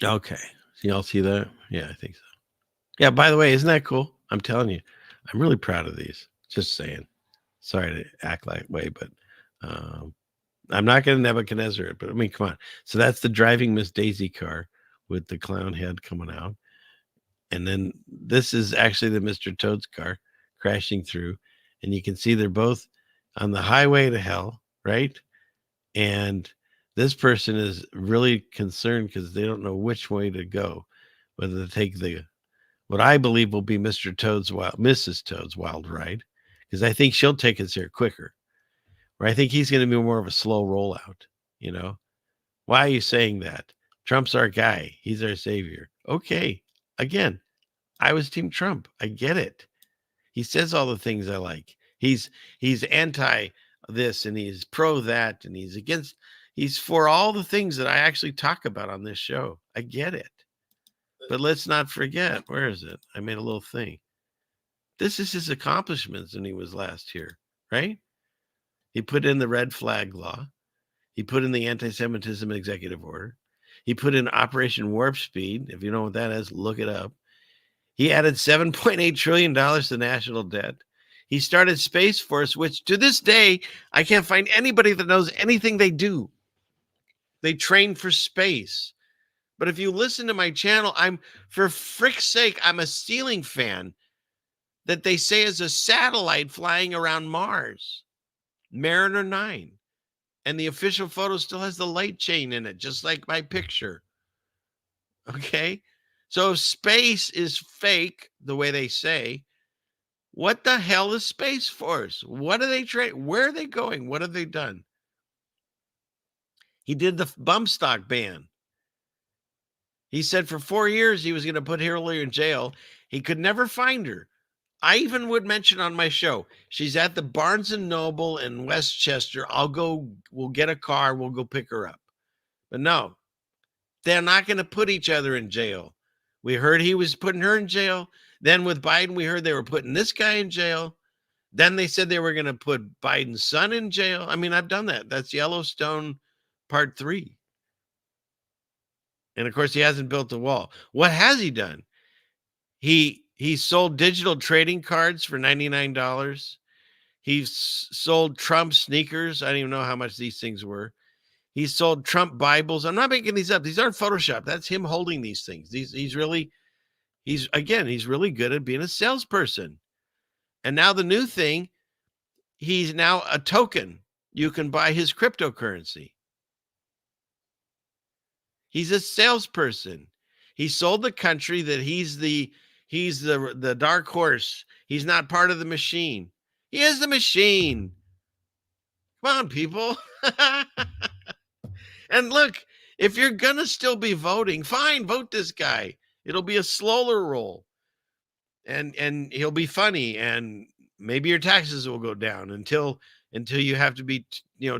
Okay. Y'all see that? Yeah, I think so. Yeah, by the way, isn't that cool? I'm telling you, I'm really proud of these. Just saying. Sorry to act that way, but I'm not going to Nebuchadnezzar it, but I mean, come on. So that's the driving Miss Daisy car with the clown head coming out. And then this is actually the Mr. Toad's car crashing through. And you can see they're both on the highway to hell, right? And this person is really concerned because they don't know which way to go, whether to take what I believe will be Mrs. Toad's wild ride, because I think she'll take us there quicker. Or I think he's going to be more of a slow rollout, you know? Why are you saying that? Trump's our guy. He's our savior. Okay. Again, I was Team Trump. I get it. He says all the things I like. He's anti this and he's pro that and he's for all the things that I actually talk about on this show. I get it. But let's not forget, where is it? I made a little thing. This is his accomplishments when he was last here, right? He put in the red flag law. He put in the anti-Semitism executive order. He put in Operation Warp Speed. If you know what that is, look it up. He added $7.8 trillion to national debt. He started Space Force, which to this day, I can't find anybody that knows anything they do. They train for space. But if you listen to my channel, for frick's sake, I'm a ceiling fan that they say is a satellite flying around Mars, Mariner 9. And the official photo still has the light chain in it, just like my picture. Okay? So if space is fake, the way they say, what the hell is Space Force? What are they train? Where are they going? What have they done? He did the bump stock ban. He said for 4 years he was going to put Hillary in jail. He could never find her. I even would mention on my show, she's at the Barnes & Noble in Westchester. We'll get a car. We'll go pick her up. But no, they're not going to put each other in jail. We heard he was putting her in jail. Then with Biden, we heard they were putting this guy in jail. Then they said they were going to put Biden's son in jail. I mean, I've done that. That's Yellowstone Part 3. And of course, he hasn't built the wall. What has he done? He sold digital trading cards for $99. He's sold Trump sneakers. I don't even know how much these things were. He sold Trump Bibles. I'm not making these up. These aren't Photoshop. That's him holding these things. He's really good at being a salesperson. And now the new thing, he's now a token. You can buy his cryptocurrency. He's a salesperson. He sold the country that he's the dark horse. He's not part of the machine. He is the machine. Come on, people. And look, if you're going to still be voting, fine, vote this guy. It'll be a slower roll. And he'll be funny, and maybe your taxes will go down until you have to be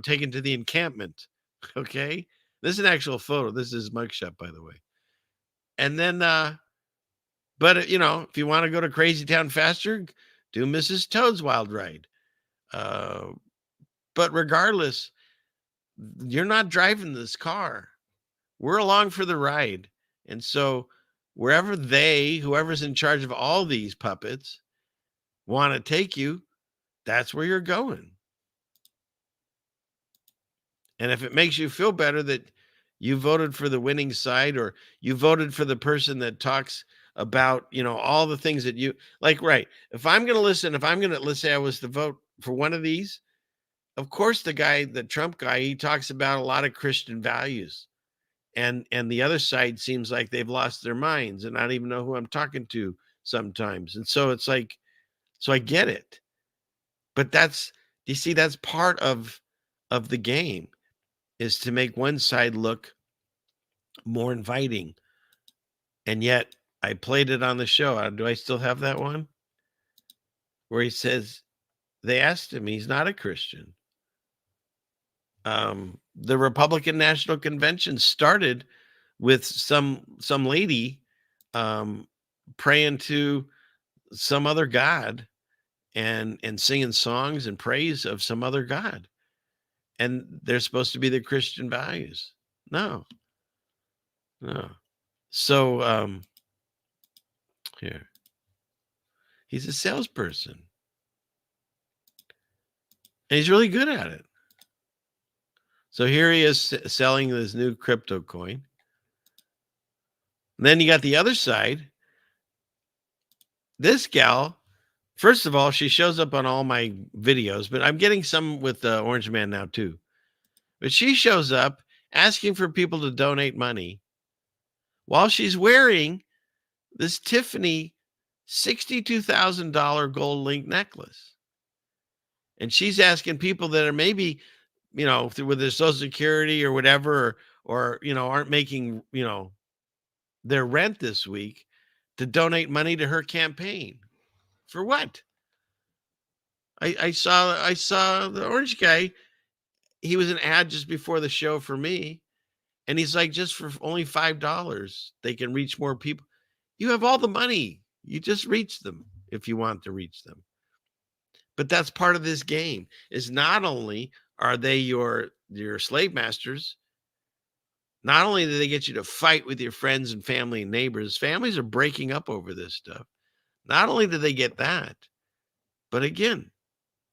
taken to the encampment. Okay? This is an actual photo. This is mugshot, by the way. And then but if you want to go to Crazy Town faster, do Mrs. Toad's Wild Ride. But regardless, you're not driving this car. We're along for the ride. And so whoever's in charge of all these puppets want to take you, that's where you're going. And if it makes you feel better that you voted for the winning side, or you voted for the person that talks about, all the things that you like, right? If let's say I was to vote for one of these, of course, the Trump guy, he talks about a lot of Christian values. And the other side seems like they've lost their minds and I don't even know who I'm talking to sometimes. And so it's like, so I get it. But that's part of the game, is to make one side look more inviting. And yet I played it on the show. Do I still have that one? Where he says, they asked him, he's not a Christian. The Republican National Convention started with some lady praying to some other god and singing songs and praise of some other god. And they're supposed to be the Christian values. No. So here. He's a salesperson. And he's really good at it. So here he is selling this new crypto coin. And then you got the other side. This gal, first of all, she shows up on all my videos, but I'm getting some with Orange Man now too. But she shows up asking for people to donate money while she's wearing this Tiffany $62,000 gold link necklace. And she's asking people that are maybe, with their Social Security or whatever, or aren't making, their rent this week, to donate money to her campaign. For what? I saw the orange guy. He was an ad just before the show for me. And he's like, just for only $5, they can reach more people. You have all the money. You just reach them if you want to reach them. But that's part of this game, is not only are they your slave masters, not only do they get you to fight with your friends and family and neighbors, families are breaking up over this stuff. Not only do they get that, but again,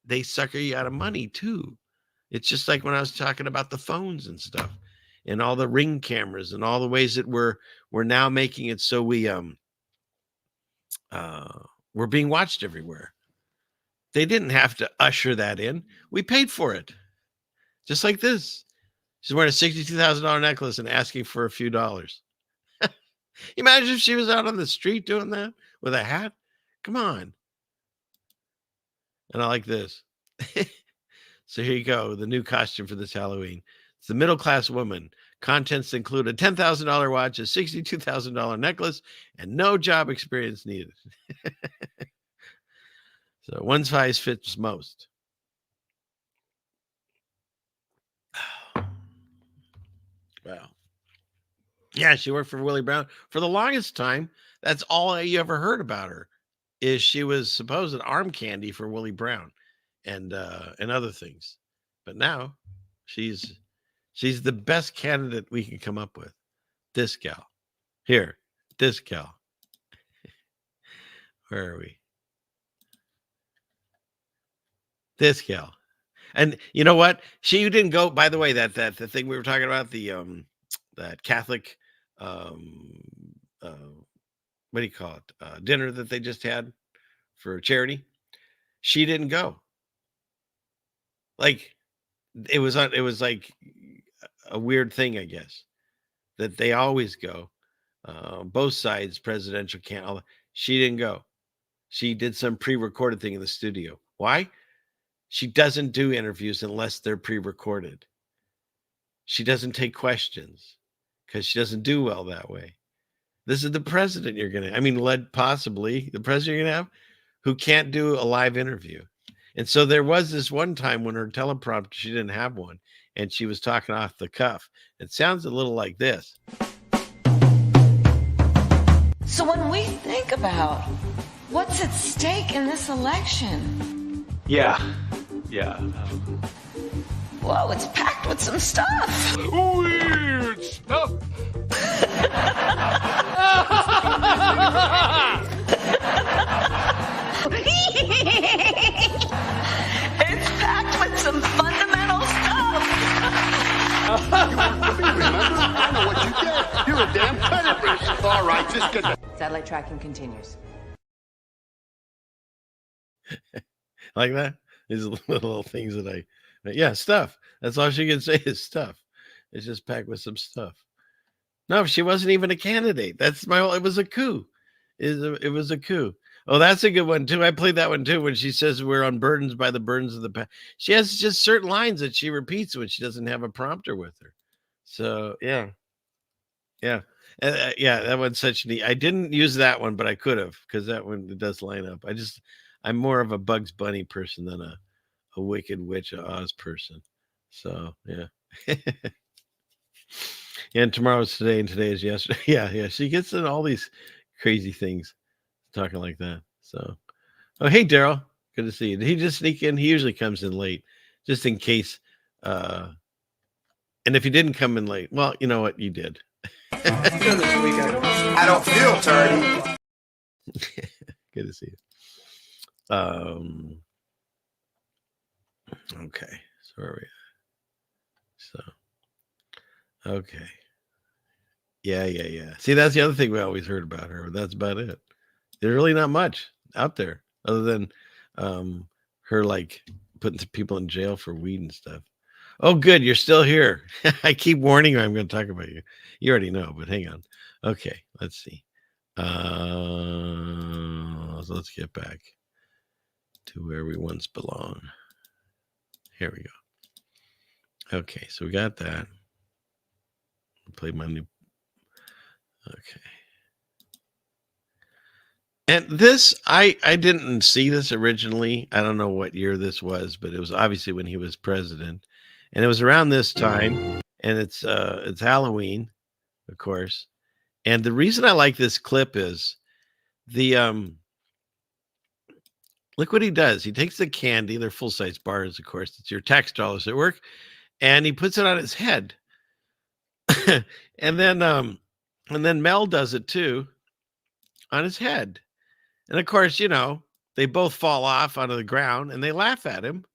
they sucker you out of money too. It's just like when I was talking about the phones and stuff and all the Ring cameras and all the ways that we're now making it so we're being watched everywhere. They didn't have to usher that in. We paid for it. Just like this. She's wearing a $62,000 necklace and asking for a few dollars. Imagine if she was out on the street doing that with a hat. Come on. And I like this. So here you go. The new costume for this Halloween. It's the middle-class woman. Contents include a $10,000 watch, a $62,000 necklace, and no job experience needed. So one size fits most. Wow. Yeah, she worked for Willie Brown. For the longest time, that's all you ever heard about her, is she was supposed arm candy for Willie Brown and other things. But now she's the best candidate we can come up with. This gal. Here, this gal. Where are we? This gal. And you know what? She didn't go, by the way, that the thing we were talking about, the that Catholic what do you call it? Dinner that they just had for charity. She didn't go. Like it was like a weird thing, I guess, that they always go. Both sides, presidential candidate. She didn't go. She did some pre-recorded thing in the studio. Why? She doesn't do interviews unless they're pre-recorded. She doesn't take questions because she doesn't do well that way. This is the president possibly the president you're going to have who can't do a live interview. And so there was this one time when her teleprompter, she didn't have one, and she was talking off the cuff. It sounds a little like this. So when we think about what's at stake in this election. Yeah. Whoa, it's packed with some stuff. Weird stuff. It's packed with some fundamental stuff. You work for me, remember? I know what you did. You're a damn terrorist. All right, just get. Satellite tracking continues. Like that? These little things that stuff. That's all she can say is stuff. It's just packed with some stuff. No, she wasn't even a candidate. It was a coup. It was a coup. Oh, that's a good one too. I played that one too when she says we're unburdened by the burdens of the past. She has just certain lines that she repeats when she doesn't have a prompter with her. So yeah. That one's such neat. I didn't use that one, but I could have, because that one does line up. I'm more of a Bugs Bunny person than a Wicked Witch of Oz person. So yeah. And tomorrow's today and today is yesterday. Yeah. She gets in all these crazy things. talking like that. So, oh, hey, Daryl. Good to see you. Did he just sneak in? He usually comes in late, just in case. And if he didn't come in late, well, you know what? You did. I don't feel dirty. Good to see you. Okay. So where are we at? So, okay. Yeah. See, that's the other thing we always heard about her. That's about it. There's really not much out there other than her like putting people in jail for weed and stuff. Oh, good. You're still here. I keep warning you I'm going to talk about you. You already know, but hang on. Okay, let's see. So let's get back to where we once belong. Here we go. Okay, so we got that. Play my new. Okay. And this, I didn't see this originally. I don't know what year this was, but it was obviously when he was president. And it was around this time. And it's Halloween, of course. And the reason I like this clip is the look what he does. He takes the candy, they're full-size bars, of course. It's your tax dollars at work, and he puts it on his head. and then Mel does it too on his head. And of course, you know, they both fall off onto the ground and they laugh at him.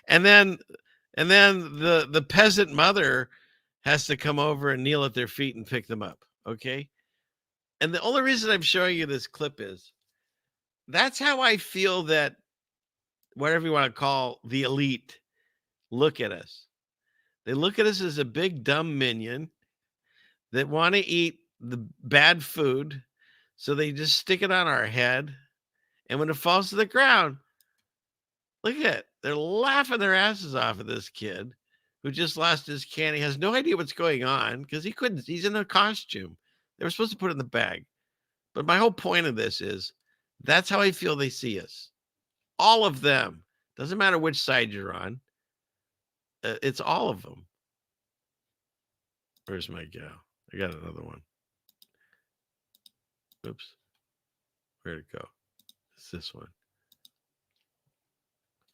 and then the peasant mother has to come over and kneel at their feet and pick them up. Okay. And the only reason I'm showing you this clip is that's how I feel that whatever you want to call the elite look at us. They look at us as a big dumb minion that want to eat the bad food. So they just stick it on our head. And when it falls to the ground, look at it. They're laughing their asses off at this kid who just lost his candy. He has no idea what's going on because he's in a costume. They were supposed to put it in the bag. But my whole point of this is that's how I feel they see us. All of them. Doesn't matter which side you're on. It's all of them. Where's my gal? I got another one. Oops. Where'd it go? It's this one.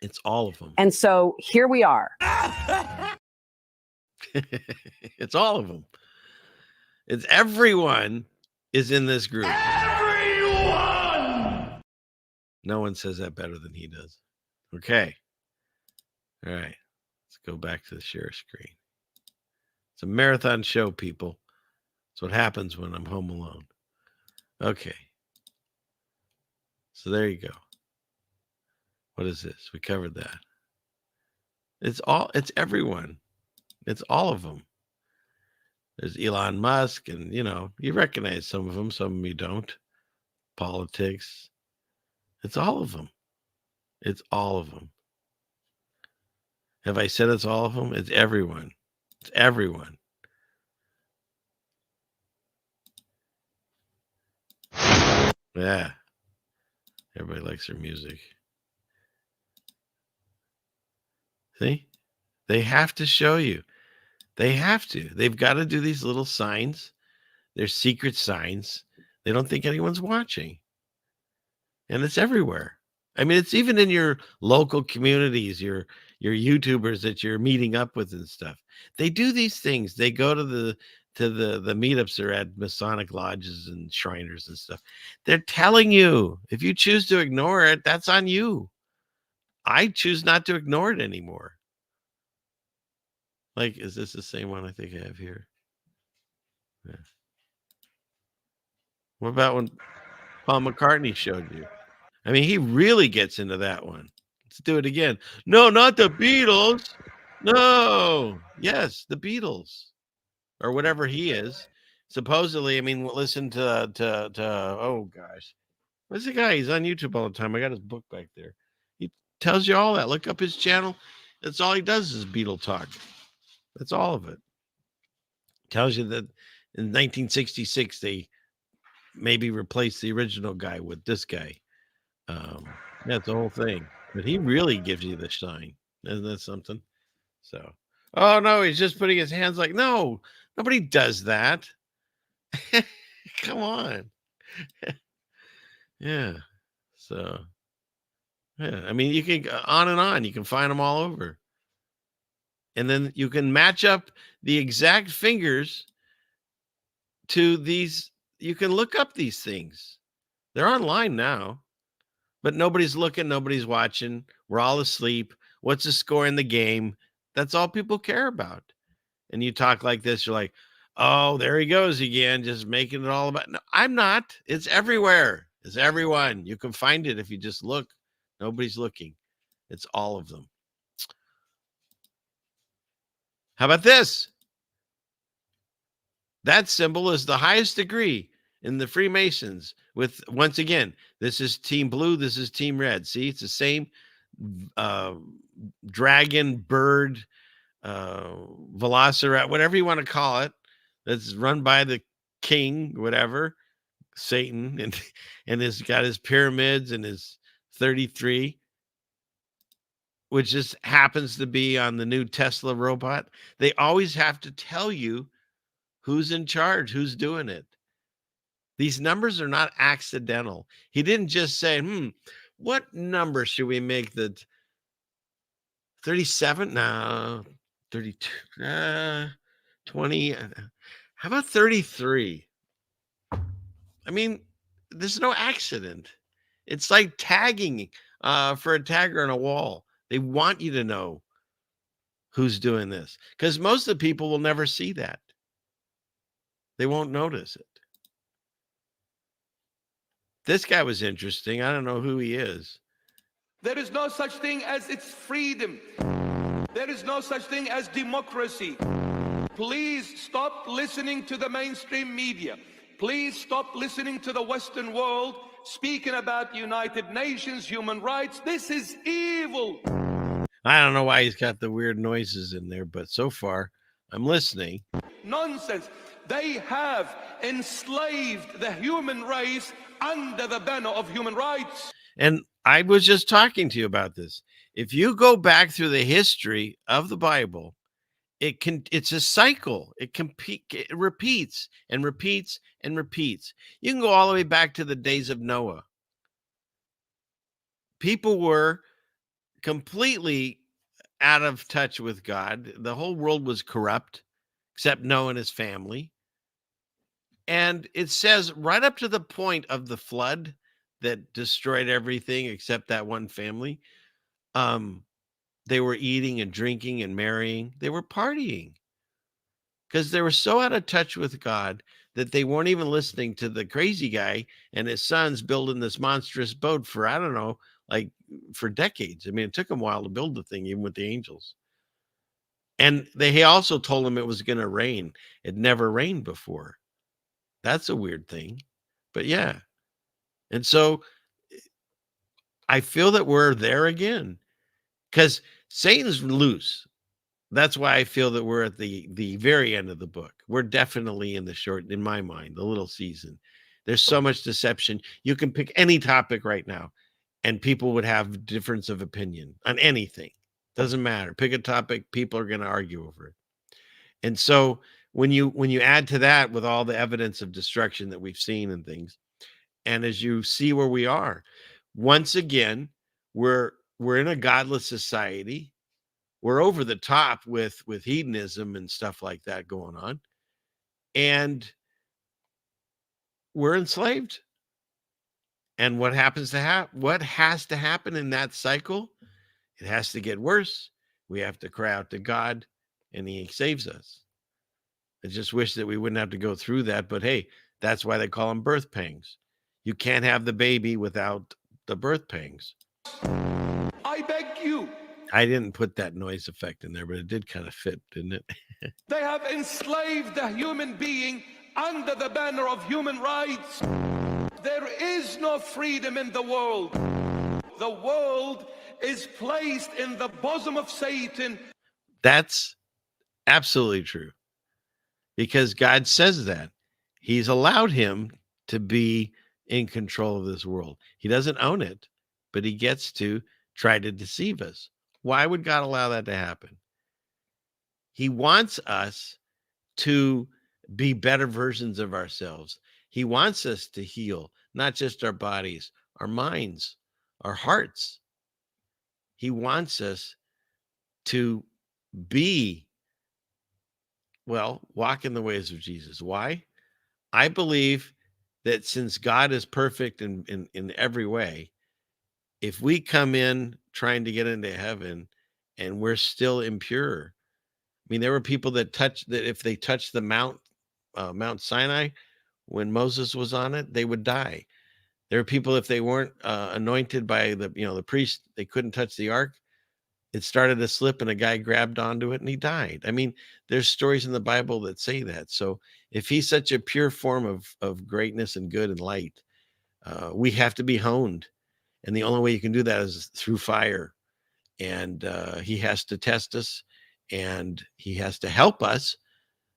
It's all of them. And so here we are. It's all of them. It's everyone is in this group. Everyone! No one says that better than he does. Okay. All right. Let's go back to the share screen. It's a marathon show, people. That's what happens when I'm home alone. Okay. So there you go. What is this? We covered that. It's everyone. It's all of them. There's Elon Musk, and you recognize some of them, some of them you don't. Politics. It's all of them. It's all of them. Have I said it's all of them? It's everyone. It's everyone. Yeah. Everybody likes their music. See? They have to show you. They have to. They've got to do these little signs. They're secret signs. They don't think anyone's watching. And it's everywhere. I mean, it's even in your local communities, your YouTubers that you're meeting up with and stuff. They do these things. They go to the meetups or at Masonic lodges and Shriners and stuff. They're telling you, if you choose to ignore it, that's on you. I choose not to ignore it anymore. Like, is this the same one I think I have here? Yeah. What about when Paul McCartney showed you? I mean, he really gets into that one. Let's do it again. No, not the Beatles. No. Yes, the Beatles. Or whatever he is. Supposedly, I mean, listen to oh gosh. What's the guy? He's on YouTube all the time. I got his book back there. He tells you all that. Look up his channel. That's all he does is Beatle talk. That's all of it. Tells you that in 1966 they maybe replaced the original guy with this guy. That's the whole thing. But he really gives you the shine. Isn't that something? So, oh no, he's just putting his hands like, no, nobody does that. Come on. Yeah. So, yeah. I mean, you can go on and on. You can find them all over. And then you can match up the exact fingers to these. You can look up these things. They're online now, but nobody's looking. Nobody's watching. We're all asleep. What's the score in the game? That's all people care about. And you talk like this, you're like, oh, there he goes again, just making it all about. No, I'm not. It's everywhere. It's everyone. You can find it if you just look. Nobody's looking. It's all of them. How about this? That symbol is the highest degree in the Freemasons. With, once again, this is team blue, this is team red. See, it's the same dragon, bird, velociraptor, whatever you want to call it, that's run by the king, whatever, Satan, and has got his pyramids and his 33, which just happens to be on the new Tesla robot. They always have to tell you who's in charge, who's doing it. These numbers are not accidental. He didn't just say, what number should we make the 37? No, 32, 20. How about 33? I mean, there's no accident. It's like tagging for a tagger on a wall. They want you to know who's doing this because most of the people will never see that. They won't notice it. This guy was interesting. I don't know who he is. There is no such thing as its freedom. There is no such thing as democracy. Please stop listening to the mainstream media. Please stop listening to the Western world speaking about United Nations, human rights. This is evil. I don't know why he's got the weird noises in there, but so far I'm listening. Nonsense. They have enslaved the human race under the banner of human rights. And I was just talking to you about this. If you go back through the history of the Bible, it's a cycle. It repeats and repeats and repeats. You can go all the way back to the days of Noah. People were completely out of touch with God. The whole world was corrupt, except Noah and his family. And it says right up to the point of the flood that destroyed everything except that one family, they were eating and drinking and marrying. They were partying because they were so out of touch with God that they weren't even listening to the crazy guy and his sons building this monstrous boat for, I don't know, like for decades. I mean, it took them a while to build the thing, even with the angels. And he also told them it was going to rain. It never rained before. That's a weird thing, but yeah. And so I feel that we're there again because Satan's loose. That's why I feel that we're at the very end of the book. We're definitely in the short, in my mind, the little season. There's so much deception. You can pick any topic right now and people would have difference of opinion on anything. Doesn't matter. Pick a topic, people are going to argue over it. And so when you add to that with all the evidence of destruction that we've seen and things, and as you see where we are, once again, we're in a godless society. We're over the top with hedonism and stuff like that going on. And we're enslaved. And what has to happen in that cycle? It has to get worse. We have to cry out to God and he saves us. I just wish that we wouldn't have to go through that. But hey, that's why they call them birth pangs. You can't have the baby without the birth pangs. I beg you. I didn't put that noise effect in there, but it did kind of fit, didn't it? They have enslaved the human being under the banner of human rights. There is no freedom in the world. The world is placed in the bosom of Satan. That's absolutely true. Because God says that. He's allowed him to be in control of this world. He doesn't own it, but he gets to try to deceive us. Why would God allow that to happen? He wants us to be better versions of ourselves. He wants us to heal, not just our bodies, our minds, our hearts. He wants us to be, well, walk in the ways of Jesus. Why? I believe that since God is perfect in every way, if we come in trying to get into heaven and we're still impure, I mean, there were people that if they touched the Mount Sinai when Moses was on it, they would die. There are people, if they weren't anointed by the priest, they couldn't touch the ark. It started to slip and a guy grabbed onto it and he died. I mean, there's stories in the Bible that say that. So if he's such a pure form of greatness and good and light, we have to be honed. And the only way you can do that is through fire. And he has to test us and he has to help us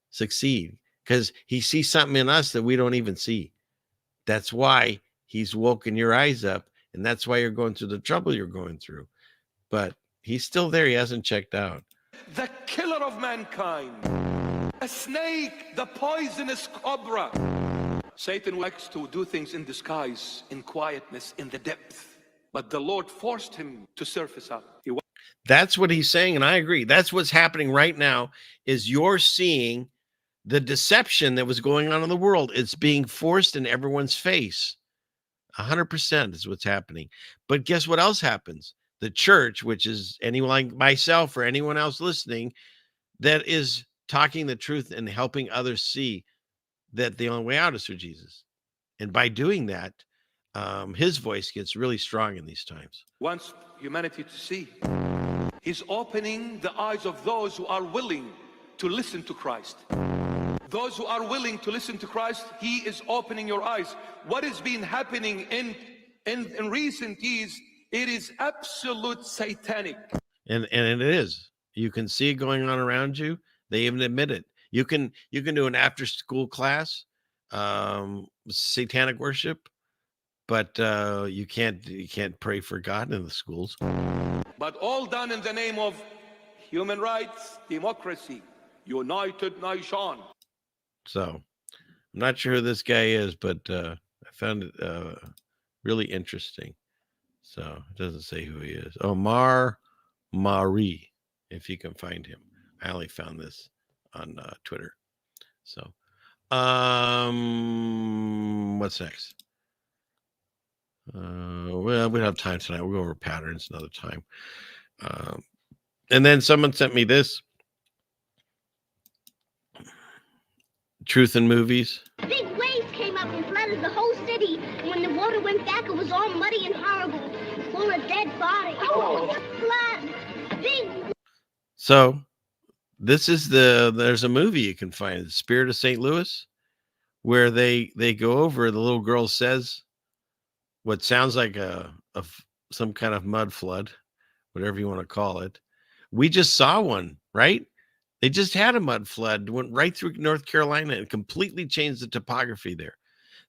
succeed because he sees something in us that we don't even see. That's why he's woken your eyes up. And that's why you're going through the trouble you're going through. But he's still there. He hasn't checked out. The killer of mankind, a snake, the poisonous cobra. Satan likes to do things in disguise, in quietness, in the depth. But the Lord forced him to surface up. That's what he's saying, and I agree. That's what's happening right now, is you're seeing the deception that was going on in the world. It's being forced in everyone's face. 100% is what's happening. But guess what else happens? The church, which is anyone like myself or anyone else listening that is talking the truth and helping others see that the only way out is through Jesus. And by doing that, his voice gets really strong in these times. Wants humanity to see. He's opening the eyes of those who are willing to listen to Christ. Those who are willing to listen to Christ, he is opening your eyes. What has been happening in recent years, it is absolute satanic. And it is. You can see it going on around you. They even admit it. You can do an after school class, satanic worship, but you can't pray for God in the schools. But all done in the name of human rights, democracy, United Nation. So I'm not sure who this guy is, but I found it really interesting. So it doesn't say who he is. Oh, Marie, if you can find him. I only found this on Twitter. So what's next? Well, we don't have time tonight. We'll go over patterns another time. And then someone sent me this. Truth in movies. Big waves came up and flooded the whole city. And when the water went back, it was all muddy and horrible, full of dead bodies. Oh, flood! Big. So this is there's a movie you can find, The Spirit of St. Louis, where they go over, the little girl says what sounds like some kind of mud flood, whatever you want to call it. We just saw one, right? They just had a mud flood, went right through North Carolina and completely changed the topography there.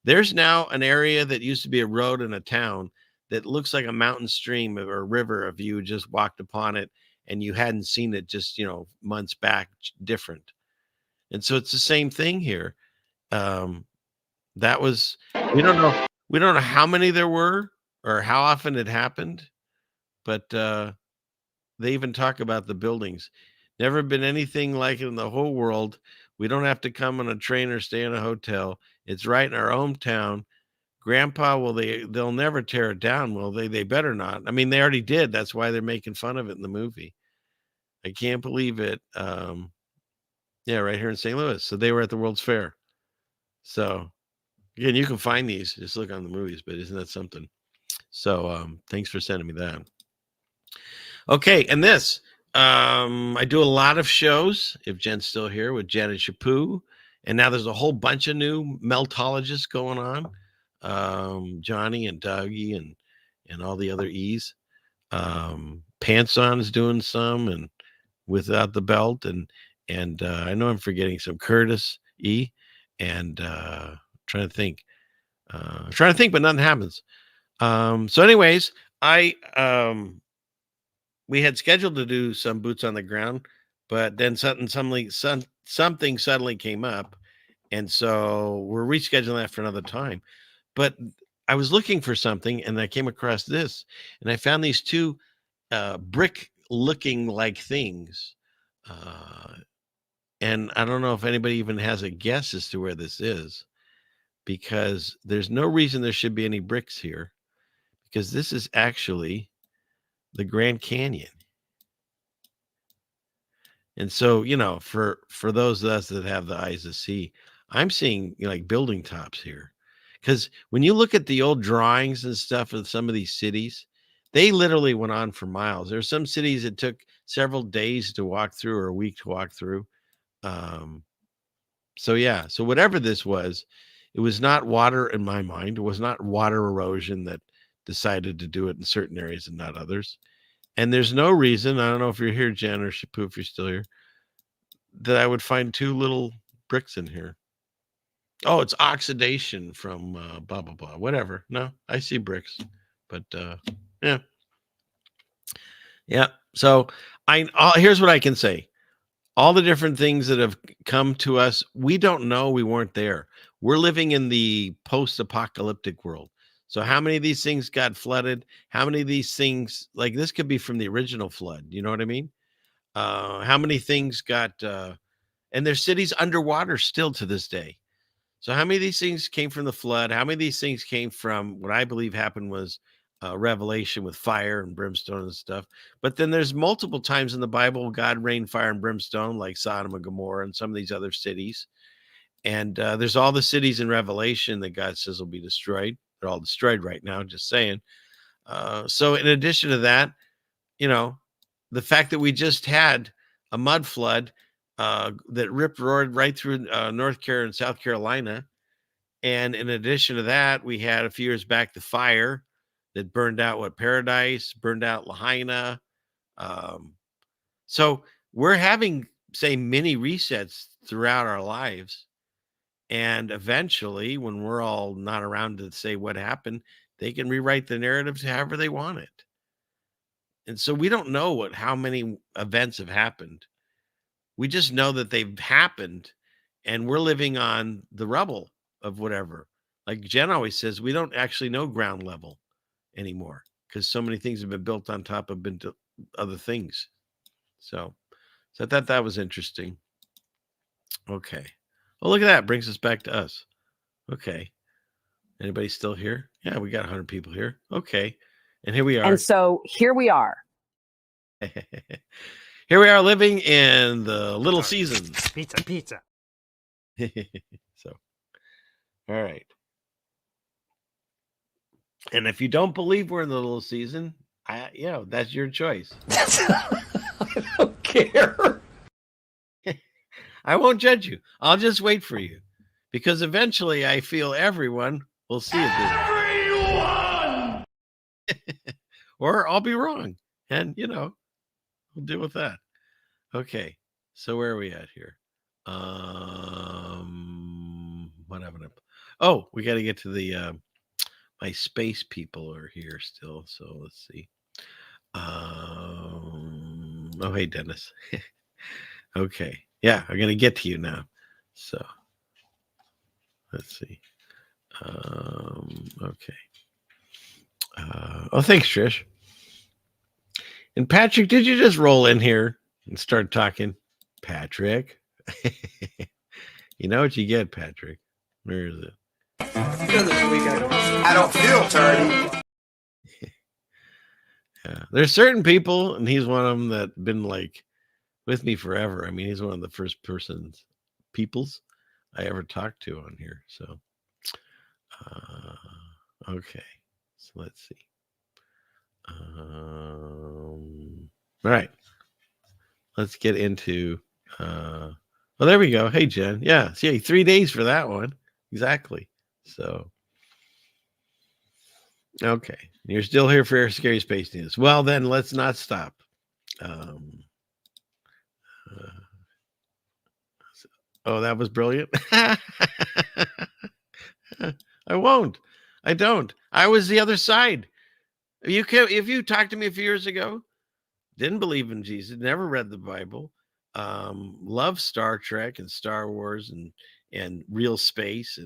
There's now an area that used to be a road in a town that looks like a mountain stream or a river if you just walked upon it and you hadn't seen it just, months back, different. And so it's the same thing here. That was, we don't know how many there were or how often it happened, but they even talk about the buildings. Never been anything like it in the whole world. We don't have to come on a train or stay in a hotel. It's right in our hometown. Grandpa, they'll never tear it down. Well, they better not. I mean, they already did. That's why they're making fun of it in the movie. I can't believe it. Yeah, right here in St. Louis. So they were at the World's Fair. So again, you can find these. Just look on the movies, but isn't that something? So thanks for sending me that. Okay, and this. I do a lot of shows, if Jen's still here, with Jen and Chaput. And now there's a whole bunch of new meltologists going on. Johnny and Dougie and all the other E's. Pants On is doing some, and Without the Belt. And I know I'm forgetting some. Curtis E. And trying to think, but nothing happens. So anyways, we had scheduled to do some boots on the ground, but then something suddenly came up, And so we're rescheduling that for another time. But I was looking for something and I came across this, and I found these two brick looking like things. And I don't know if anybody even has a guess as to where this is, because there's no reason there should be any bricks here, because this is actually the Grand Canyon. And so, for those of us that have the eyes to see, I'm seeing like building tops here. Because when you look at the old drawings and stuff of some of these cities, they literally went on for miles. There are some cities that took several days to walk through or a week to walk through. So whatever this was, it was not water in my mind. It was not water erosion that decided to do it in certain areas and not others. And there's no reason, I don't know if you're here, Jen or Shapu, if you're still here, that I would find two little bricks in here. Oh, it's oxidation from blah, blah, blah, whatever. No, I see bricks, but yeah. Yeah. So here's what I can say. All the different things that have come to us, we don't know, we weren't there. We're living in the post-apocalyptic world. So how many of these things got flooded? How many of these things, like this could be from the original flood. You know what I mean? How many things got, and there's cities underwater still to this day. So how many of these things came from the flood? How many of these things came from what I believe happened was revelation with fire and brimstone and stuff? But then there's multiple times in the Bible God rained fire and brimstone, like Sodom and Gomorrah and some of these other cities. And there's all the cities in Revelation that God says will be destroyed. They're all destroyed right now, just saying. So in addition to that, the fact that we just had a mud flood that roared right through North Carolina and South Carolina. And in addition to that, we had a few years back the fire that burned out Paradise, burned out Lahaina. So we're having, say, mini resets throughout our lives. And eventually, when we're all not around to say what happened, they can rewrite the narratives however they want it. And so we don't know how many events have happened. We just know that they've happened, and we're living on the rubble of whatever. Like Jen always says, we don't actually know ground level anymore because so many things have been built on top of other things. So I thought that was interesting. Okay. Well, look at that. Brings us back to us. Okay. Anybody still here? Yeah, we got 100 people here. Okay. And here we are. And so here we are. Here we are living in the little season. Pizza. So, all right. And if you don't believe we're in the little season, that's your choice. I don't care. I won't judge you. I'll just wait for you, because eventually I feel everyone will see it. Everyone! Or I'll be wrong. And, we'll deal with that. Okay. So where are we at here? What happened? Oh, we got to get to the my space people are here still. So let's see. Oh, hey, Dennis. Okay. Yeah, I'm going to get to you now. So let's see. Okay. Thanks, Trish. And Patrick, did you just roll in here and start talking? Patrick. You know what you get, Patrick. Where is it? I don't feel dirty. Yeah. There's certain people, and he's one of them that been like with me forever. I mean, he's one of the first peoples I ever talked to on here. So, okay. So let's see. All right. Let's get into there we go. Hey, Jen. Yeah. See, 3 days for that one. Exactly. So, okay. You're still here for Scary Space News. Well, then let's not stop. That was brilliant. I won't. I don't. I was the other side. If you talked to me a few years ago, didn't believe in Jesus, never read the Bible, loved Star Trek and Star Wars and and real space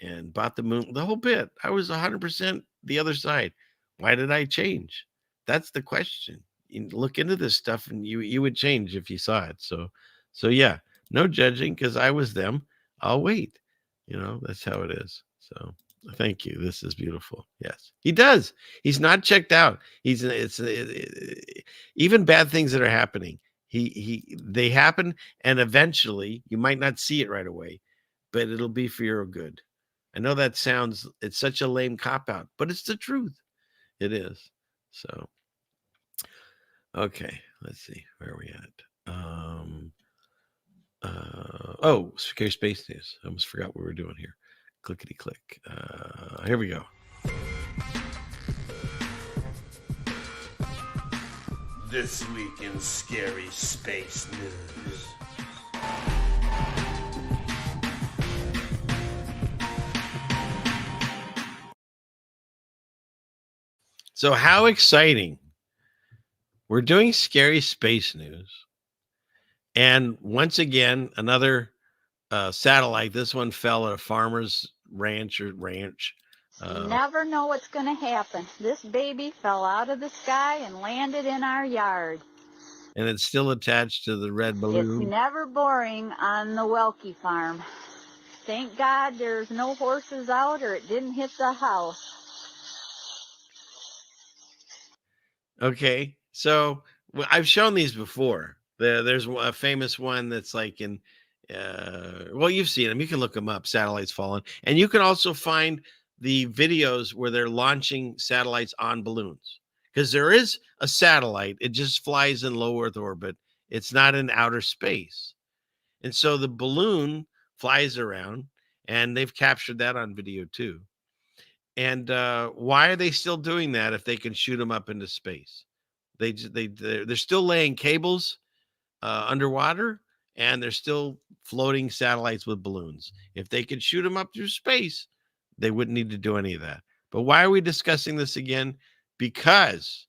and bought the moon, the whole bit. I was 100% the other side. Why did I change? That's the question. You look into this stuff and you would change if you saw it. So yeah, no judging because I was them. I'll wait. That's how it is. So thank you. This is beautiful. Yes, he does. He's not checked out. Even bad things that are happening. They happen, and eventually you might not see it right away, but it'll be for your good. I know it's such a lame cop out, but it's the truth. It is. So, okay, let's see. Where are we at? Secure Space News. I almost forgot what we were doing here. Clickety click. Here we go. This week in Scary Space News. So how exciting. We're doing Scary Space News. And once again, another satellite. This one fell at a farmer's ranch. You never know what's going to happen. This baby fell out of the sky and landed in our yard. And it's still attached to the red balloon. It's never boring on the Welke farm. Thank God there's no horses out or it didn't hit the house. Okay, so I've shown these before. There's a famous one that's like in, you've seen them. You can look them up, Satellites Fallen. And you can also find the videos where they're launching satellites on balloons. Because there is a satellite. It just flies in low Earth orbit. It's not in outer space. And so the balloon flies around, and they've captured that on video too. And why are they still doing that if they can shoot them up into space? They're still laying cables underwater, and they're still floating satellites with balloons. If they could shoot them up through space, they wouldn't need to do any of that. But why are we discussing this again? Because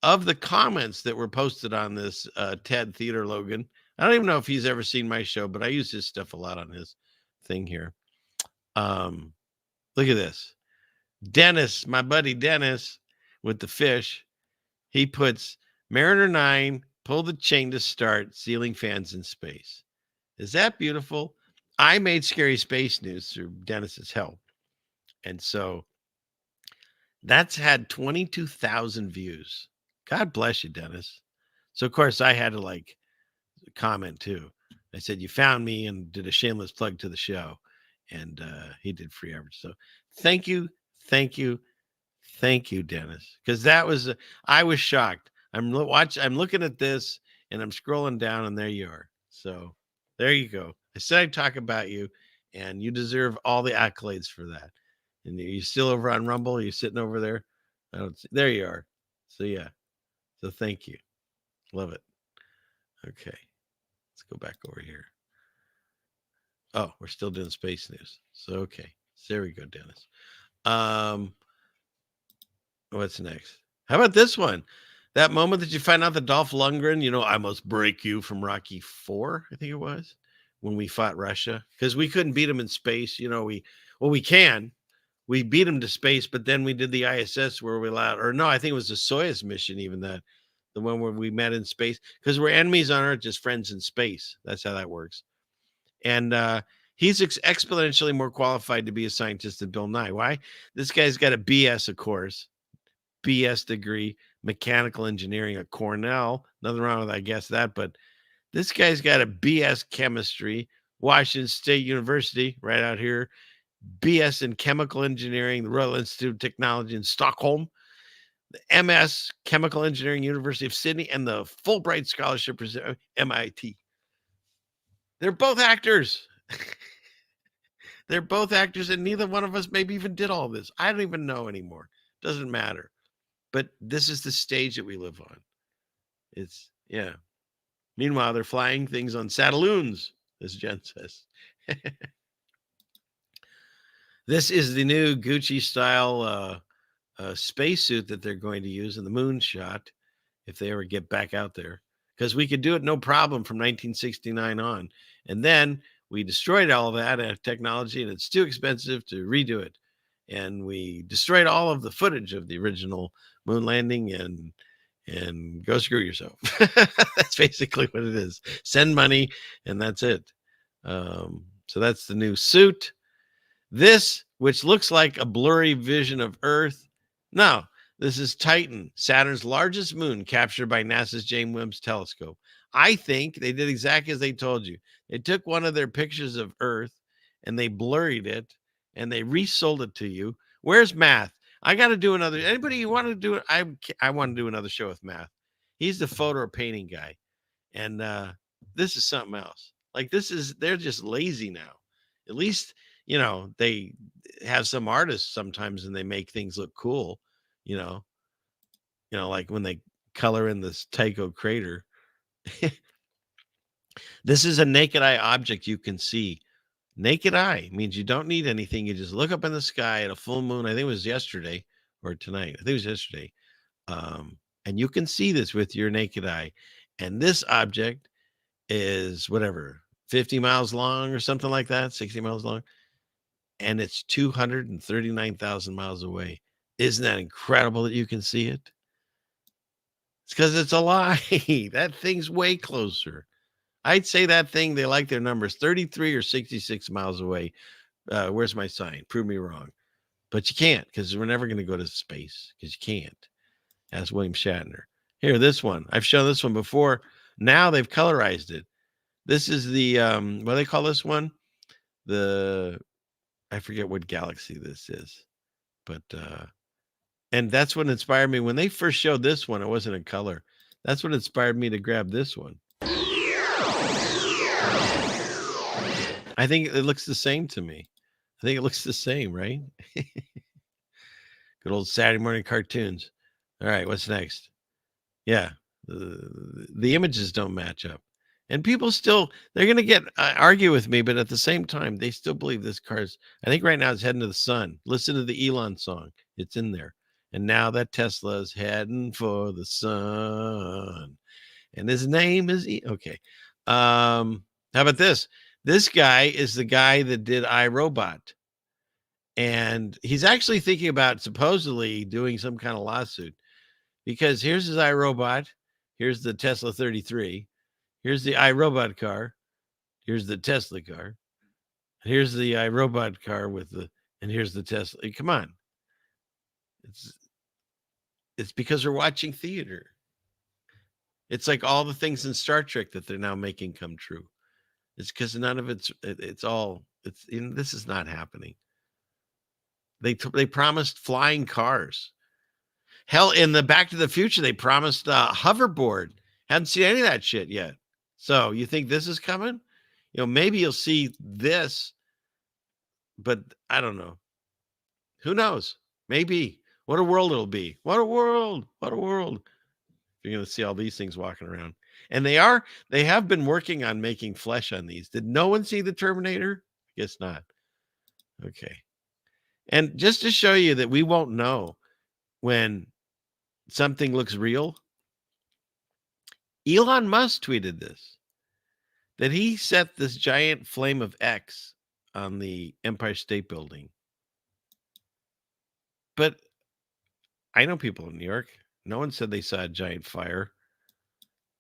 of the comments that were posted on this Ted Theater Logan. I don't even know if he's ever seen my show, but I use his stuff a lot on his thing here. Look at this. Dennis, my buddy Dennis with the fish, he puts Mariner 9, pull the chain to start, ceiling fans in space. Is that beautiful? I made Scary Space News through Dennis's help. And so that's had 22,000 views. God bless you, Dennis. So, of course, I had to comment too. I said, you found me, and did a shameless plug to the show. And he did free average. So thank you, Dennis. Because I was shocked. I'm looking at this, and I'm scrolling down, and there you are. So there you go. I said I'd talk about you, and you deserve all the accolades for that. And you're still over on Rumble. You're sitting over there. There you are. So yeah. So thank you. Love it. Okay. Let's go back over here. Oh, we're still doing space news. So, okay. So there we go, Dennis. What's next? How about this one? That moment that you find out that Dolph Lundgren, I must break you from Rocky IV, I think it was, when we fought Russia. Because we couldn't beat him in space. We can. We beat him to space, but then we did the ISS where we allowed, or no, I think it was the Soyuz mission, even the one where we met in space, because we're enemies on Earth, just friends in space. That's how that works. And he's exponentially more qualified to be a scientist than Bill Nye. Why? This guy's got a BS, of course, BS degree, mechanical engineering at Cornell. Nothing wrong with, I guess, that, but this guy's got a BS chemistry, Washington State University, right out here. BS in chemical engineering, the Royal Institute of Technology in Stockholm, the MS Chemical Engineering, University of Sydney, and the Fulbright Scholarship at MIT. They're both actors. They're both actors, and neither one of us maybe even did all this. I don't even know anymore. Doesn't matter. But this is the stage that we live on. Yeah. Meanwhile, they're flying things on satelloons, as Jen says. This is the new Gucci style spacesuit that they're going to use in the moonshot if they ever get back out there. Because we could do it no problem from 1969 on. And then we destroyed all of that technology, and it's too expensive to redo it. And we destroyed all of the footage of the original moon landing, and go screw yourself. That's basically what it is. Send money, and that's it. So that's the new suit. This, which looks like a blurry vision of Earth. No, this is Titan, Saturn's largest moon, captured by NASA's James Webb telescope. I think they did exactly as they told you. They took one of their pictures of Earth and they blurred it and they resold it to you. Where's Math? I got to do another. Anybody want to do it? I want to do another show with Math. He's the photo or painting guy. And this is something else. Like they're just lazy now. At least, they have some artists sometimes and they make things look cool, like when they color in this Tycho crater. This is a naked eye object you can see. Naked eye means you don't need anything. You just look up in the sky at a full moon. I think it was yesterday or tonight. I think it was yesterday. And you can see this with your naked eye. And this object is 50 miles long or something like that, 60 miles long. And it's 239,000 miles away. Isn't that incredible that you can see it? It's because it's a lie. That thing's way closer. I'd say that thing, they like their numbers, 33 or 66 miles away. Where's my sign? Prove me wrong. But you can't, because we're never going to go to space, because you can't. Ask William Shatner. Here, this one. I've shown this one before. Now they've colorized it. This is the, what do they call this one? I forget what galaxy this is. But, and that's what inspired me. When they first showed this one, it wasn't in color. That's what inspired me to grab this one. I think it looks the same to me. I think it looks the same, right? Good old Saturday morning cartoons. All right, what's next? Yeah, the images don't match up. And people still, they're going to argue with me, but at the same time, they still believe this car's, I think right now it's heading to the sun. Listen to the Elon song. It's in there. And now that Tesla's heading for the sun. And his name is, okay. How about this? This guy is the guy that did iRobot. And he's actually thinking about supposedly doing some kind of lawsuit, because here's his iRobot. Here's the Tesla 33. Here's the iRobot car. Here's the Tesla car. Here's the iRobot car and here's the Tesla. Come on. It's because we're watching theater. It's like all the things in Star Trek that they're now making come true. It's because none of this is not happening. They promised flying cars. Hell, in the Back to the Future, they promised a hoverboard. Haven't seen any of that shit yet. So you think this is coming? Maybe you'll see this, but I don't know. Who knows? Maybe. What a world it'll be. What a world. What a world. You're going to see all these things walking around. And they have been working on making flesh on these. Did no one see the Terminator? I guess not. Okay. And just to show you that we won't know when something looks real, Elon Musk tweeted this, that he set this giant flame of X on the Empire State Building. But I know people in New York. No one said they saw a giant fire.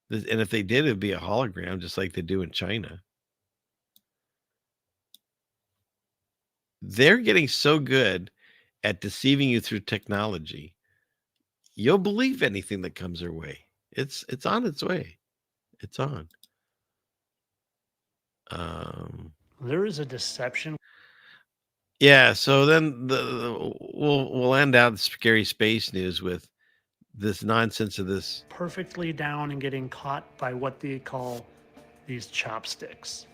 And if they did, it'd be a hologram, just like they do in China. They're getting so good at deceiving you through technology. You'll believe anything that comes their way. It's on its way. It's on. There is a deception. Yeah. So then we'll end out the scary space news with this nonsense of this. Perfectly down and getting caught by what they call these chopsticks.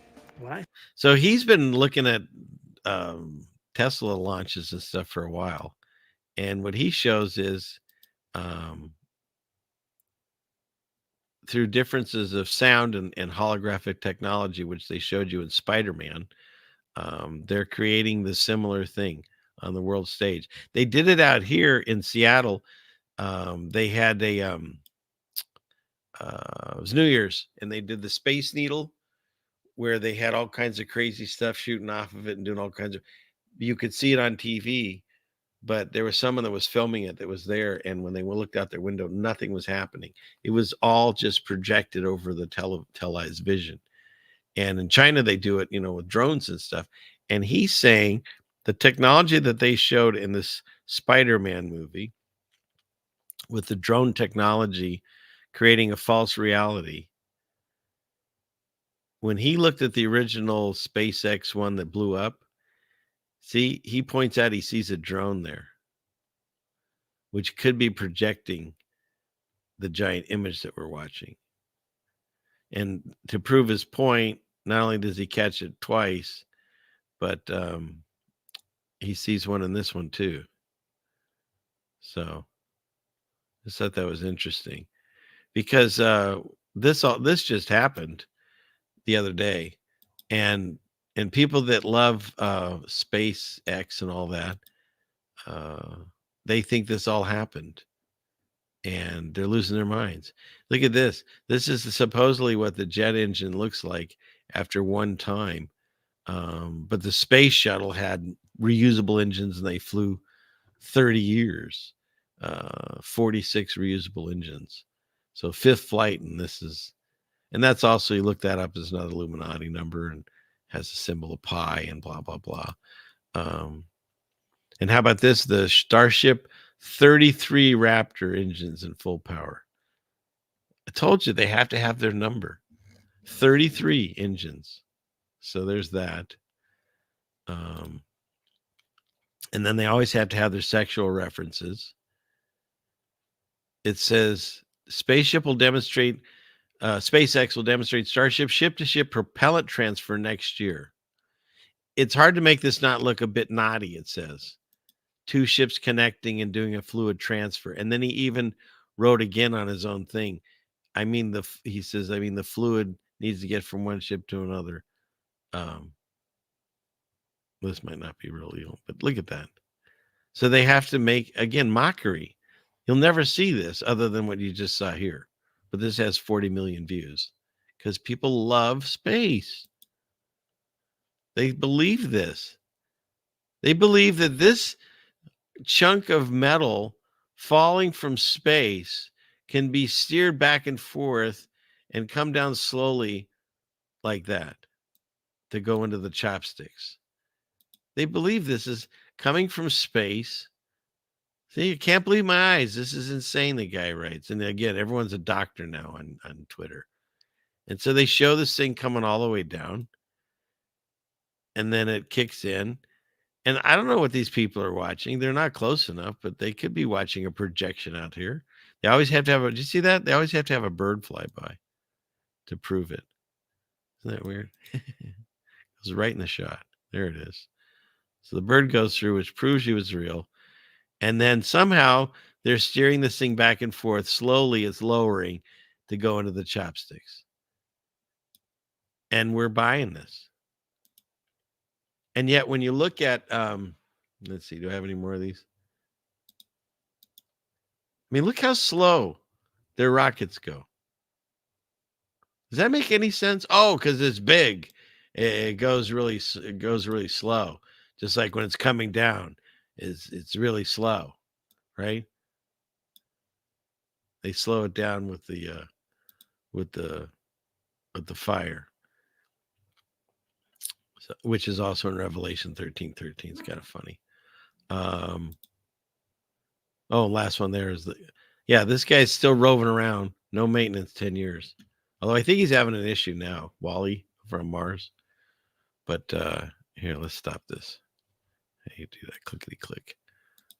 So he's been looking at Tesla launches and stuff for a while. And what he shows is through differences of sound and holographic technology, which they showed you in Spider-Man, they're creating the similar thing on the world stage. They did it out here in Seattle. They had it was New Year's, and they did the Space Needle, where they had all kinds of crazy stuff shooting off of it and doing all kinds of, you could see it on TV, but there was someone that was filming it that was there. And when they looked out their window, nothing was happening. It was all just projected over the televised vision. And in China, they do it, with drones and stuff. And he's saying the technology that they showed in this Spider-Man movie with the drone technology creating a false reality. When he looked at the original SpaceX one that blew up, see, he points out he sees a drone there, which could be projecting the giant image that we're watching. And to prove his point, not only does he catch it twice, but he sees one in this one too. So I just thought that was interesting because this just happened the other day, and people that love SpaceX and all that, they think this all happened, and they're losing their minds. Look at this. This is supposedly what the jet engine looks like after one time. But the space shuttle had reusable engines and they flew 30 years, 46 reusable engines. So fifth flight. And that's also, you look that up, as another Illuminati number and has a symbol of pi and blah, blah, blah. And how about this? The Starship 33 Raptor engines in full power. I told you they have to have their number. 33 engines. So there's that. And then they always have to have their sexual references. It says SpaceX will demonstrate Starship ship-to-ship propellant transfer next year. It's hard to make this not look a bit naughty, it says. 2 ships connecting and doing a fluid transfer. And then he even wrote again on his own thing. He says, the fluid needs to get from one ship to another. This might not be real evil, but look at that. So they have to make, again, mockery. You'll never see this other than what you just saw here. But this has 40 million views because people love space. They believe this. They believe that this chunk of metal falling from space can be steered back and forth and come down slowly like that to go into the chopsticks. They believe this is coming from space. See, I can't believe my eyes. This is insane, the guy writes. And again, everyone's a doctor now on Twitter. And so they show this thing coming all the way down. And then it kicks in. And I don't know what these people are watching. They're not close enough, but they could be watching a projection out here. They always have to have did you see that? They always have to have a bird fly by to prove it. Isn't that weird? It was right in the shot. There it is. So the bird goes through, which proves she was real. And then somehow they're steering this thing back and forth. Slowly it's lowering to go into the chopsticks. And we're buying this. And yet when you look at, let's see, do I have any more of these? Look how slow their rockets go. Does that make any sense? Oh, because it's big. It goes really slow. Just like when it's coming down, it's really slow, right? They slow it down with the fire, so, which is also in Revelation 13:13. It's kind of funny. Last one there is this guy's still roving around, no maintenance, 10 years. Although I think he's having an issue now, Wally from Mars. But here, let's stop this. Hey, do that clickety click.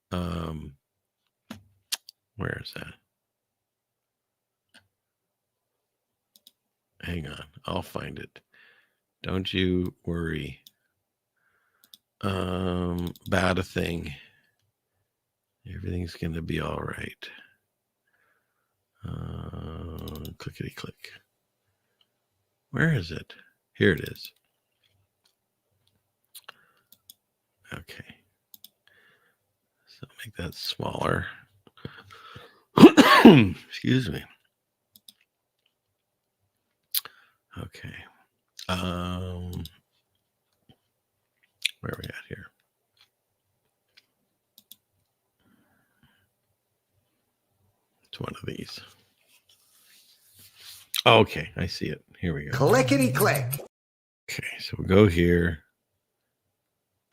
Where is that? Hang on, I'll find it. Don't you worry about a thing. Everything's gonna be all right. Clickety click. Where is it? Here it is. Okay. So make that smaller. Excuse me. Okay. Where are we at here? It's one of these. Okay, I see it. Here we go. Clickety click. Okay, so we'll go here.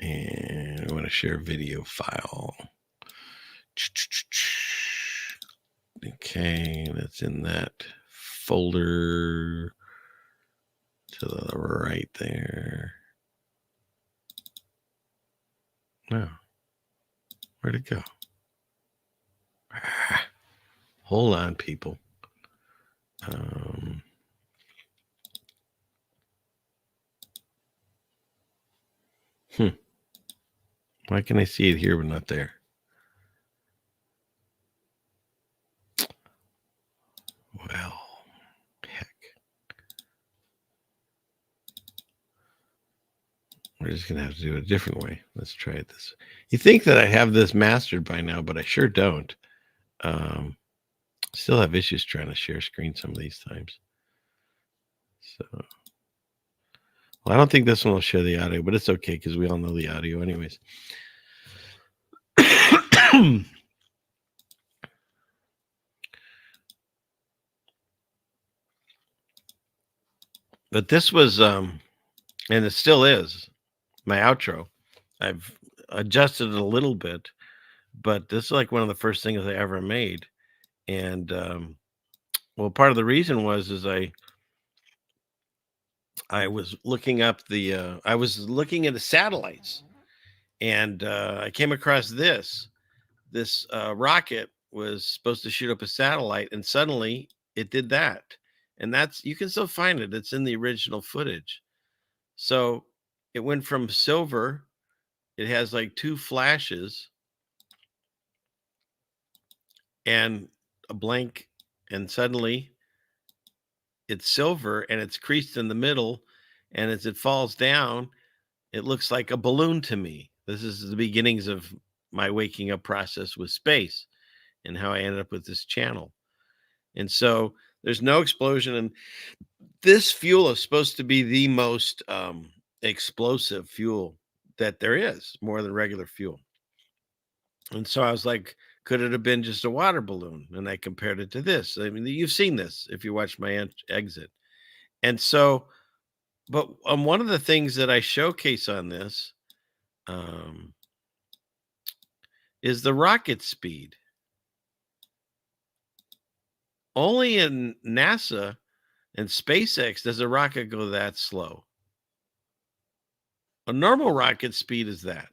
And we want to share video file. Okay, that's in that folder to the right there. No. Where'd it go? Hold on, people. Why can I see it here but not there? Well, heck. We're just going to have to do it a different way. Let's try it this way. You think that I have this mastered by now, but I sure don't. Still have issues trying to share screen some of these times. So, well, I don't think this one will show the audio, but it's okay because we all know the audio anyways. But this was, and it still is, my outro. I've adjusted it a little bit, but this is like one of the first things I ever made. And, well, part of the reason was I was looking up I was looking at the satellites, and I came across this rocket was supposed to shoot up a satellite, and suddenly it did that. And you can still find it. It's in the original footage. So it went from silver. It has like 2 flashes and a blank, and suddenly it's silver and it's creased in the middle. And as it falls down, it looks like a balloon to me. This is the beginnings of my waking up process with space and how I ended up with this channel. And so there's no explosion. And this fuel is supposed to be the most explosive fuel that there is, more than regular fuel. And so I was like, could it have been just a water balloon? And I compared it to this. I mean, you've seen this if you watch my exit. And so, but one of the things that I showcase on this is the rocket speed. Only in NASA and SpaceX does a rocket go that slow. A normal rocket speed is that.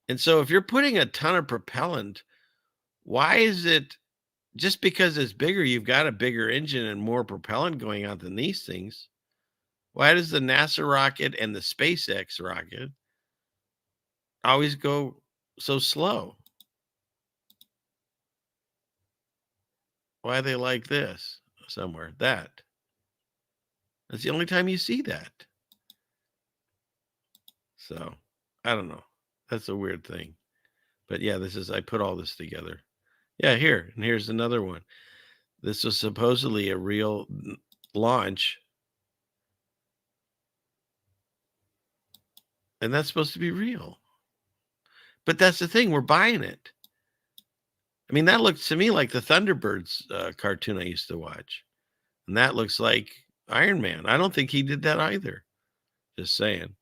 And so if you're putting a ton of propellant, why is it just because it's bigger, you've got a bigger engine and more propellant going out than these things? Why does the NASA rocket and the SpaceX rocket always go so slow? Why are they like this somewhere? That's the only time you see that. So I don't know. That's a weird thing. But yeah, I put all this together. Yeah, here. And here's another one. This was supposedly a real launch. And that's supposed to be real. But that's the thing. We're buying it. I mean, that looks to me like the Thunderbirds cartoon I used to watch. And that looks like Iron Man. I don't think he did that either. Just saying.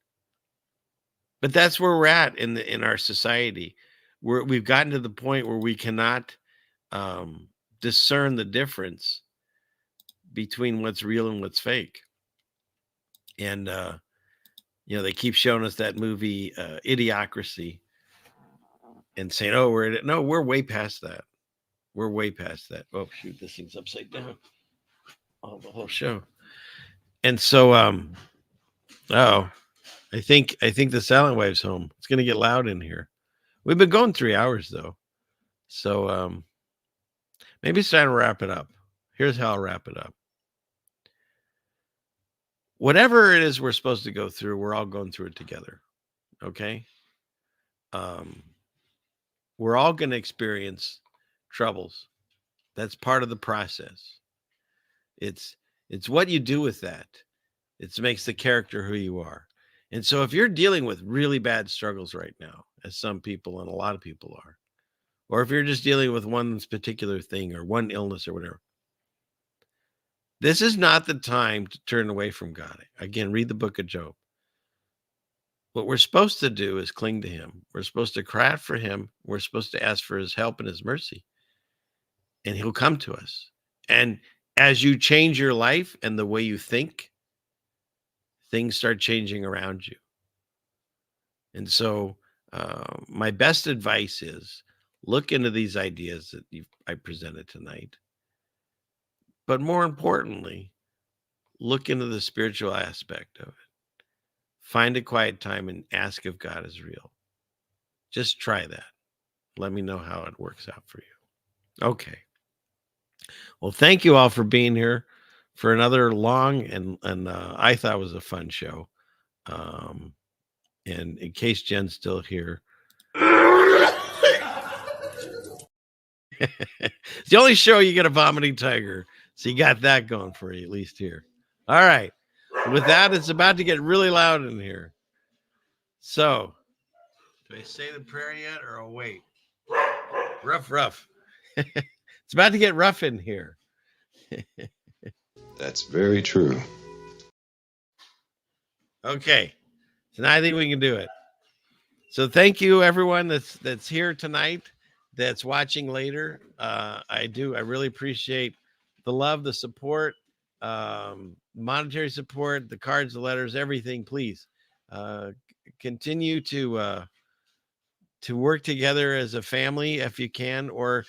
But that's where we're at in our society. We've gotten to the point where we cannot discern the difference between what's real and what's fake. And they keep showing us that movie Idiocracy and saying, "Oh, we're way past that. We're way past that." Oh shoot, this thing's upside down. Oh, the whole show. And so, I think the silent wave's home. It's going to get loud in here. We've been going 3 hours though. So maybe it's time to wrap it up. Here's how I'll wrap it up. Whatever it is we're supposed to go through, we're all going through it together. Okay? We're all going to experience troubles. That's part of the process. It's what you do with that It makes the character who you are. And so if you're dealing with really bad struggles right now, as some people and a lot of people are, or if you're just dealing with one particular thing or one illness or whatever, this is not the time to turn away from God. Again, read the book of Job. What we're supposed to do is cling to him. We're supposed to cry out for him. We're supposed to ask for his help and his mercy. And he'll come to us. And as you change your life and the way you think, things start changing around you. And so my best advice is look into these ideas that I presented tonight. But more importantly, look into the spiritual aspect of it. Find a quiet time and ask if God is real. Just try that. Let me know how it works out for you. Okay. Well, thank you all for being here for another long and I thought it was a fun show. And in case Jen's still here, it's the only show you get a vomiting tiger. So you got that going for you, at least here. All right. With that, it's about to get really loud in here. So, do I say the prayer yet or I'll wait? Rough. It's about to get rough in here. That's very true. Okay. So now I think we can do it. So thank you, everyone that's here tonight, that's watching later. I really appreciate the love, the support, monetary support, the cards, the letters, everything. Please continue to work together as a family if you can, or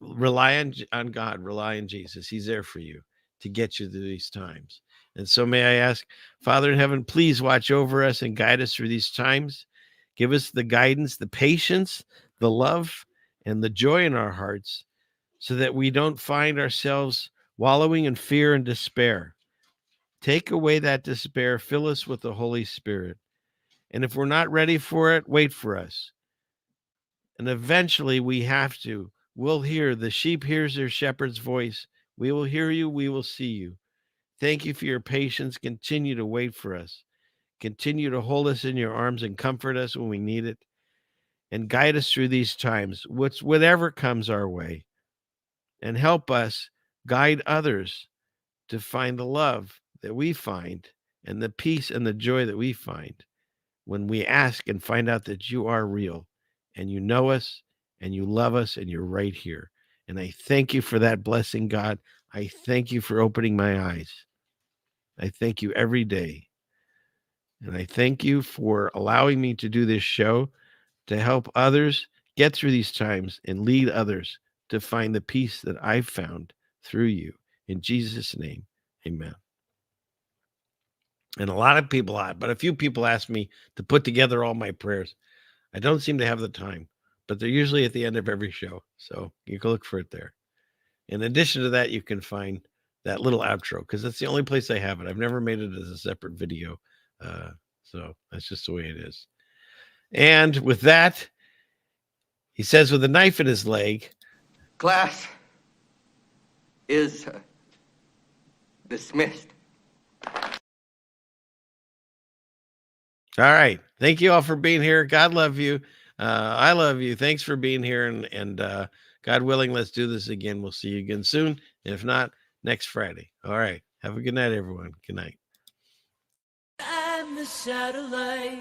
rely on God, rely on Jesus. He's there for you to get you through these times. And so may I ask, Father in heaven, please watch over us and guide us through these times. Give us the guidance, the patience, the love, and the joy in our hearts so that we don't find ourselves wallowing in fear and despair. Take away that despair. Fill us with the Holy Spirit. And if we're not ready for it, wait for us. And eventually we'll hear. The sheep hears their shepherd's voice. We will hear you. We will see you. Thank you for your patience. Continue to wait for us. Continue to hold us in your arms and comfort us when we need it. And guide us through these times, whatever comes our way. And help us guide others to find the love that we find and the peace and the joy that we find when we ask and find out that you are real and you know us and you love us and you're right here. And I thank you for that blessing, God. I thank you for opening my eyes. I thank you every day. And I thank you for allowing me to do this show to help others get through these times and lead others to find the peace that I've found through you. In Jesus' name, amen. And a few people ask me to put together all my prayers. I don't seem to have the time, but they're usually at the end of every show. So you can look for it there. In addition to that, you can find that little outro because that's the only place I have it. I've never made it as a separate video. So that's just the way it is. And with that, he says with a knife in his leg, class is dismissed. All right. Thank you all for being here. God love you. I love you. Thanks for being here. And God willing, let's do this again. We'll see you again soon. If not, next Friday. All right. Have a good night, everyone. Good night. I'm the satellite.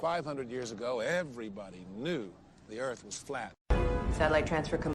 500 years ago, everybody knew the Earth was flat. Satellite transfer